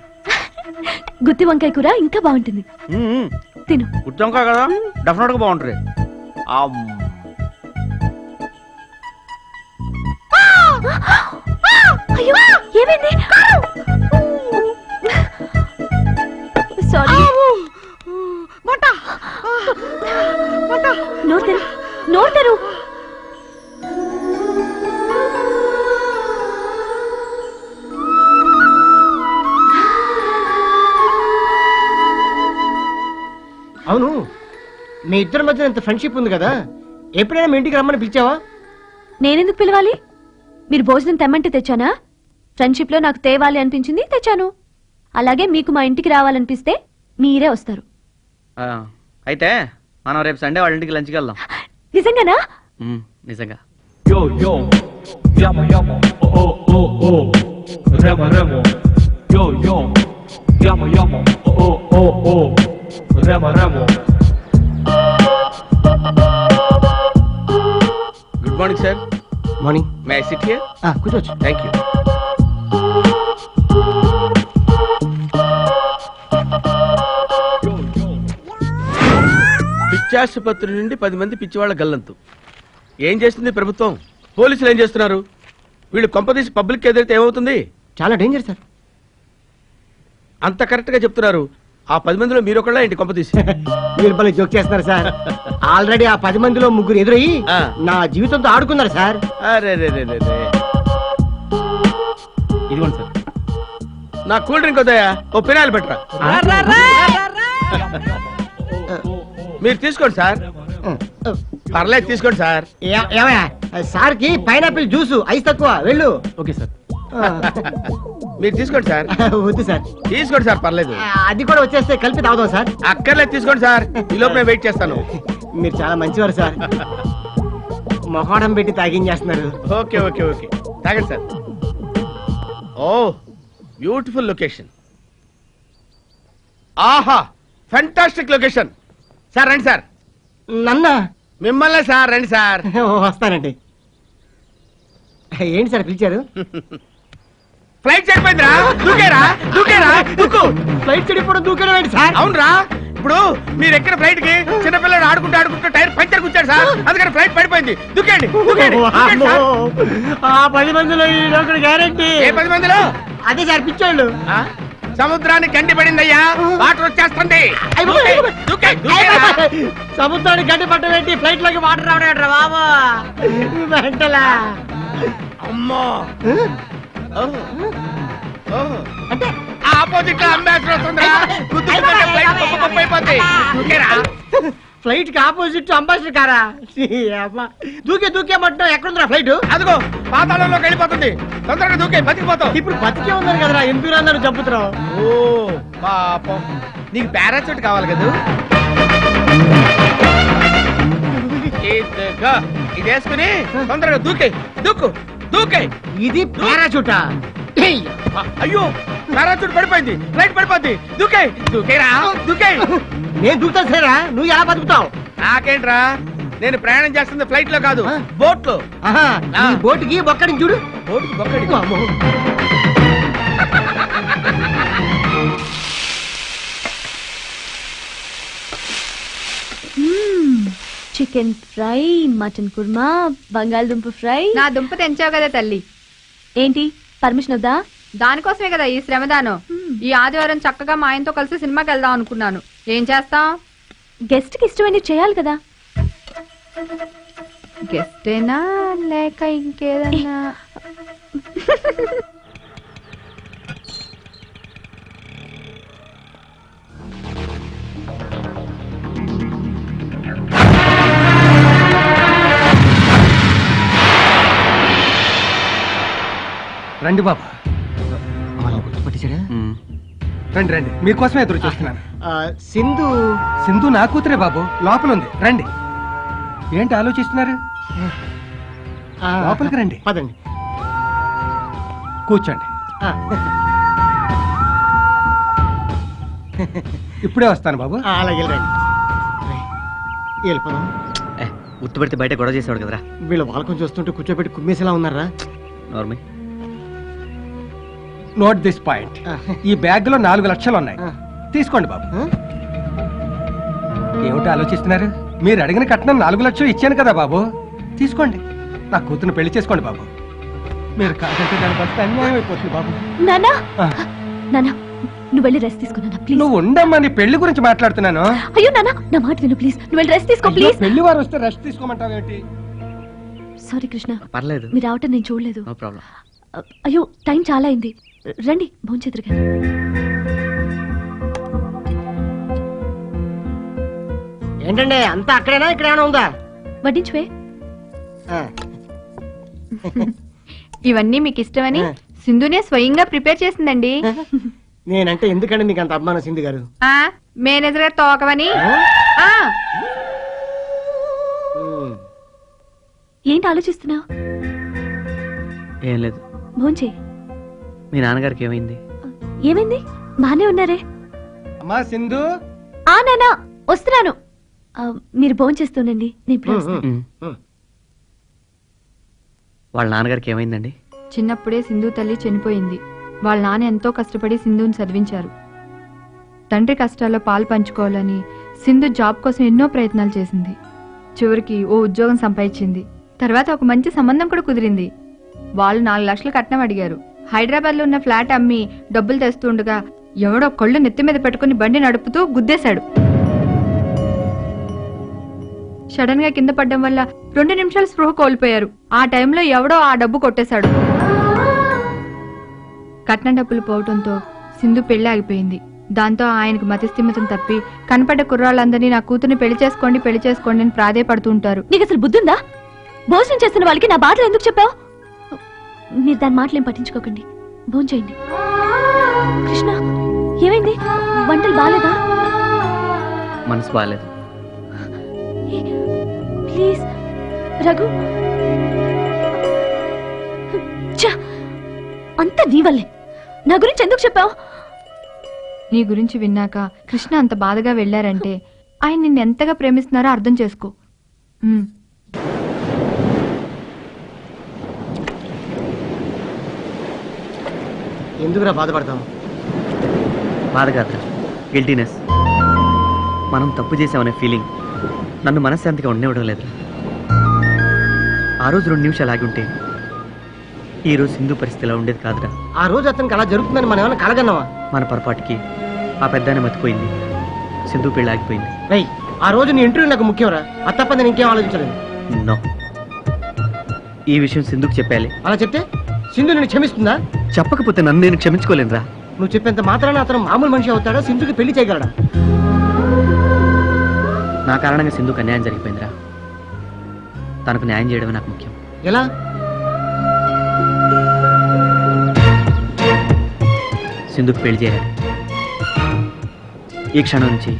గుత్తి వంకాయ కూర ఇంకా బాగుంటుంది. తిను. గుత్తి వంకాయ కదా, డెఫినెట్ గా బాగుంటుంది. అయ్యో, ఏమైంది? సారీ. నోరు. అవును, మీ ఇద్దరి మధ్య ఇంత ఫ్రెండ్షిప్ ఉంది కదా, ఎప్పుడైనా మీ ఇంటికి రమ్మని పిలిచావా? నేనెందుకు పిలవాలి? మీరు భోజనం తెమ్మంటే తెచ్చానా? ఫ్రెండ్షిప్ లో నాకు తేవాలి అనిపించింది, తెచ్చాను. అలాగే మీకు మా ఇంటికి రావాలనిపిస్తే మీరే వస్తారు. అయితే మనం రేపు సండే వాళ్ళ ఇంటికి లంచ్కి వెళ్దాం. నిజంగానా? నిజంగా. Yo yo, llama llama, oh oh oh oh, remo remo. Yo yo, llama llama, oh oh oh oh, remo remo. Good morning sir. Morning. May I sit here? కూర్చోవచ్చు. Thank you. పిచ్చాసుపత్రి నుండి 10 మంది పిచ్చివాళ్ల గల్లంతు. ఏం చేస్తుంది ప్రభుత్వం? పోలీసులు ఏం చేస్తున్నారు? వీళ్ళు కొంపదీసి పబ్లిక్ ఎదురైతే ఏమవుతుంది? చాలా డేంజర్ సార్. అంత కరెక్ట్ గా చెప్తున్నారు. ఆ 10 మందిలో మీరు ఒకళ్ళ ఏంటి కొంపదీసి? మీరు పని జోక్ చేస్తున్నారు సార్. ఆల్రెడీ ఆ 10 మందిలో 3 ఎదురయ్యి నా జీవితంతో ఆడుకున్నారు సార్. అరే రే రే రే రే. ఇదిగోండి సార్. నా కూల్ డ్రింక్ వద్దయా, ఓ పినాయిల్ పెట్టరా. మీరు తీసుకోండి సార్. పర్లేదు తీసుకోండి సార్. ఏమయ్యా సార్ కి పైనాపిల్ జ్యూస్ ఐస్ తక్కువ వెళ్ళు. Okay sir. మీరు తీసుకోండి సార్. వద్దు సార్. తీసుకోండి సార్, పర్లేదు. అది కూడా వచ్చేస్తే కలిపి తాగుదాం సార్. అక్కర్లేదు, తీసుకోండి సార్. ఈ లోపు నేను వెయిట్ చేస్తాను. మీరు చాలా మంచివారు సార్. మొహడం పెట్టి తాగించేస్తున్నారు. ఓకే ఓకే ఓకే, తాగండి సార్. ఓ బ్యూటిఫుల్ లొకేషన్. ఆహా, ఫెంటాస్టిక్ లొకేషన్. సార్ రండి సార్. నన్న మిమ్మల్ని సార్, రండి సార్. వస్తానండి. ఏంటి సార్ పిలిచారు? ఫ్లైట్ చెడిపోయిందిరా, దూకేరా దూకేరా దూకు. ఫ్లైట్ చెడిపోవడం దూకడం ఏంటి సార్? అవునరా, ఇప్పుడు మీరు ఎక్కిన ఫ్లైట్ కి చిన్నపిల్లడు ఆడుకుంటూ ఆడుకుంటూ టైర్ పంచర్ కూర్చాడు సార్, అందుకని ఫ్లైట్ పడిపోయింది. దూకండి దూకండి, దూకండి సార్. ఆ 10 మందిలో ఈ లోకల్ గ్యారెంటీ. ఏ 10 మందిలో? అదే సార్ పిచ్చోళ్ళు. సముద్రానికి గండి పడిందయ్యా, వాటర్ వచ్చేస్తుంది. దూకే, దూకేరా. సముద్రానికి గడ్డి పట్ట పెట్టి ఫ్లైట్ లోకి వాటర్ రావడం బాబా వెంటలా. అమ్మో, అంటే ఆపోజిట్ లో అంబాసిడర్ వస్తుందా? ఫ్లైట్ కి ఆపోజిట్ అంబాసిడర్ కారా? దూకే దూకే మట్టం ఎక్కడుందిరా ఫ్లైట్? అదిగో పాతాళంలోకి వెళ్ళిపోతుంది. తొందరగా దూకే, బతికిపోతావు. ఇప్పుడు బతికే ఉన్నారు కదరా, ఎందుకు అన్నారు చంపుతున్నావు? ఓ పాపం, నీకు పారాచూట్ కావాలి కదా. ఇది వేసుకుని తొందరగా దూకే, దూకు దూకే. ఇది పారాచూటా? అయ్యో, పారాచూట్ పడిపోయింది, ఫ్లైట్ పడిపోద్ది. దూకే, దూకేరా దూకే. నేను దూకుతాను సరేరా, నువ్వు ఎలా బతుకుతావు? నాకేంట్రా, నేను ప్రయాణం చేస్తుంది ఫ్లైట్ లో కాదు, బోట్ లో. బోటుకి బొక్కడిని చూడు. బోటుకి బొక్కడి. చికెన్ ఫ్రై, మటన్ కుర్మా, బంగాళదుంప ఫ్రై. నా దుంప తెంచావు కదా తల్లి. ఏంటి పర్మిషన్ వద్దా? దానికోసమే కదా ఈ శ్రమదానం. ఈ ఆదివారం చక్కగా మా ఆయనతో కలిసి సినిమాకి వెళ్దాం అనుకున్నాను. ఏం చేస్తాం? గెస్ట్ కి ఇష్టమైనవి చేయాలి కదా. గెస్టేనా లేక ఇంకేదన్నా? రండి బాబా. గుర్తుపట్టేశాడా? రండి రండి, మీకోసమే ఎదురు చూస్తున్నాను. సింధు. సింధు నా కూతురే బాబు, లోపల ఉంది. రండి. ఏంటి ఆలోచిస్తున్నారు? లోపలికి రండి. పదండి. కూర్చోండి. ఇప్పుడే వస్తాను బాబు. అలాగే రండి. వెళ్ళిపోదాం. గుర్తుపెడితే బయట గొడవ చేసేవాడు కదరా. వీళ్ళు వాళ్ళకొని చూస్తుంటే కూర్చోబెట్టి కుమ్మేసేలా ఉన్నారా? నార్మల్. Note this point. ఈ బ్యాగ్ లో 4 లక్షలు ఉన్నాయి, తీసుకోండి బాబు. ఏమిటి ఆలోచిస్తున్నారు? మీరు అడిగిన కట్నం 4 లక్షలు ఇచ్చాను కదా బాబు, తీసుకోండి. నా కూతురు పెళ్లి చేసుకోండి బాబు. మీరు కాదంటే దాని బట్టి అన్యాయం అయిపోతుంది బాబు. నానా నానా, నువ్వు వెళ్ళి రెస్ట్ తీసుకో నాన్న ప్లీజ్. నువ్వు ఉండమ్మా, నీ పెళ్లి గురించి మాట్లాడుతున్నాను. అయ్యో నానా, నా మాట విను ప్లీజ్. నువ్వు వెళ్ళి రెస్ట్ తీసుకో ప్లీజ్. పెళ్లి వారు వస్తే రెస్ట్ తీసుకోమంటావు ఏంటి? సారీ కృష్ణ, పర్లేదు, మీరు రావటం నేను చూడలేదు. No problem. అయ్యో టైం చాలా అయింది, రండి భోంచేద్దరు గాని. ఏంటండి అంతా అక్కడేనా, ఇక్కడ ఏమైనా ఉందా? వడ్డించువే. ఇవన్నీ మీకు ఇష్టమని సింధునే స్వయంగా ప్రిపేర్ చేసిందండి. నేనంటే ఎందుకంటే మీకు అంత అభిమానం సింధు గారు? మేనేజర్ గారు తోకవని. ఏంటి ఆలోచిస్తున్నావు? ఏం లేదు. భోంచే. మీ నాన్నగారికి ఏమైంది? ఏమైంది? బానే ఉన్నారే. అమ్మా సింధు. నానా వస్తున్నాను. మీరు భోంచేస్తూనండి, నేను ఇప్పుడు వస్తాను. వాళ్ళ నాన్నగారికి ఏమైందండి? చిన్నప్పుడే సింధు తల్లి చనిపోయింది. వాళ్ళ నాన్న ఎంతో కష్టపడి సింధుని చదివించారు. తండ్రి కష్టాల్లో పాలు పంచుకోవాలని సింధు జాబ్ కోసం ఎన్నో ప్రయత్నాలు చేసింది. చివరికి ఓ ఉద్యోగం సంపాదించింది. తర్వాత ఒక మంచి సంబంధం కూడా కుదిరింది. వాళ్ళు 4 లక్షలు కట్నం అడిగారు. హైదరాబాద్ లో ఉన్న ఫ్లాట్ అమ్మి డబ్బులు తెస్తుండగా ఎవడో కళ్ళు నెత్తి మీద పెట్టుకుని బండి నడుపుతూ గుద్దేశాడు. సడన్ గా కింద పడ్డం వల్ల 2 నిమిషాలు స్పృహ కోల్పోయారు. ఆ టైంలో ఎవడో ఆ డబ్బు కొట్టేశాడు. కట్నం డబ్బులు పోవడంతో సింధు పెళ్లి ఆగిపోయింది. దాంతో ఆయనకు మతిస్థిమితం తప్పి కనపడ్డ కుర్రాళ్ళందరినీ నా కూతుర్ని పెళ్లి చేసుకోండి అని ప్రాధేయపడుతూ ఉంటారు. నీకు అసలు బుద్ధుందా? భోజనం చేస్తున్న వాళ్ళకి నా బాధలు ఎందుకు చెప్పావు? మీరు దాని మాటలేం పట్టించుకోకండి, భోంచేయండి. కృష్ణ, ఏమైంది? వంటలు బాగాలేదా? మనసు బాగాలేదు. ప్లీజ్ రఘు, అంతా నీ వల్లే. నా గురించి ఎందుకు చెప్పావు? నీ గురించి విన్నాక కృష్ణ అంత బాధగా వెళ్ళారంటే ఆయన నిన్ను ఎంతగా ప్రేమిస్తున్నారో అర్థం చేసుకో. ఎందుకురా బాధపడతాం? బాధ కాదురా, గిల్టీనెస్. మనం తప్పు చేసామనే ఫీలింగ్ నన్ను మనశ్శాంతిగా ఉండనివ్వడం లేదురా. ఆ రోజు 2 నిమిషాలు ఆగి ఉంటే ఈ రోజు సింధు పరిస్థితి ఇలా ఉండేది కాదురా. ఆ రోజు అతనికి అలా జరుగుతుందని మనం ఏమైనా కలగన్నావా? మన పొరపాటుకి ఆ పెద్దాన్ని మతిపోయింది, సింధు పెళ్ళి ఆగిపోయింది. రేయ్, ఆ రోజు నీ ఇంటర్వ్యూ నాకు ముఖ్యంరా. అది తప్ప నేను ఇంకేం ఆలోచించలేదు. నో, ఈ విషయం సింధుకు చెప్పాలి. అలా చెప్తే సింధు నేను క్షమిస్తుందా? చెప్పకపోతే నన్ను నేను క్షమించుకోలేనురా. నువ్వు చెప్పేంత మాత్రాన అతను మామూలు మనిషి అవుతాడా? సింధుకి పెళ్లి చేయగలడా? నా కారణంగా సింధుకు అన్యాయం జరిగిపోయిందిరా. తనకు న్యాయం చేయడమే నాకు ముఖ్యం. ఎలా? సింధుకు పెళ్లి చేయాలి. ఈ క్షణం నుంచి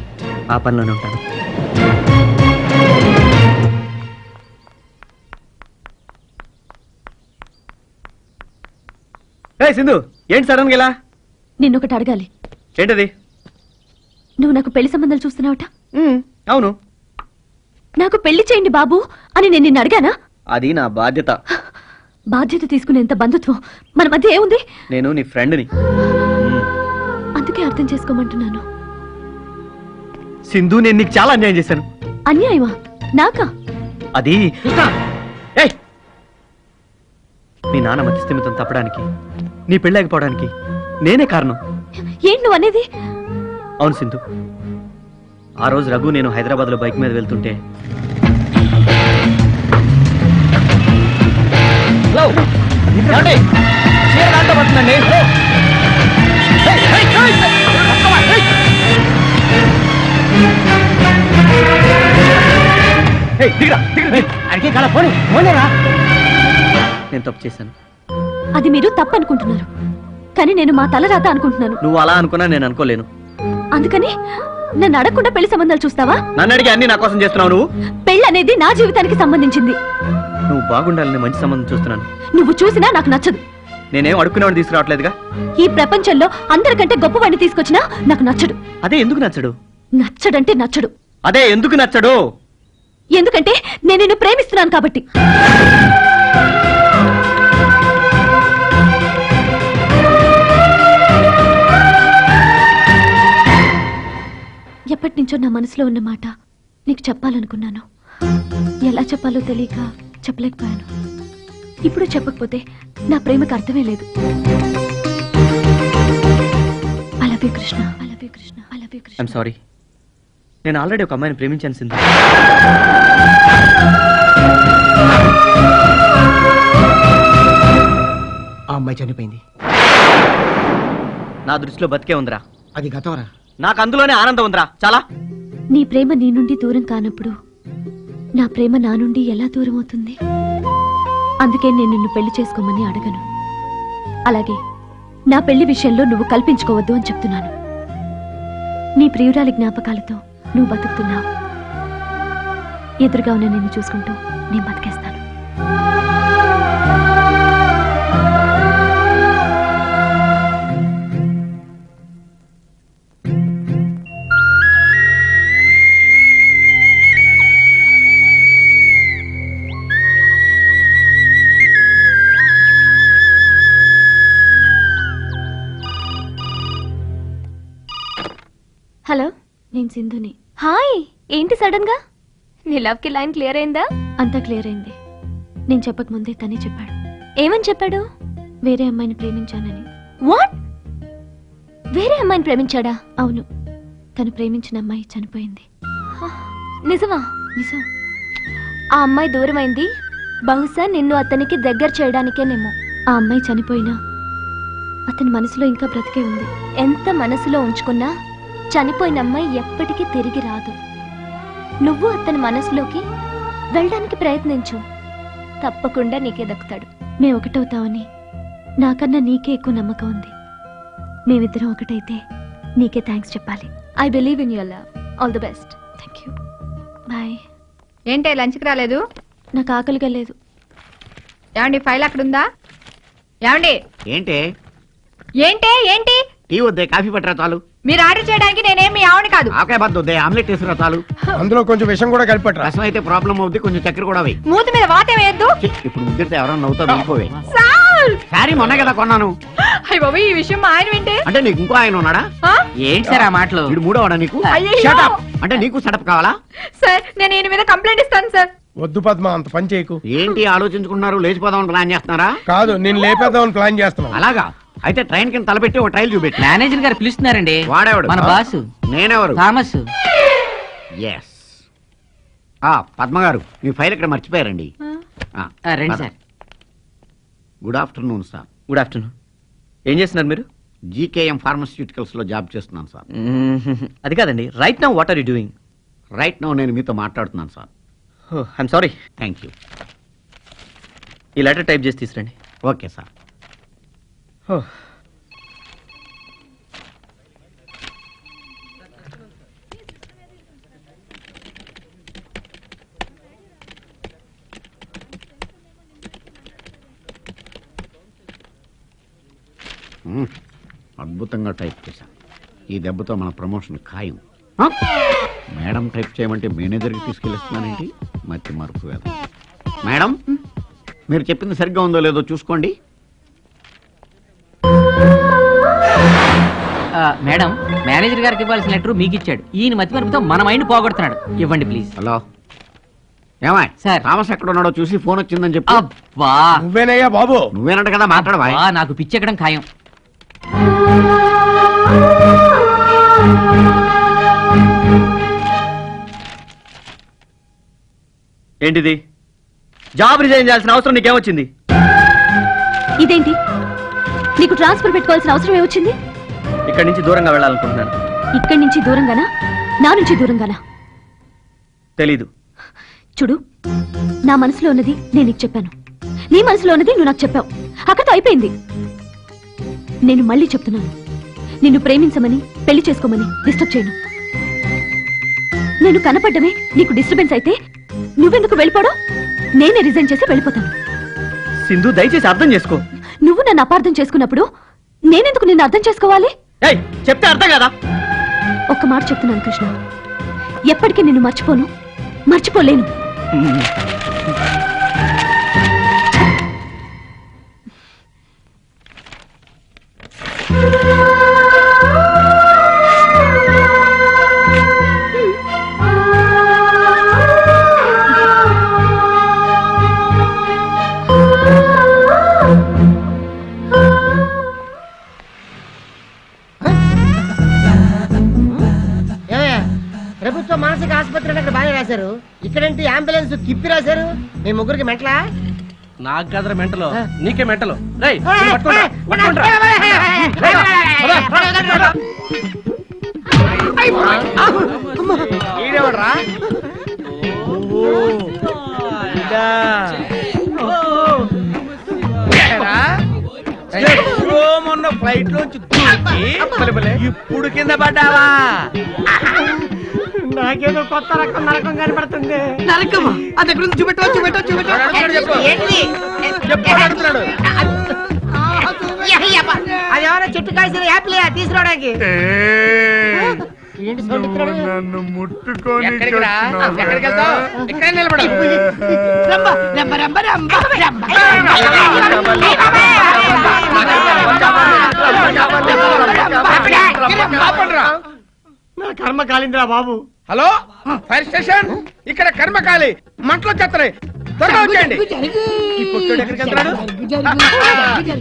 ఆ పనిలోనే ఉంటాను. సింధు, ఏంటి సడన్ గా ఇలా? నిన్నొకటి అడగాలి. ఏంటది? నువ్వు నాకు పెళ్లి సంబంధాలు చూస్తున్నావట? అవును. నాకు పెళ్లి చేయండి బాబు అని నేను నిన్ను అడిగానా? అది నా బాధ్యత. బాధ్యత తీసుకునేంత బంధుత్వం మన మధ్య ఏముంది? నేను నీ ఫ్రెండ్ని. అందుకే అర్థం చేసుకోమంటున్నాను. సింధు, నేను నీకు చాలా అన్యాయం చేశాను. అన్యాయమా? నాకా? అది మీ నాన్న మతిస్థిమితం తప్పడానికి, నీ పెళ్ళాకపోవడానికి నేనే కారణం. ఏంటి నువ్వు అనేది? అవును సింధు, ఆ రోజు రఘు నేను హైదరాబాద్ లో బైక్ మీద వెళ్తుంటే నేను తప్పు చేశాను. అది మీరు తప్పు అనుకుంటున్నారు, కానీ నేను మా తలరాత అనుకుంటున్నాను. నువ్వు అలా అనుకున్నా నేను అనుకోలేను. అందుకని నన్ను అడగకుండా పెళ్లి సంబంధాలు చూస్తావా? నన్ను అడిగి అన్ని నా కోసం చేస్తున్నావు నువ్వు. పెళ్లి అనేది నా జీవితానికి సంబంధించింది. నువ్వు బాగుండాలని మంచి సంబంధం చూస్తున్నాను. నువ్వు చూసినా నాకు నచ్చదు. నేనేం అడుక్కునేవాడిని తీసుకురావట్లేదుగా. ఈ ప్రపంచంలో అందరికంటే గొప్పవాడిని తీసుకొచ్చినా నాకు నచ్చడు. అదే ఎందుకు నచ్చడు? నచ్చడంటే నచ్చడు. అదే ఎందుకు నచ్చడు? ఎందుకంటే నేను నిన్ను ప్రేమిస్తున్నాను కాబట్టి. ఎప్పటి నుంచో నా మనసులో ఉన్న మాట నీకు చెప్పాలనుకున్నాను. ఎలా చెప్పాలో తెలియక చెప్పలేకపోయాను. ఇప్పుడు చెప్పకపోతే నా ప్రేమకు అర్థమే లేదు. I love you, Krishna. I love you, Krishna. I love you, Krishna. I'm sorry. నేను ఆల్రెడీ ఒక అమ్మాయిని ప్రేమించాను సింధు. ఆ అమ్మాయి చనిపోయింది. నా దృష్టిలో బతికే ఉందిరా. అది గతవరా. నాకు అందులోనే ఆనందం ఉందిరా. చాలా. నీ ప్రేమ నీ నుండి దూరం కానప్పుడు నా ప్రేమ నా నుండి ఎలా దూరం అవుతుంది? అందుకే నేను నిన్ను పెళ్లి చేసుకోమని అడగను. అలాగే నా పెళ్లి విషయంలో నువ్వు కల్పించుకోవద్దు అని చెప్తున్నాను. నీ ప్రియురాలి జ్ఞాపకాలతో నువ్వు బతుకుతున్నావు. ఎదురుగా ఉన్న నిన్ను చూసుకుంటూ నేను బతికేస్తాను. హలో, నేను సింధుని. హాయ్, ఏంటి సడన్ గా? నీ లవ్ కి లైన్ క్లియర్ అయిందా? అంతా క్లియర్ అయింది. నేను చెప్పక ముందే తనే చెప్పాడు. ఏమని చెప్పాడు? వేరే అమ్మాయిని ప్రేమించానని. వాట్? వేరే అమ్మాయిని ప్రేమించాడా? అవును, తను ప్రేమించిన అమ్మాయి చనిపోయింది. నిజమా? నిజం. ఆ అమ్మాయి దూరమైంది. బహుశా నిన్ను అతనికి దగ్గర చేయడానికేనేమో. ఆ అమ్మాయి చనిపోయినా అతని మనసులో ఇంకా బ్రతికే ఉంది. ఎంత మనసులో ఉంచుకున్నా చనిపోయిన అమ్మాయి ఎప్పటికీ తిరిగి రాదు. నువ్వు అతని మనసులోకి వెళ్ళడానికి ప్రయత్నించు, తప్పకుండా నీకే దక్కుతాడు. మేము ఒకటవుతామని నాకన్నా నీకే ఎక్కువ నమ్మకం ఉంది. మేమిద్దరం ఒకటైతే నీకే థ్యాంక్స్ చెప్పాలి. I believe in your love. All the best. Thank you. Bye. ఏంటే లంచ్కి రాలేదు? నాకు ఆకలిగా లేదు. ఏమండి ఫైల్ అక్కడుందా? ఏమండి ఏంటే ఏంటే ఏంటి? టీ వద్దే, కాఫీ పట్టరా చాలు. మీరు ఆర్డర్ చేయడానికి నేనేం మీ ఆవిడ కాదు. ఆకాయ బద్ద వద్దే, ఆమ్లెట్ వేసుకురా చాలు. అందులో కొంచెం విషం కూడా కలిపట్రా. రసం అయితే ప్రాబ్లం అవుద్ది, కొంచెం చక్కెర కూడా వేయి. మూతి మీద వాతే వేయద్దు. ఇప్పుడు ముద్దిరితే ఎవరన్నా నవ్వుతా వెళ్ళిపోవే. సార్! సారీ మొన్న కదా కొన్నాను. అయ్య బాబు, ఈ విషయం మా ఆయన వింటే? అంటే నీకు ఇంకో ఆయన ఉన్నాడా? ఏంటి సార్ ఆ మాటలు? వీడు మూడోవాడా నీకు? అయ్యయ్యో! Shut up! అంటే నీకు సెటప్ కావాలా? సార్, నేను ఈయన మీద కంప్లైంట్ ఇస్తాను సార్. వద్దు పద్మ, అంత పని చేయకు. ఏంటి ఆలోచించుకున్నారు? లేచిపోదామని ప్లాన్ చేస్తున్నారా? కాదు, నేను లేపేద్దామని ప్లాన్ చేస్తున్నాను. అలాగా? అయితే ట్రైన్ కింద తలపెట్టి ఒక ట్రైల్ చూపెట్టి. మేనేజర్ గారు పిలుస్తున్నారండి. వాడేవాడు? మన బాసు. నేనెవరు? థామస్. ఎస్. పద్మ గారు, మీ ఫైల్ ఇక్కడ మర్చిపోయారండి. రండి sir. Good afternoon sir. Good afternoon. ఏం చేస్తున్నారు మీరు? జీకేఎం ఫార్మస్యూటికల్స్ లో జాబ్ చేస్తున్నాను సార్. అది కాదండి, right now what are you doing? Right now నేను మీతో మాట్లాడుతున్నాను sir. I'm sorry. Thank you. ఈ లెటర్ టైప్ చేసి తీసురండి. Okay sir. అద్భుతంగా టైప్ చేశాను. ఈ దెబ్బతో మన ప్రమోషన్ ఖాయం. మేడం టైప్ చేయమంటే మేనేజర్కి తీసుకెళ్ళిస్తున్నానేంటి? మతి మరుపు వేద. మేడం, మీరు చెప్పింది సరిగ్గా ఉందో లేదో చూసుకోండి. మేడం, మేనేజర్ గారికి ఇవ్వాల్సిన లెటర్ మీకు ఇచ్చాడు. ఈయన మతి మరుపుతో మన మైండ్ పోగొడుతున్నాడు. ఇవ్వండి ప్లీజ్. హలో, ఏమాయ్ సార్. థామస్ ఎక్కడ ఉన్నాడో చూసి ఫోన్ వచ్చిందని చెప్పి. అబ్బా, నువ్వేనయ్యా బాబు? నువ్వేనంట కదా, మాట్లాడవా? నాకు పిచ్చెక్కడం ఖాయం. ఏంటిది? జాబ్ రిజైన్ చేయాల్సిన అవసరం నీకేమొచ్చింది? ఇదేంటి? నీకు ట్రాన్స్ఫర్ పెట్టుకోవాల్సిన అవసరం ఏమొచ్చింది? ఇక్కడి నుంచి దూరంగా వెళ్ళాలనుకుంటున్నాను. ఇక్కడి నుంచి దూరంగానా, నా నుంచి దూరంగానా? తెలీదు. చూడు, నా మనసులో ఉన్నది నేను నీకు చెప్పాను, నీ మనసులో ఉన్నది నువ్వు నాకు చెప్పావు. అక్కడితో అయిపోయింది. నేను మళ్ళీ చెప్తున్నాను, నిన్ను ప్రేమించమని పెళ్లి చేసుకోమని డిస్టర్బ్ చేయను. నేను కనపడ్డమే నీకు డిస్టర్బెన్స్ అయితే నువ్వెందుకు వెళ్ళిపోవడం? నేనే రిజైన్ చేసి వెళ్ళిపోతాను. సింధు, దయచేసి అర్థం చేసుకో. నువ్వు నన్ను అపార్థం చేసుకున్నప్పుడు నేనెందుకు నిన్ను అర్థం చేసుకోవాలి? చెప్తే అర్థం కదా. ఒక్క మాట చెప్తున్నాను కృష్ణ, ఎప్పటికీ నిన్ను మర్చిపోను, మర్చిపోలేను. ప్రభుత్వ మానసిక ఆసుపత్రి అక్కడ బాగా రాశారు. ఇక్కడేంటి అంబులెన్స్ తిప్పి రాశారు? మీ ముగ్గురికి మెంటలా? నాకు కదరా మెంటలో, నీకే మెంటలో. ఈడెవడ్రా? మొన్న ఫ్లైట్ లోంచి ఇప్పుడు కింద పడ్డావా? నాకేదో కొత్త రకం నరకం కనపడుతుంది. నరకమా? అది ఎక్కడ ఉంది? చూపెట్టు. అది ఎవరో చెట్టు కాసిన యాప్లే తీసుకురావడానికి. ఏంటి నన్ను ముట్టుకొని ఎక్కడికి వెళ్తావు? ఇక్కడ నిలబడు. నా కర్మ కాలిందిరా బాబు. హలో, ఫైర్ స్టేషన్, ఇక్కడ కర్మ కాలి, మంటలు చెత్తరాయి, త్వరగా వచ్చేయండి. ఈ పొట్టుడు ఎక్కడికి వెళ్తున్నాడు?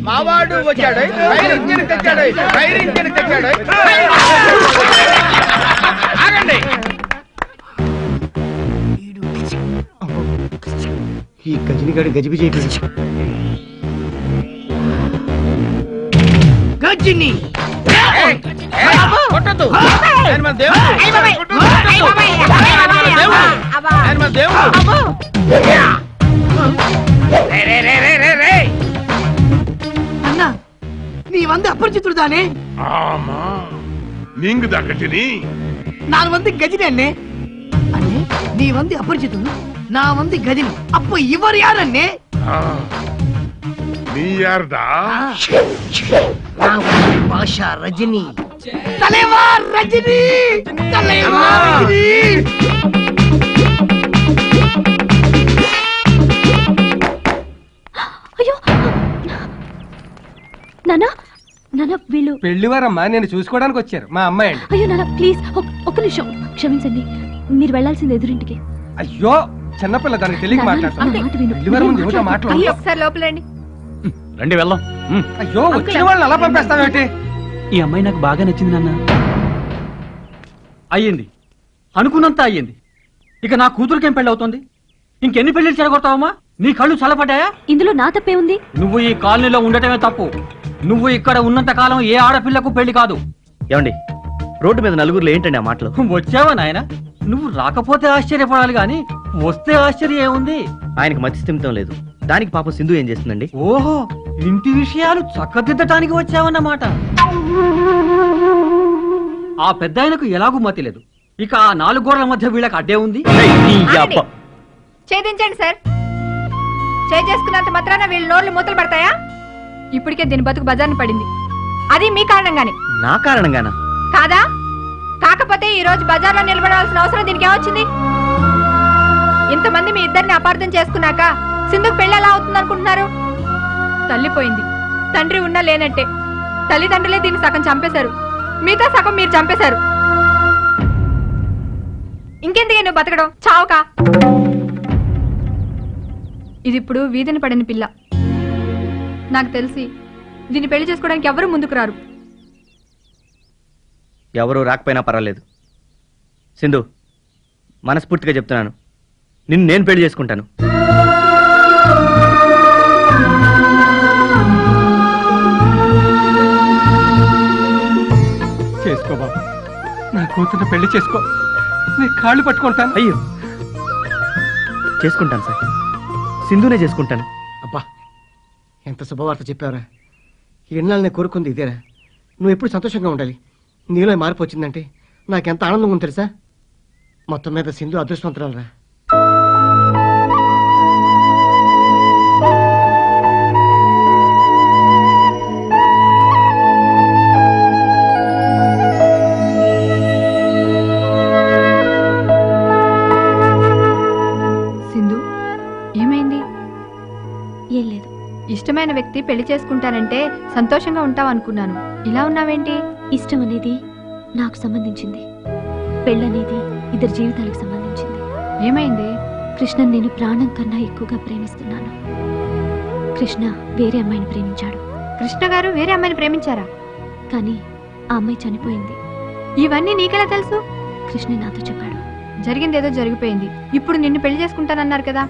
మావాడు వచ్చాడు, ఫైర్ ఇంజిన్ తెచ్చాడు. ఆగండి. ఈ గజనిగాడు గజిబిజి అయిపోయింది. రజని కొట్టద్దు ఆయన మన దేవుడు. ఆయన మన దేవుడు. అన్నా நீ வந்து அபரிச்சித்துடு தானே? ஆமா நீங்க தான் கட்டினி. நான் வந்து கஜினி அண்ணே. அண்ணே நீ வந்து அபரிச்சித்துடு, நான் வந்து கஜினி. அப்ப இவர் யார் அண்ணே? நீ யார்டா? நான் வந்து பாஷா ரஜினி. தலைவா ரஜினி, தலைவா ரஜினி. అయ్యో నానా నానా వీళ్ళు పెళ్లివారమ్మా నేను చూసుకోవడానికి వచ్చారు మా అమ్మాయి అండి. అయ్యో నానా ప్లీజ్ ఒక్క నిమిషం క్షమించండి, మీరు వెళ్ళాల్సింది ఎదురింటికి. అయ్యో చిన్నపిల్ల దానికి తెలియక నాన్న, మాట్లాడతాను. నా మాట విను. పెళ్లివారం ముందు ఏమిటో మాటలు. అయ్యో, ఒకసారి లోపలండి. రండి వెళ్దాం. అయ్యో వచ్చిన వాళ్ళని అలా పంపేస్తావేంటి? ఈ అమ్మాయి నాకు బాగా నచ్చింది నాన్న. అయ్యింది, అనుకున్నంత అయ్యింది. ఇక నా కూతురికేం పెళ్లి అవుతుంది? ఇంకెన్ని పెళ్లిళ్ళు చెడగొడతావమ్మా? నీ కళ్ళు చల్లపడ్డాయా? ఇందులో నా తప్పే ఉంది? నువ్వు ఈ కాలనీలో ఉండటమే తప్పు. నువ్వు ఇక్కడ ఉన్నంత కాలం ఏ ఆడపిల్లకు పెళ్లి కాదు. ఏమండి రోడ్డు మీద నలుగురులో ఏంటండి ఆ మాటలు? వచ్చావా నాయన? నువ్వు రాకపోతే ఆశ్చర్యపడాలి గాని వస్తే ఆశ్చర్యం ఏముంది? ఆయనకు మతి స్థిమితం లేదు. దానికి పాపం సింధు ఏం చేస్తుందండి? ఓహో, ఇంటి విషయాలు చక్కదిద్దటానికి వచ్చావన్నమాట. ఆ పెద్ద ఆయనకు ఎలాగూ మతి లేదు. ఇక ఆ 4 గోడల మధ్య వీళ్ళకి అడ్డే ఉంది. ఛేదించండి సార్. చేసుకున్నంత మాత్రాన వీళ్ళ నోళ్ళు మూతలు పడతాయా? ఇప్పటికే దీని బతుకు బజార్ని పడింది. అది మీ కారణంగానే. నా కారణంగానా? కాదా? కాకపోతే ఈ రోజు బజార్లో నిలబడాల్సిన అవసరం దీనికి ఏమొచ్చింది? ఇంతమంది మీ ఇద్దరిని అపార్థం చేసుకున్నాక సింధుకు పెళ్లి ఎలా అవుతుంది అనుకుంటున్నారు? తల్లిపోయింది, తండ్రి ఉన్నా లేనట్టే. తల్లిదండ్రులే దీన్ని సగం చంపేశారు, మిగతా సగం మీరు చంపేశారు. ఇంకెందుకే నువ్వు బతకడం? చావుకా. ఇది ఇప్పుడు వీధిని పడిన పిల్ల. నాకు తెలిసి దీన్ని పెళ్లి చేసుకోవడానికి ఎవరు ముందుకు రారు. ఎవరూ రాకపోయినా పర్వాలేదు సింధు, మనస్ఫూర్తిగా చెప్తున్నాను, నిన్ను నేను పెళ్లి చేసుకుంటాను. చేసుకో బాబు, నా కూతురు పెళ్లి చేసుకో. నీ కాళ్ళు పట్టుకుంటాను. అయ్యో చేసుకుంటాను సార్, సింధునే చేసుకుంటాను. అబ్బా, ఎంత శుభవార్త చెప్పావురా. ఎన్నాళ్ళు నేను కోరుకుంది ఇదేరా. నువ్వు ఎప్పుడు సంతోషంగా ఉండాలి. నీలో మార్పు వచ్చిందంటే నాకెంత ఆనందంగా ఉంది తెలుసా. మొత్తం మీద సింధు అదృష్టవంతురాలరా. సింధు, ఏమైంది? ఏం లేదు. ఇష్టమైన వ్యక్తి పెళ్లి చేసుకుంటానంటే సంతోషంగా ఉంటావు అనుకున్నాను. ఇలా ఉన్నావేంటి? ఇష్టం అనేది నాకు సంబంధించింది, పెళ్ళనేది ఇద్దరి జీవితాలకు సంబంధించింది. ఏమైంది? కృష్ణని నేను ప్రాణం కన్నా ఎక్కువగా ప్రేమిస్తున్నాను. కృష్ణ వేరే అమ్మాయిని ప్రేమించాడు. కృష్ణ గారు వేరే అమ్మాయిని ప్రేమించారా? కానీ ఆ అమ్మాయి చనిపోయింది. ఇవన్నీ నీకెలా తెలుసు? కృష్ణ నాతో చెప్పాడు. జరిగిందేదో జరిగిపోయింది. ఇప్పుడు నిన్ను పెళ్లి చేసుకుంటానన్నారు కదా.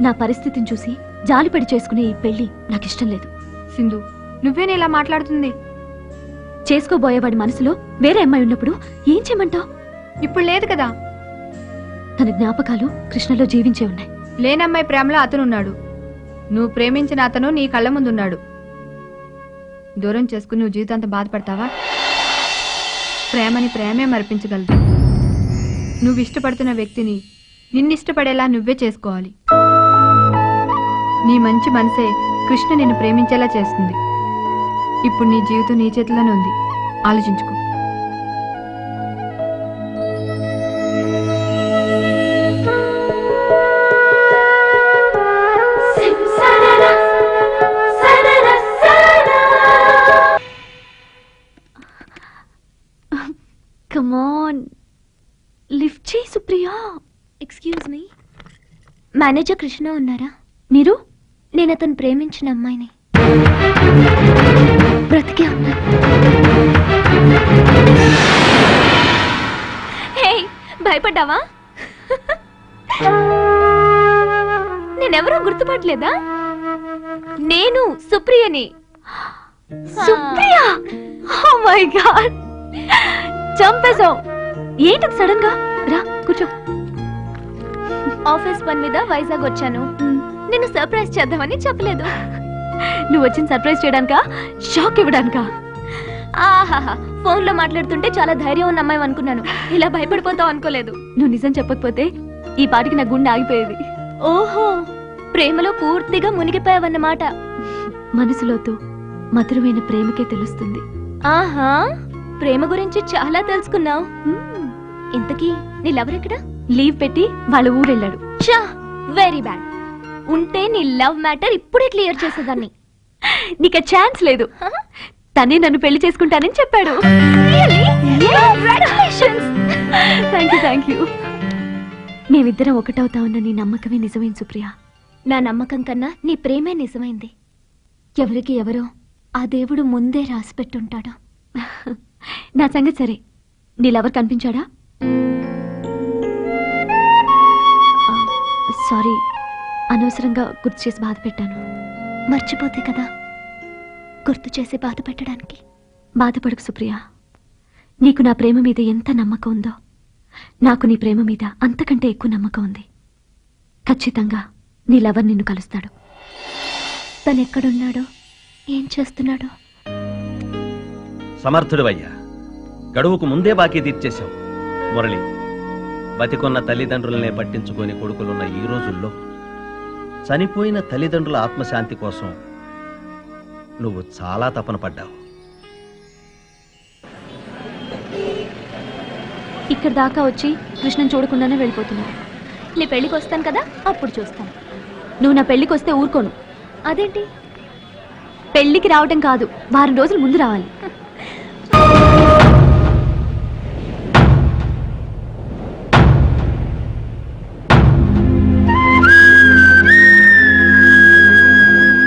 నా పరిస్థితిని చూసి జాలిపడి చేసుకునే ఈ పెళ్లి నాకు ఇష్టం లేదు. సింధు, నువ్వేనే ఇలా మాట్లాడుతుంది? చేసుకోబోయేవాడి మనసులో వేరే అమ్మాయి ఉన్నప్పుడు ఏం చేయమంటావు? ఇప్పుడు లేదు కదా. తన జ్ఞాపకాలు కృష్ణలో జీవించే ఉన్నాయి. లేనమ్మాయి ప్రేమలో అతనున్నాడు. నువ్వు ప్రేమించిన అతను నీ కళ్ళ ముందున్నాడు. దూరం చేసుకుని నువ్వు జీవితాంతం బాధపడతావా? ప్రేమని ప్రేమే మరిపించగలదు. నువ్వు ఇష్టపడుతున్న వ్యక్తిని నిన్నిష్టపడేలా నువ్వే చేసుకోవాలి. నీ మంచి మనసే కృష్ణ నిన్ను ప్రేమించేలా చేస్తుంది. ఇప్పుడు నీ జీవితం నీ చేతిలోనే ఉంది. ఆలోచించుకో. కమ్ ఆన్, లిఫ్ట్ చేయి Supriya. Excuse me, manager Krishna ఉన్నారా? మీరు? నేను అతను ప్రేమించిన అమ్మాయిని. బ్రతికే ఉన్నారు. హే, భయపడ్డావా? నేనెవరో గుర్తుపట్టలేదా? నేను సుప్రియని. సుప్రియ? ఓ మై గాడ్, చంపేశావు. ఏంటి సడన్ గా? రా కూర్చో. ఆఫీస్ పని మీద వైజాగ్ వచ్చాను. నిన్ను సర్ప్రైజ్ చేద్దామని చెప్పలేదు. నువ్వు వచ్చిన సర్ప్రైజ్ చేయడానికా, షాక్ ఇవ్వడానికా? ఆహాహా, ఫోన్ లో మాట్లాడుతుంటే చాలా ధైర్యం ఉన్న అమ్మాయి అనుకున్నాను. ఇలా భయపడిపోతావు అనుకోలేదు. నువ్వు నిజం చెప్పకపోతే ఈ పాటికి నా గుండె ఆగిపోయేది. ఓహో, ప్రేమలో పూర్తిగా మునిగిపోయావన్నమాట. మనసులోతు మధురమైన ప్రేమకే తెలుస్తుంది. ఆహా, ప్రేమ గురించి చాలా తెలుసుకున్నావు. ఇంతకీ నీ లవర్ ఎక్కడ? లీవ్ పెట్టి వాళ్ళ ఊరెళ్ళాడు. చా, వెరీ బ్యాడ్. ఉంటే నీ లవ్ మ్యాటర్ ఇప్పుడే క్లియర్ చేసేదాన్ని. నీకు ఛాన్స్ లేదు. తనే నన్ను పెళ్లి చేసుకుంటానని చెప్పాడు. Thank you. మేమిద్దరం ఒకటవుతామన్న నీ నమ్మకమే నిజమైంది సుప్రియ. నా నమ్మకం కన్నా నీ ప్రేమే నిజమైంది. ఎవరికి ఎవరో ఆ దేవుడు ముందే రాసి పెట్టుంటాడు. నా సంగతి సరే, నీ లవర్ కనిపించాడా? సారీ, అనవసరంగా గుర్తు చేసి బాధ పెట్టాను. మర్చిపోతే కదా గుర్తు చేసి బాధ పెట్టడానికి. బాధపడకు సుప్రియ. నీకు నా ప్రేమ మీద ఎంత నమ్మకం ఉందో నాకు నీ ప్రేమ మీద అంతకంటే ఎక్కువ నమ్మకం ఉంది. ఖచ్చితంగా నీ లవర్ నిన్ను కలుస్తాడు. తను ఎక్కడున్నాడో, ఏం చేస్తున్నాడో. సమర్థుడివయ్యా, గడువుకు ముందే బాకీ తీర్చేశావు. మురళి, బతికొన్న తల్లిదండ్రులనే పట్టించుకొని కొడుకులున్న ఈ రోజుల్లో చనిపోయిన తల్లిదండ్రుల ఆత్మశాంతి కోసం నువ్వు చాలా తపన పడ్డావు. ఇక్కడ దాకా వచ్చి కృష్ణన్ చూడకుండానే వెళ్ళిపోతున్నావు. నీ పెళ్లికి వస్తాను కదా, అప్పుడు చూస్తాను. నువ్వు నా పెళ్లికి వస్తే ఊరుకోను. అదేంటి? పెళ్లికి రావటం కాదు, వారం రోజుల ముందు రావాలి.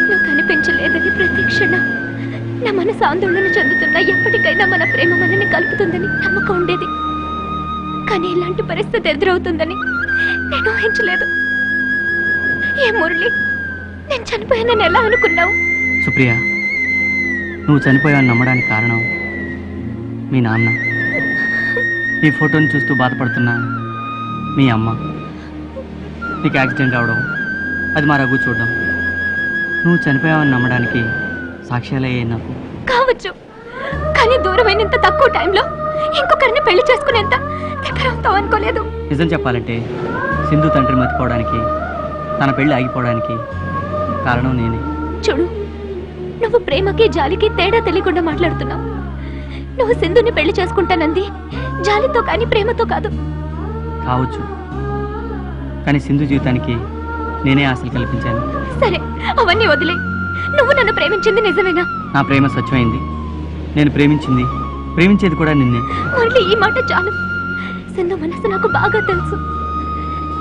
నువ్వు కనిపించలేదని ప్రతి క్షణం నా మనసు ఆందోళన చెందుతున్నా. ఎప్పటికైనా మన ప్రేమ మనని కలుపుతుందని నమ్మకం ఉండేది. కానీ ఇలాంటి పరిస్థితి ఎదురవుతుందని నేను ఊహించలేదు. ఏ మురళి, నేను చనిపోయానని ఎలా అనుకున్నావు? సుప్రియ, నువ్వు చనిపోయావని నమ్మడానికి కారణం మీ నాన్న, నీ ఫోటోని చూస్తూ బాధపడుతున్నా మీ అమ్మ, నీకు యాక్సిడెంట్ అవడం, అది మా రఘు చూడడం. నువ్వు చనిపోయావని నమ్మడానికి సాక్ష్యాలయ్యే నాకు. కావచ్చు, కానీ దూరమైన ఇంత తక్కువ టైంలో ఇంకొకరిని పెళ్లి చేసుకునేంత దగ్గర అవుతావు అనుకోలేదు. నిజం చెప్పాలంటే సింధు తండ్రి మర్చిపోవడానికి, తన పెళ్లి ఆగిపోవడానికి కారణం నేనే. చూడు, నువ్వు ప్రేమకి జాలికి తేడా తెలియకుండా మాట్లాడుతున్నావు. నువ్వు సింధుని పెళ్లి చేసుకుంటానంది జాలితో కానీ ప్రేమతో కాదు. కావచ్చు, కానీ సింధు జీవితానికి నేనే ఆశలు కల్పించాను. సరే, అవన్నీ వదిలే. నువ్వు నన్ను ప్రేమించింది నిజమేనా? నా ప్రేమ స్వచ్ఛమైంది. నేను ప్రేమించేది కూడా నిన్నే. ఓన్లీ ఈ మాట చాలు. సింధు మనసు నాకు బాగా తెలుసు.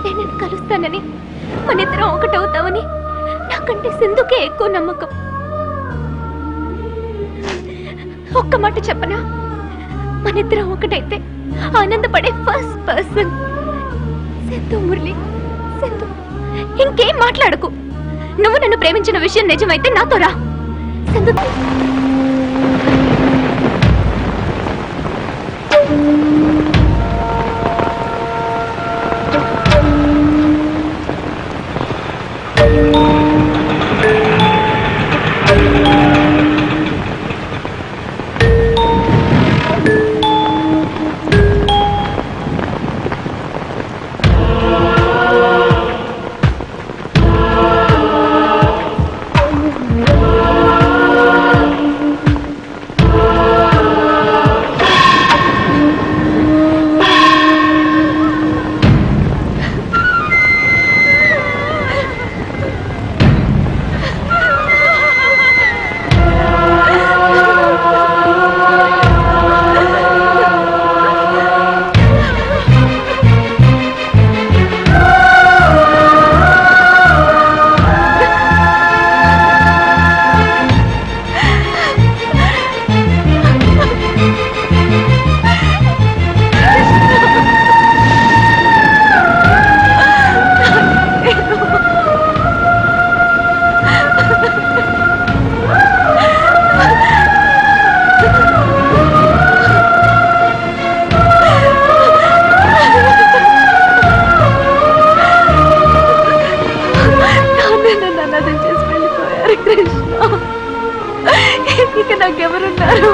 నేను నిన్ను కలుస్తానని, మనిద్దరం ఒకటవుతామని నాకంటే సింధుకే ఎక్కువ నమ్మకం. ఒక్క మాట చెప్పనా? మనిద్దరం ఒకటైతే ఆనందపడే ఫస్ట్ పర్సన్ సింధు. మురళి, సింధు, ఇంకేం మాట్లాడకు. నువ్వు నన్ను ప్రేమించిన విషయం నిజమైతే నాతో రా. సింధు, నాకెవరున్నారు